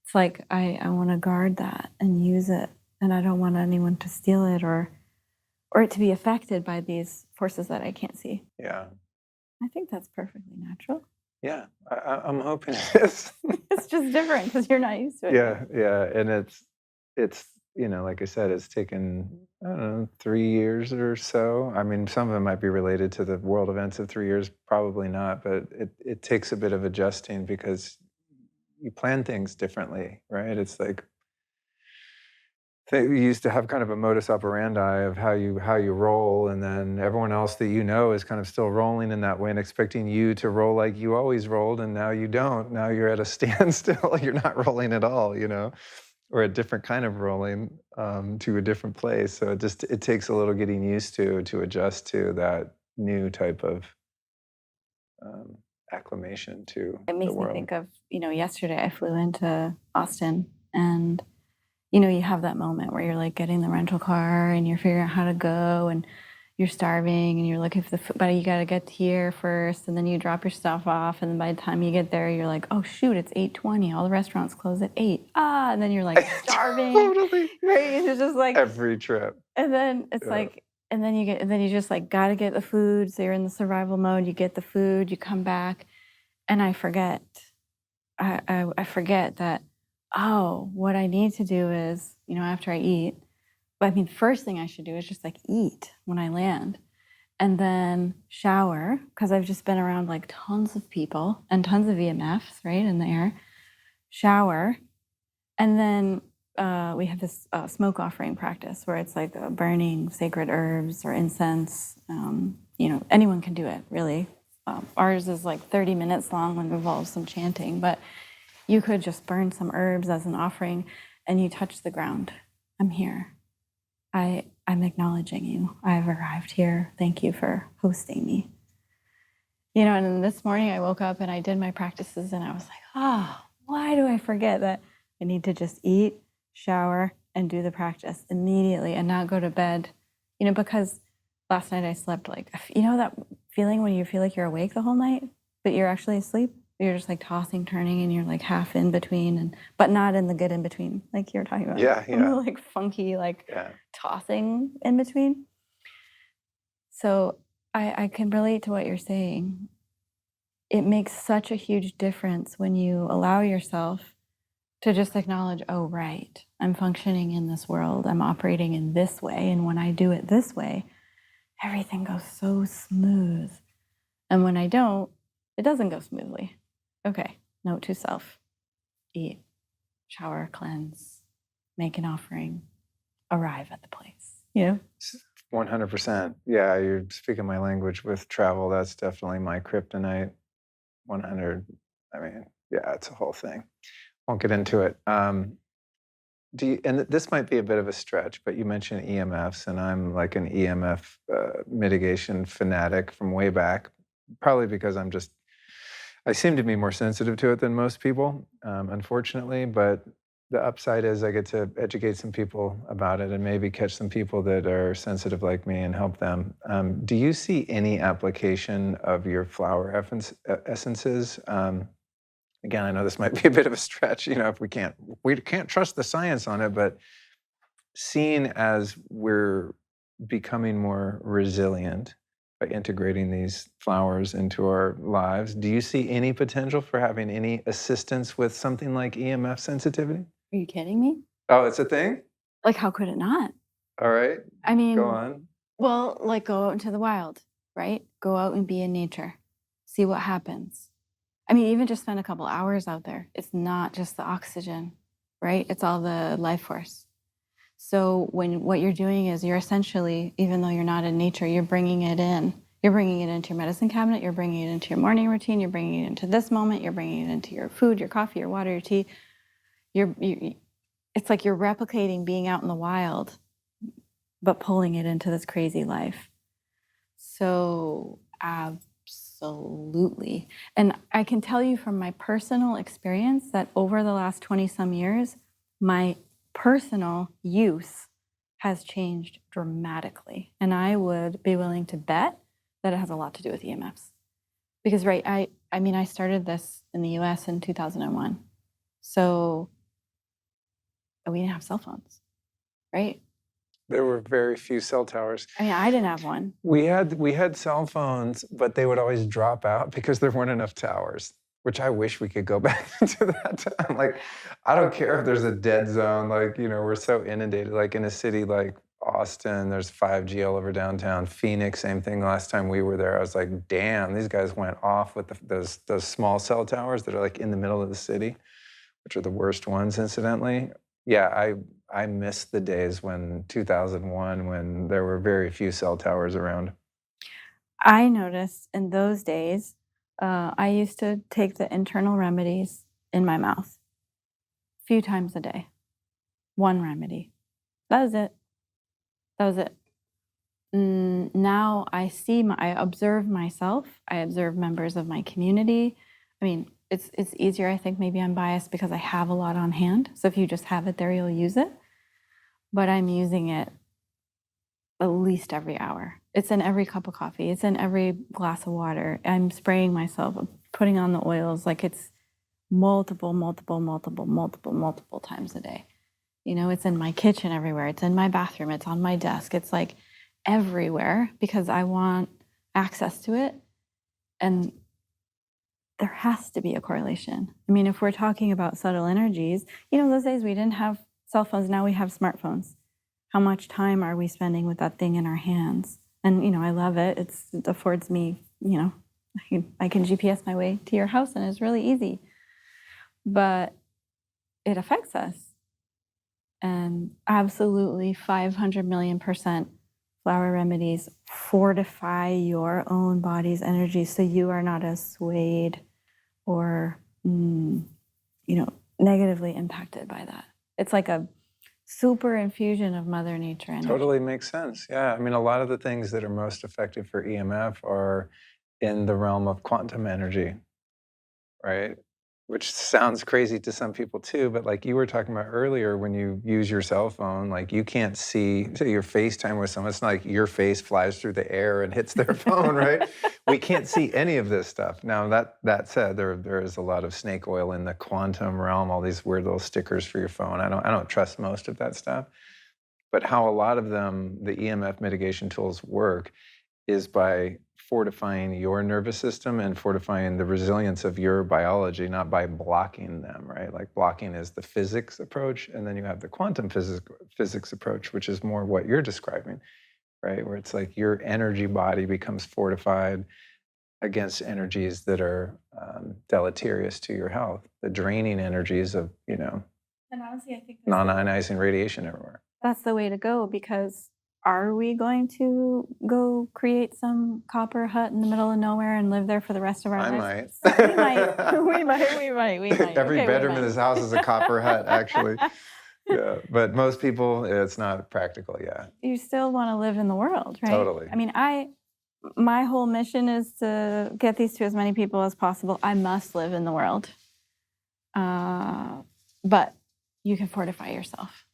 it's like, I want to guard that and use it, and I don't want anyone to steal it or it to be affected by these forces that I can't see. Yeah. I think that's perfectly natural. Yeah, I'm hoping it is. It's just different because you're not used to it. Yeah, and it's like I said, it's taken, I don't know, 3 years or so. I mean, some of it might be related to the world events of 3 years, probably not, but it takes a bit of adjusting because you plan things differently, right? It's like, you used to have kind of a modus operandi of how you roll, and then everyone else that is kind of still rolling in that way and expecting you to roll like you always rolled, and now you don't. Now you're at a standstill. You're not rolling at all, or a different kind of rolling to a different place. So it takes a little getting used to adjust to that new type of acclimation to It makes the me world. think of, yesterday I flew into Austin and, you have that moment where you're like getting the rental car and you're figuring out how to go and you're starving and you're looking for the food, but you got to get here first and then you drop your stuff off. And then by the time you get there, you're like, oh shoot, it's 8:20. All the restaurants close at 8. And then you're like starving. Totally. Right? It's just like, Every trip. and then it's like, and then you just like got to get the food. So you're in the survival mode, you get the food, you come back. And I forget, I forget that, what I need to do is, after I eat, but I mean, first thing I should do is just like eat when I land and then shower because I've just been around like tons of people and tons of EMFs, right, in the air. Shower. And then we have this smoke offering practice where it's like burning sacred herbs or incense. Anyone can do it, really. Ours is like 30 minutes long and involves some chanting, but you could just burn some herbs as an offering and you touch the ground. I'm here. I'm acknowledging you. I've arrived here. Thank you for hosting me. And then this morning I woke up and I did my practices and I was like, why do I forget that I need to just eat, shower, and do the practice immediately and not go to bed, because last night I slept like, that feeling when you feel like you're awake the whole night, but you're actually asleep? You're just like tossing, turning, and you're like half in between, but not in the good in between, like you were talking about. Yeah. Like funky, tossing in between. So I can relate to what you're saying. It makes such a huge difference when you allow yourself to just acknowledge, oh, right, I'm functioning in this world. I'm operating in this way. And when I do it this way, everything goes so smooth. And when I don't, it doesn't go smoothly. Okay, note to self, eat, shower, cleanse, make an offering, arrive at the place. 100%. Yeah, you're speaking my language with travel. That's definitely my kryptonite. 100. I mean, yeah, it's a whole thing. Won't get into it. And this might be a bit of a stretch, but you mentioned EMFs, and I'm like an EMF mitigation fanatic from way back, probably because I seem to be more sensitive to it than most people, unfortunately, but the upside is I get to educate some people about it and maybe catch some people that are sensitive like me and help them. Do you see any application of your flower essences? Again, I know this might be a bit of a stretch, if we can't trust the science on it, but seeing as we're becoming more resilient by integrating these flowers into our lives, do you see any potential for having any assistance with something like EMF sensitivity? Are you kidding me? Oh, it's a thing? Like, how could it not? All right. I mean, go on. Well, like go out into the wild, right? Go out and be in nature. See what happens. I mean, even just spend a couple hours out there. It's not just the oxygen, right? It's all the life force. So what you're doing is you're essentially, even though you're not in nature, you're bringing it in. You're bringing it into your medicine cabinet. You're bringing it into your morning routine. You're bringing it into this moment. You're bringing it into your food, your coffee, your water, your tea. It's like you're replicating being out in the wild, but pulling it into this crazy life. So absolutely. And I can tell you from my personal experience that over the last 20 some years, my personal use has changed dramatically. And I would be willing to bet that it has a lot to do with EMFs. Because, right, I mean, I started this in the US in 2001. So we didn't have cell phones, right? There were very few cell towers. I mean, I didn't have one. We had cell phones, but they would always drop out because there weren't enough towers, which I wish we could go back to that time. Like, I don't care if there's a dead zone. Like, we're so inundated. Like in a city like Austin, there's 5G all over downtown. Phoenix, same thing. Last time we were there, I was like, damn, these guys went off with those small cell towers that are like in the middle of the city, which are the worst ones, incidentally. Yeah, I miss the days when 2001, when there were very few cell towers around. I noticed in those days, I used to take the internal remedies in my mouth a few times a day. One remedy. That was it. now I observe myself. I observe members of my community. I mean, it's easier. I think maybe I'm biased because I have a lot on hand. So if you just have it there, you'll use it. But I'm using it at least every hour. It's in every cup of coffee. It's in every glass of water. I'm spraying myself, putting on the oils. Like it's multiple times a day. You know, it's in my kitchen everywhere. It's in my bathroom. It's on my desk. It's like everywhere because I want access to it. And there has to be a correlation. I mean, if we're talking about subtle energies, you know, those days we didn't have cell phones. Now we have smartphones. How much time are we spending with that thing in our hands? And, you know, I love it. It affords me, you know, I can GPS my way to your house and it's really easy. But it affects us. And absolutely 500 million% flower remedies fortify your own body's energy so you are not as swayed or, you know, negatively impacted by that. It's like a super infusion of Mother Nature energy. Totally makes sense. Yeah. I mean, a lot of the things that are most effective for EMF are in the realm of quantum energy, right? Which sounds crazy to some people too, but like you were talking about earlier, when you use your cell phone, like you can't see, so your FaceTime with someone, it's not like your face flies through the air and hits their phone, right? We can't see any of this stuff. Now that said, there is a lot of snake oil in the quantum realm, all these weird little stickers for your phone. I don't trust most of that stuff. But how a lot of them, the EMF mitigation tools work is by fortifying your nervous system and fortifying the resilience of your biology, not by blocking them, right? Like blocking is the physics approach, and then you have the quantum physics approach, which is more what you're describing, right? Where it's like your energy body becomes fortified against energies that are deleterious to your health, the draining energies of, you know, and honestly, I think non-ionizing radiation everywhere. That's the way to go, because are we going to go create some copper hut in the middle of nowhere and live there for the rest of our lives? Might. We might. Every Okay, bedroom in this house is a copper hut, actually. Yeah, but most people, it's not practical, yeah. You still want to live in the world, right? Totally. I mean, my whole mission is to get these to as many people as possible. I must live in the world. But you can fortify yourself.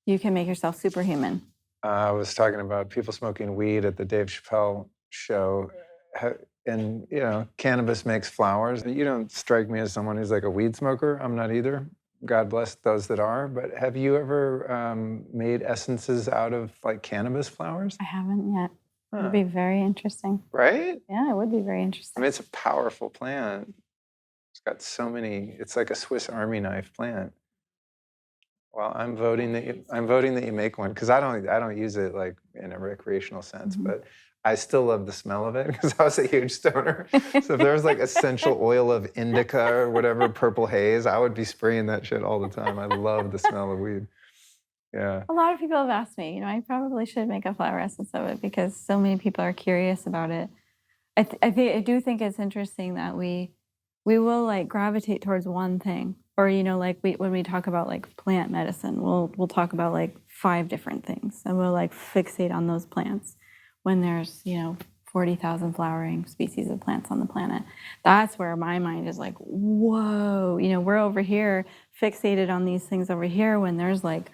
You can make yourself superhuman. I was talking about people smoking weed at the Dave Chappelle show. And, you know, cannabis makes flowers. You don't strike me as someone who's like a weed smoker. I'm not either. God bless those that are. But have you ever made essences out of like cannabis flowers? I haven't yet. It would be very interesting. Right? Yeah, it would be very interesting. I mean, it's a powerful plant. It's got so many, it's like a Swiss Army knife plant. Well, I'm voting that you make one, because I don't use it like in a recreational sense, but I still love the smell of it because I was a huge stoner. So if there was like essential oil of indica or whatever, purple haze, I would be spraying that shit all the time. I love the smell of weed. Yeah. A lot of people have asked me, you know, I probably should make a flower essence of it because so many people are curious about it. I do think it's interesting that we will like gravitate towards one thing. Or, you know, like when we talk about like plant medicine, we'll talk about like 5 different things, and we'll like fixate on those plants when there's, you know, 40,000 flowering species of plants on the planet. That's where my mind is like, whoa, you know, we're over here fixated on these things over here when there's like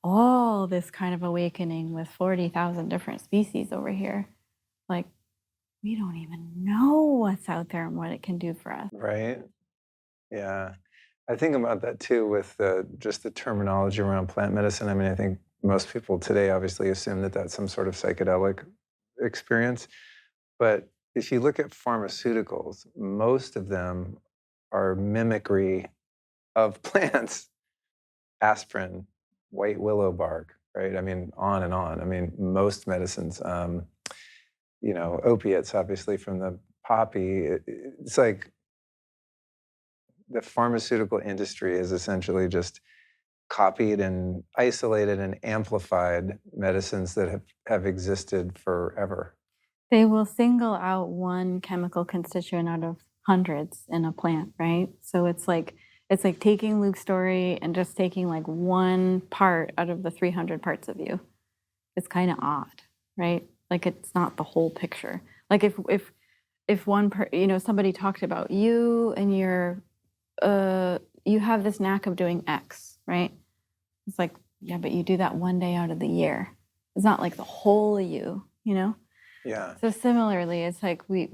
all this kind of awakening with 40,000 different species over here. Like, we don't even know what's out there and what it can do for us. Right. Yeah. I think about that too with just the terminology around plant medicine. I mean, I think most people today obviously assume that that's some sort of psychedelic experience. But if you look at pharmaceuticals, most of them are mimicry of plants. Aspirin, white willow bark, right? I mean, on and on. I mean, most medicines, you know, opiates, obviously from the poppy. It's like the pharmaceutical industry is essentially just copied and isolated and amplified medicines that have existed forever. They will single out one chemical constituent out of hundreds in a plant, right? So it's like taking Luke's story and just taking like one part out of the 300 parts of you. It's kind of odd, right? Like it's not the whole picture. Like if somebody talked about you and you have this knack of doing X, right? It's like, yeah, but you do that one day out of the year. It's not like the whole of you, you know? Yeah. So similarly, it's like we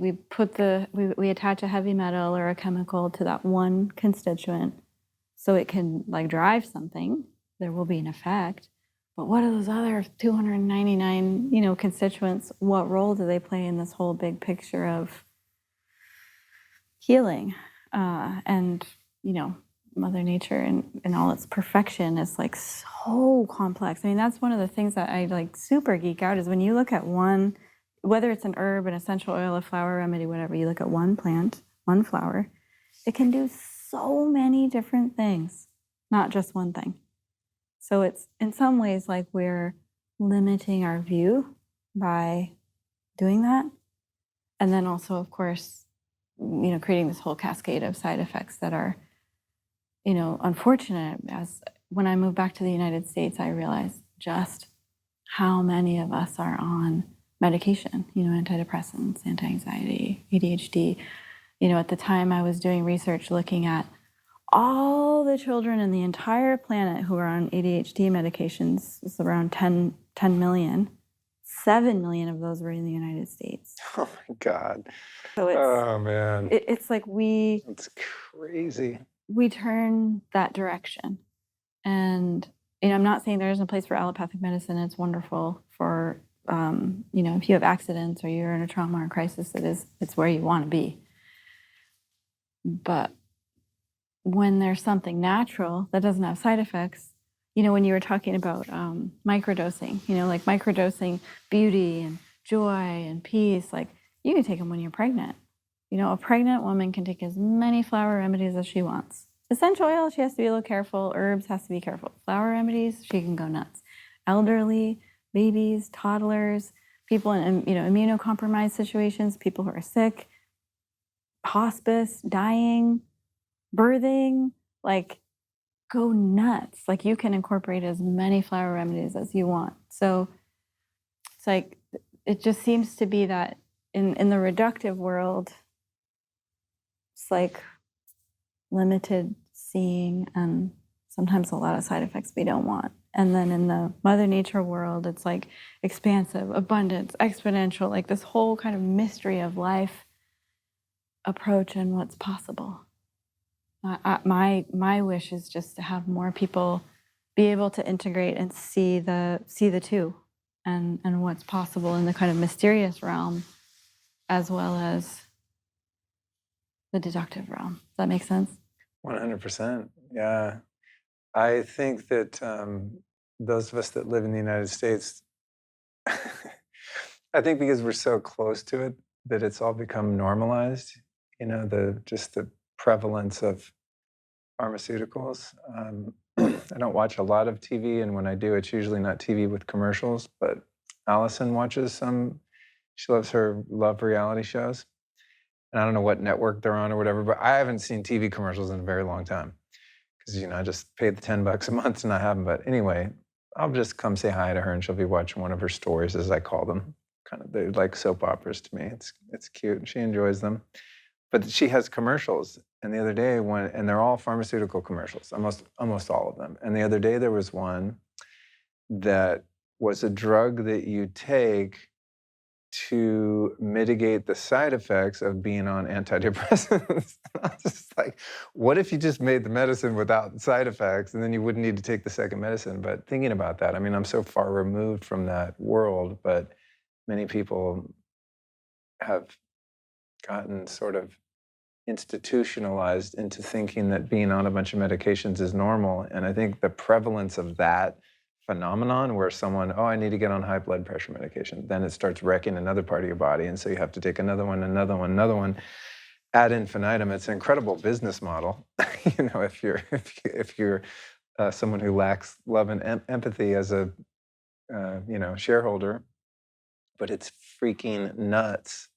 attach a heavy metal or a chemical to that one constituent so it can like drive something. There will be an effect. But what are those other 299, constituents? What role do they play in this whole big picture of healing? And, Mother Nature in all its perfection is like so complex. I mean, that's one of the things that I like super geek out is when you look at one, whether it's an herb, an essential oil, a flower remedy, whatever, you look at one plant, one flower, it can do so many different things, not just one thing. So it's in some ways like we're limiting our view by doing that. And then also, of course, creating this whole cascade of side effects that are, unfortunate. As when I moved back to the United States, I realized just how many of us are on medication, antidepressants, anti-anxiety, ADHD. At the time I was doing research looking at all the children in the entire planet who are on ADHD medications. It's around 10 million. 7 million of those were in the United States. Oh my God. So oh man. It's like That's crazy. we turn that direction. And I'm not saying there isn't a place for allopathic medicine. It's wonderful for if you have accidents or you're in a trauma or crisis, it's where you want to be. But when there's something natural that doesn't have side effects, when you were talking about microdosing, like microdosing beauty and joy and peace, like you can take them when you're pregnant. A pregnant woman can take as many flower remedies as she wants. Essential oil, she has to be a little careful. Herbs, has to be careful. Flower remedies, she can go nuts. Elderly, babies, toddlers, people in immunocompromised situations, people who are sick, hospice, dying, birthing, like go nuts. Like you can incorporate as many flower remedies as you want. So it's like, it just seems to be that in the reductive world, it's like limited seeing and sometimes a lot of side effects we don't want. And then in the Mother Nature world, it's like expansive, abundance, exponential, like this whole kind of mystery of life approach and what's possible. My wish is just to have more people be able to integrate and see the two and what's possible in the kind of mysterious realm as well as the deductive realm. Does that make sense? 100%. Yeah. I think that those of us that live in the United States, I think because we're so close to it, that it's all become normalized, the prevalence of pharmaceuticals. I don't watch a lot of TV, and when I do, it's usually not TV with commercials, but Allison watches some. She loves her love reality shows. And I don't know what network they're on or whatever, but I haven't seen TV commercials in a very long time because, I just paid the $10 a month and I haven't. But anyway, I'll just come say hi to her and she'll be watching one of her stories, as I call them. They're like soap operas to me. It's cute and she enjoys them. But she has commercials. And the other day, and they're all pharmaceutical commercials, almost all of them. And the other day there was one that was a drug that you take to mitigate the side effects of being on antidepressants. I was just like, what if you just made the medicine without side effects and then you wouldn't need to take the second medicine? But thinking about that, I'm so far removed from that world, but many people have gotten sort of institutionalized into thinking that being on a bunch of medications is normal. And I think the prevalence of that phenomenon where someone, I need to get on high blood pressure medication, then it starts wrecking another part of your body. And so you have to take another one, ad infinitum. It's an incredible business model. If you're someone who lacks love and empathy as a, shareholder, but it's freaking nuts,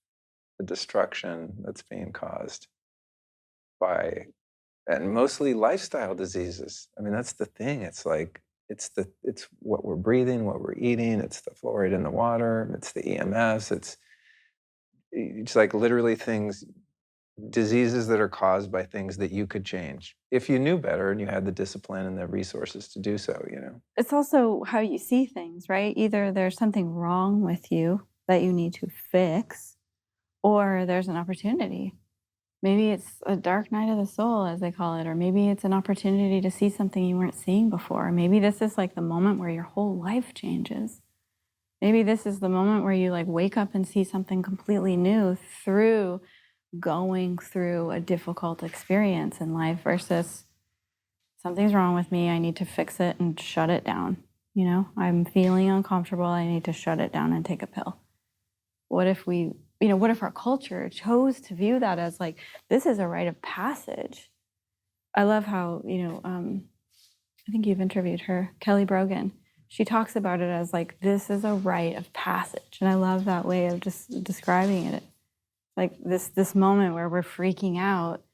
the destruction that's being caused by, and mostly lifestyle diseases. That's the thing. It's like, it's what we're breathing, what we're eating, it's the fluoride in the water, it's the EMS, it's like literally things, diseases that are caused by things that you could change if you knew better and you had the discipline and the resources to do so, It's also how you see things, right? Either there's something wrong with you that you need to fix, or there's an opportunity. Maybe it's a dark night of the soul, as they call it, or maybe it's an opportunity to see something you weren't seeing before. Maybe this is like the moment where your whole life changes. Maybe this is the moment where you like wake up and see something completely new through going through a difficult experience in life versus something's wrong with me, I need to fix it and shut it down. I'm feeling uncomfortable, I need to shut it down and take a pill. What if what if our culture chose to view that as like, this is a rite of passage? I love how, I think you've interviewed her, Kelly Brogan. She talks about it as like, this is a rite of passage. And I love that way of just describing it. Like this moment where we're freaking out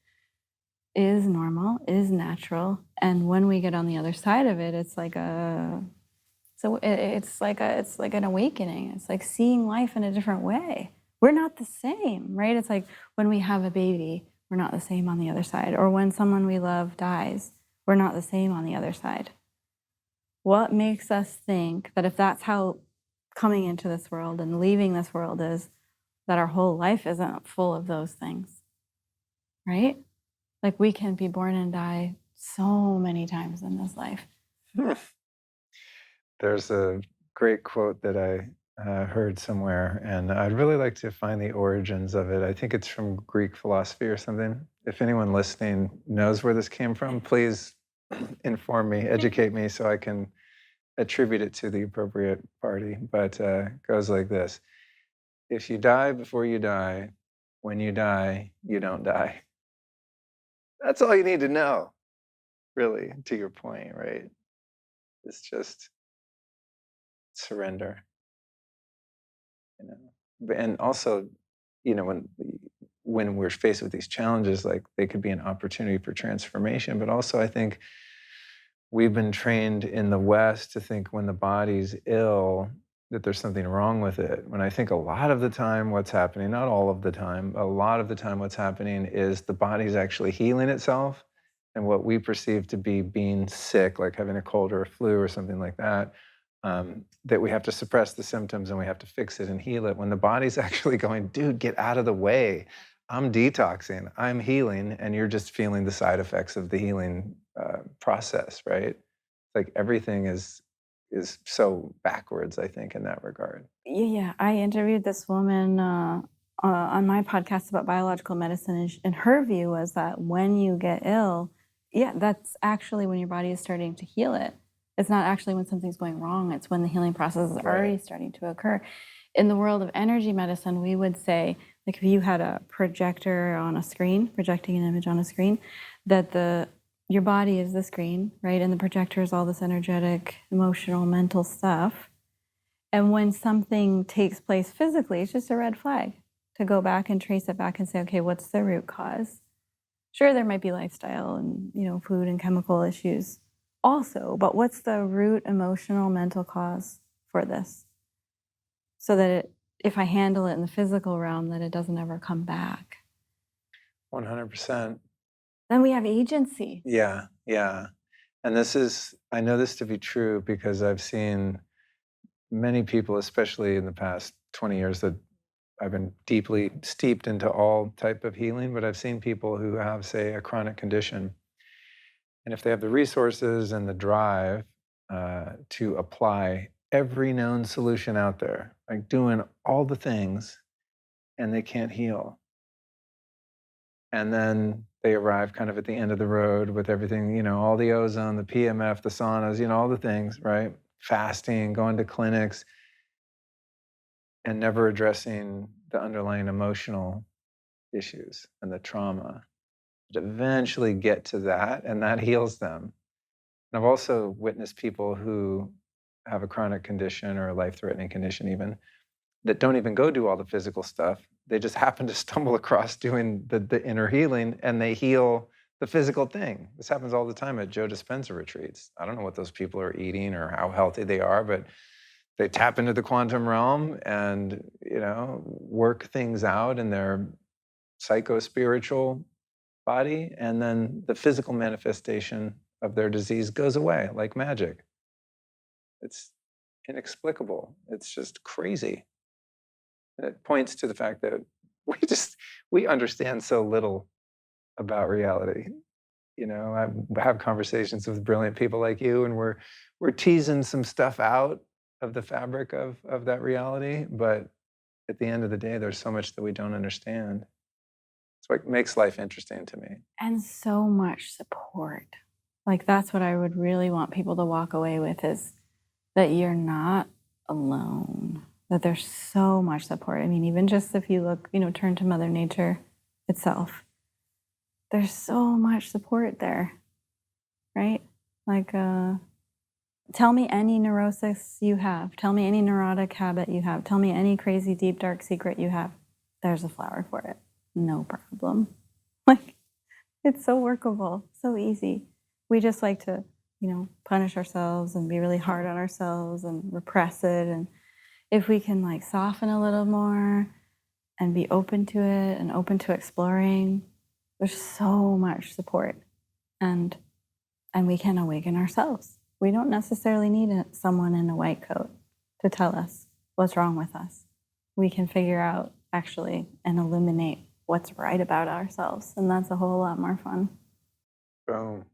is normal, is natural. And when we get on the other side of it, it's like it's like an awakening. It's like seeing life in a different way. We're not the same, right? It's like when we have a baby, we're not the same on the other side. Or when someone we love dies, we're not the same on the other side. What makes us think that if that's how coming into this world and leaving this world is, that our whole life isn't full of those things, right? Like we can be born and die so many times in this life. There's a great quote that I heard somewhere, and I'd really like to find the origins of it. I think it's from Greek philosophy or something. If anyone listening knows where this came from, please inform me, educate me, so I can attribute it to the appropriate party. But it goes like this. If you die before you die, when you die, you don't die. That's all you need to know, really, to your point, right? It's just surrender. And also, when we're faced with these challenges, like they could be an opportunity for transformation, but also I think we've been trained in the West to think when the body's ill that there's something wrong with it. When I think a lot of the time what's happening, not all of the time, a lot of the time what's happening is the body's actually healing itself, and what we perceive to be being sick, like having a cold or a flu or something like that, that we have to suppress the symptoms and we have to fix it and heal it, when the body's actually going, dude, get out of the way. I'm detoxing, I'm healing, and you're just feeling the side effects of the healing process, right? Like everything is so backwards, I think, in that regard. Yeah. I interviewed this woman on my podcast about biological medicine, and her view was that when you get ill, that's actually when your body is starting to heal it. It's not actually when something's going wrong. It's when the healing process is already starting to occur. In the world of energy medicine, we would say, like if you had a projector on a screen, projecting an image on a screen, that your body is the screen, right? And the projector is all this energetic, emotional, mental stuff. And when something takes place physically, it's just a red flag to go back and trace it back and say, okay, what's the root cause? Sure, there might be lifestyle and, food and chemical issues also, but what's the root emotional, mental cause for this? So that if I handle it in the physical realm, that it doesn't ever come back. 100%. Then we have agency. Yeah. And I know this to be true because I've seen many people, especially in the past 20 years, that I've been deeply steeped into all type of healing, but I've seen people who have, say, a chronic condition. And if they have the resources and the drive to apply every known solution out there, like doing all the things, and they can't heal. And then they arrive kind of at the end of the road with everything, all the ozone, the PMF, the saunas, all the things, right? Fasting, going to clinics, and never addressing the underlying emotional issues and the trauma. But eventually get to that, and that heals them. And I've also witnessed people who have a chronic condition or a life-threatening condition even, that don't even go do all the physical stuff. They just happen to stumble across doing the inner healing, and they heal the physical thing. This happens all the time at Joe Dispenza retreats. I don't know what those people are eating or how healthy they are, but they tap into the quantum realm and, work things out in their psycho-spiritual body, and then the physical manifestation of their disease goes away like magic. It's inexplicable. It's just crazy. And it points to the fact that we understand so little about reality. I have conversations with brilliant people like you, and we're teasing some stuff out of the fabric of that reality. But at the end of the day, there's so much that we don't understand. It's what makes life interesting to me. And so much support. Like, that's what I would really want people to walk away with, is that you're not alone, that there's so much support. I mean, even just if you look, turn to Mother Nature itself, there's so much support there, right? Like, tell me any neurosis you have. Tell me any neurotic habit you have. Tell me any crazy, deep, dark secret you have. There's a flower for it. No problem. Like, it's so workable, so easy. We just like to, punish ourselves and be really hard on ourselves and repress it. And if we can like soften a little more and be open to it and open to exploring, there's so much support, and we can awaken ourselves. We don't necessarily need someone in a white coat to tell us what's wrong with us. We can figure out actually and illuminate what's right about ourselves, and that's a whole lot more fun. Boom.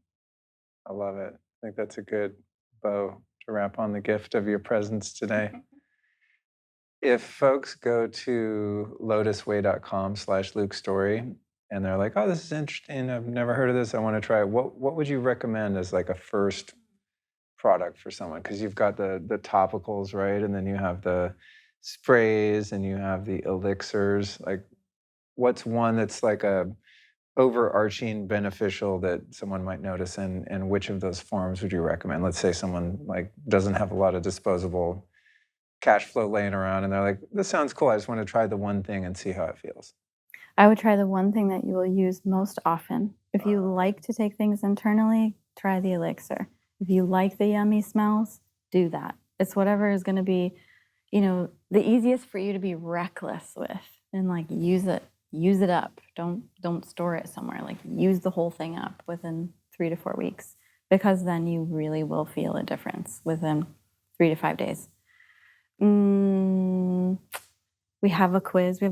I love it. I think that's a good bow to wrap on the gift of your presence today. If folks go to lotuswei.com/Luke Story and they're like, oh, this is interesting, I've never heard of this, I want to try it, what would you recommend as like a first product for someone? Because you've got the topicals, right? And then you have the sprays and you have the elixirs. Like, what's one that's like a overarching beneficial that someone might notice, and which of those forms would you recommend? Let's say someone like doesn't have a lot of disposable cash flow laying around and they're like, this sounds cool, I just want to try the one thing and see how it feels. I would try the one thing that you will use most often. If you like to take things internally, try the elixir. If you like the yummy smells, do that. It's whatever is going to be, the easiest for you to be reckless with, and like use it up. Don't store it somewhere. Like, use the whole thing up within 3 to 4 weeks, because then you really will feel a difference within 3 to 5 days. We have a quiz. We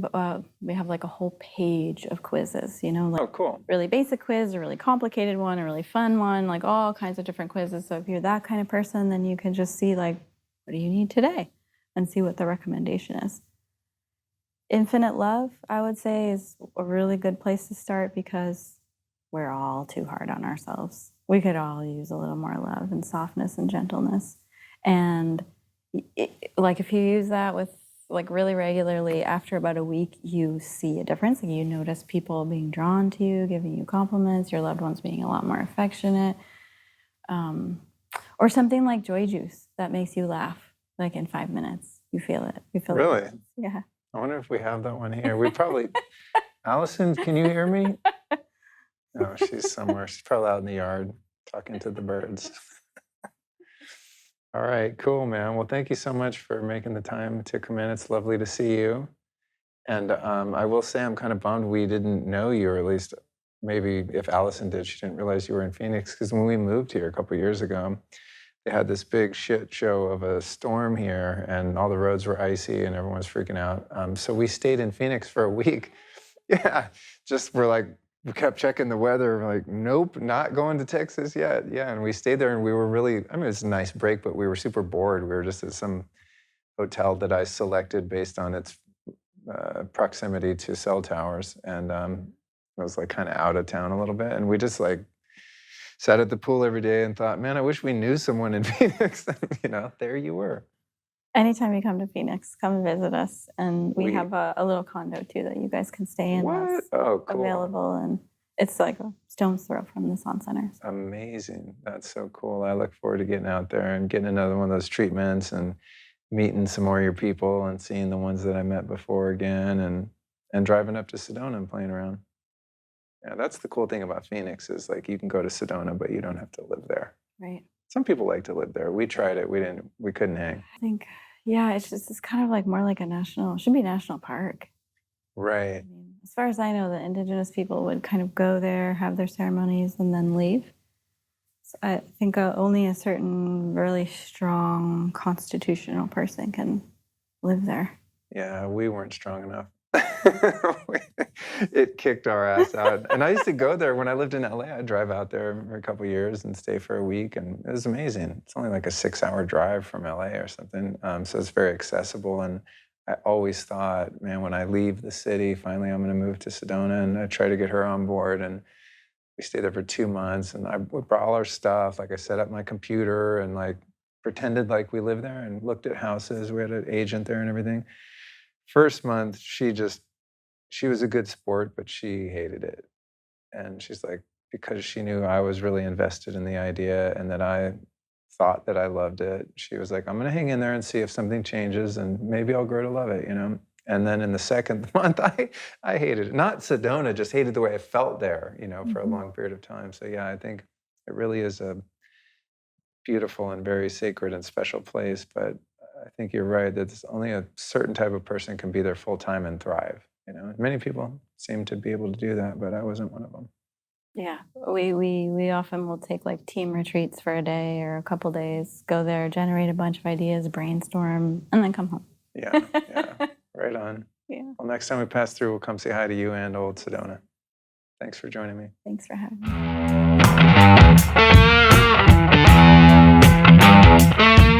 have like a whole page of quizzes, like, Oh, cool. really basic quiz, a really complicated one, a really fun one, like all kinds of different quizzes. So if you're that kind of person, then you can just see like, what do you need today, and see what the recommendation is. Infinite love, I would say, is a really good place to start, because we're all too hard on ourselves. We could all use a little more love and softness and gentleness. And like, if you use that with like really regularly, after about a week, you see a difference. Like, you notice people being drawn to you, giving you compliments, your loved ones being a lot more affectionate. Or something like joy juice that makes you laugh, like in 5 minutes. You feel it. You feel Really? it. Yeah. I wonder if we have that one here. We probably, Allison, can you hear me? No, she's somewhere. She's probably out in the yard talking to the birds. All right, cool, man. Well, thank you so much for making the time to come in. It's lovely to see you. And I will say I'm kind of bummed we didn't know you, or at least maybe if Allison did, she didn't realize you were in Phoenix, because when we moved here a couple of years ago, they had this big shit show of a storm here, and all the roads were icy and everyone was freaking out. So we stayed in Phoenix for a week. Yeah, we kept checking the weather. We're like, nope, not going to Texas yet. Yeah, and we stayed there, and we were really, it was a nice break, but we were super bored. We were just at some hotel that I selected based on its proximity to cell towers, and it was like kind of out of town a little bit. And we just like sat at the pool every day and thought, man, I wish we knew someone in Phoenix. There you were. Anytime you come to Phoenix, come and visit us. And we have a little condo too that you guys can stay in. What? That's Oh, cool. available, and it's like a stone's throw from the Swan Center. Amazing. That's so cool. I look forward to getting out there and getting another one of those treatments and meeting some more of your people and seeing the ones that I met before again, and driving up to Sedona and playing around. Yeah, that's the cool thing about Phoenix is like you can go to Sedona, but you don't have to live there. Right. Some people like to live there. We tried it. We couldn't hang. I think, yeah, it's kind of like more like it should be a national park. Right. I mean, as far as I know, the indigenous people would kind of go there, have their ceremonies, and then leave. So I think only a certain really strong constitutional person can live there. Yeah, we weren't strong enough. It kicked our ass out. And I used to go there when I lived in LA. I'd drive out there for a couple of years and stay for a week, and it was amazing. It's only like a 6-hour drive from LA or something, so it's very accessible. And I always thought, man, when I leave the city, finally I'm going to move to Sedona, and I try to get her on board. And we stayed there for 2 months, and we brought all our stuff. Like I set up my computer and like pretended like we lived there and looked at houses. We had an agent there and everything. First month, she was a good sport, but she hated it. And she's like, because she knew I was really invested in the idea and that I thought that I loved it, she was like, I'm going to hang in there and see if something changes and maybe I'll grow to love it, you know? And then in the second month, I hated it. Not Sedona, just hated the way I felt there, you know, for a long period of time. So yeah, I think it really is a beautiful and very sacred and special place. But I think you're right that only a certain type of person can be there full time and thrive. You know, many people seem to be able to do that, but I wasn't one of them. Yeah, we often will take like team retreats for a day or a couple days, go there, generate a bunch of ideas, brainstorm, and then come home. Yeah, right on. Yeah. Well, next time we pass through, we'll come say hi to you and old Sedona. Thanks for joining me. Thanks for having me.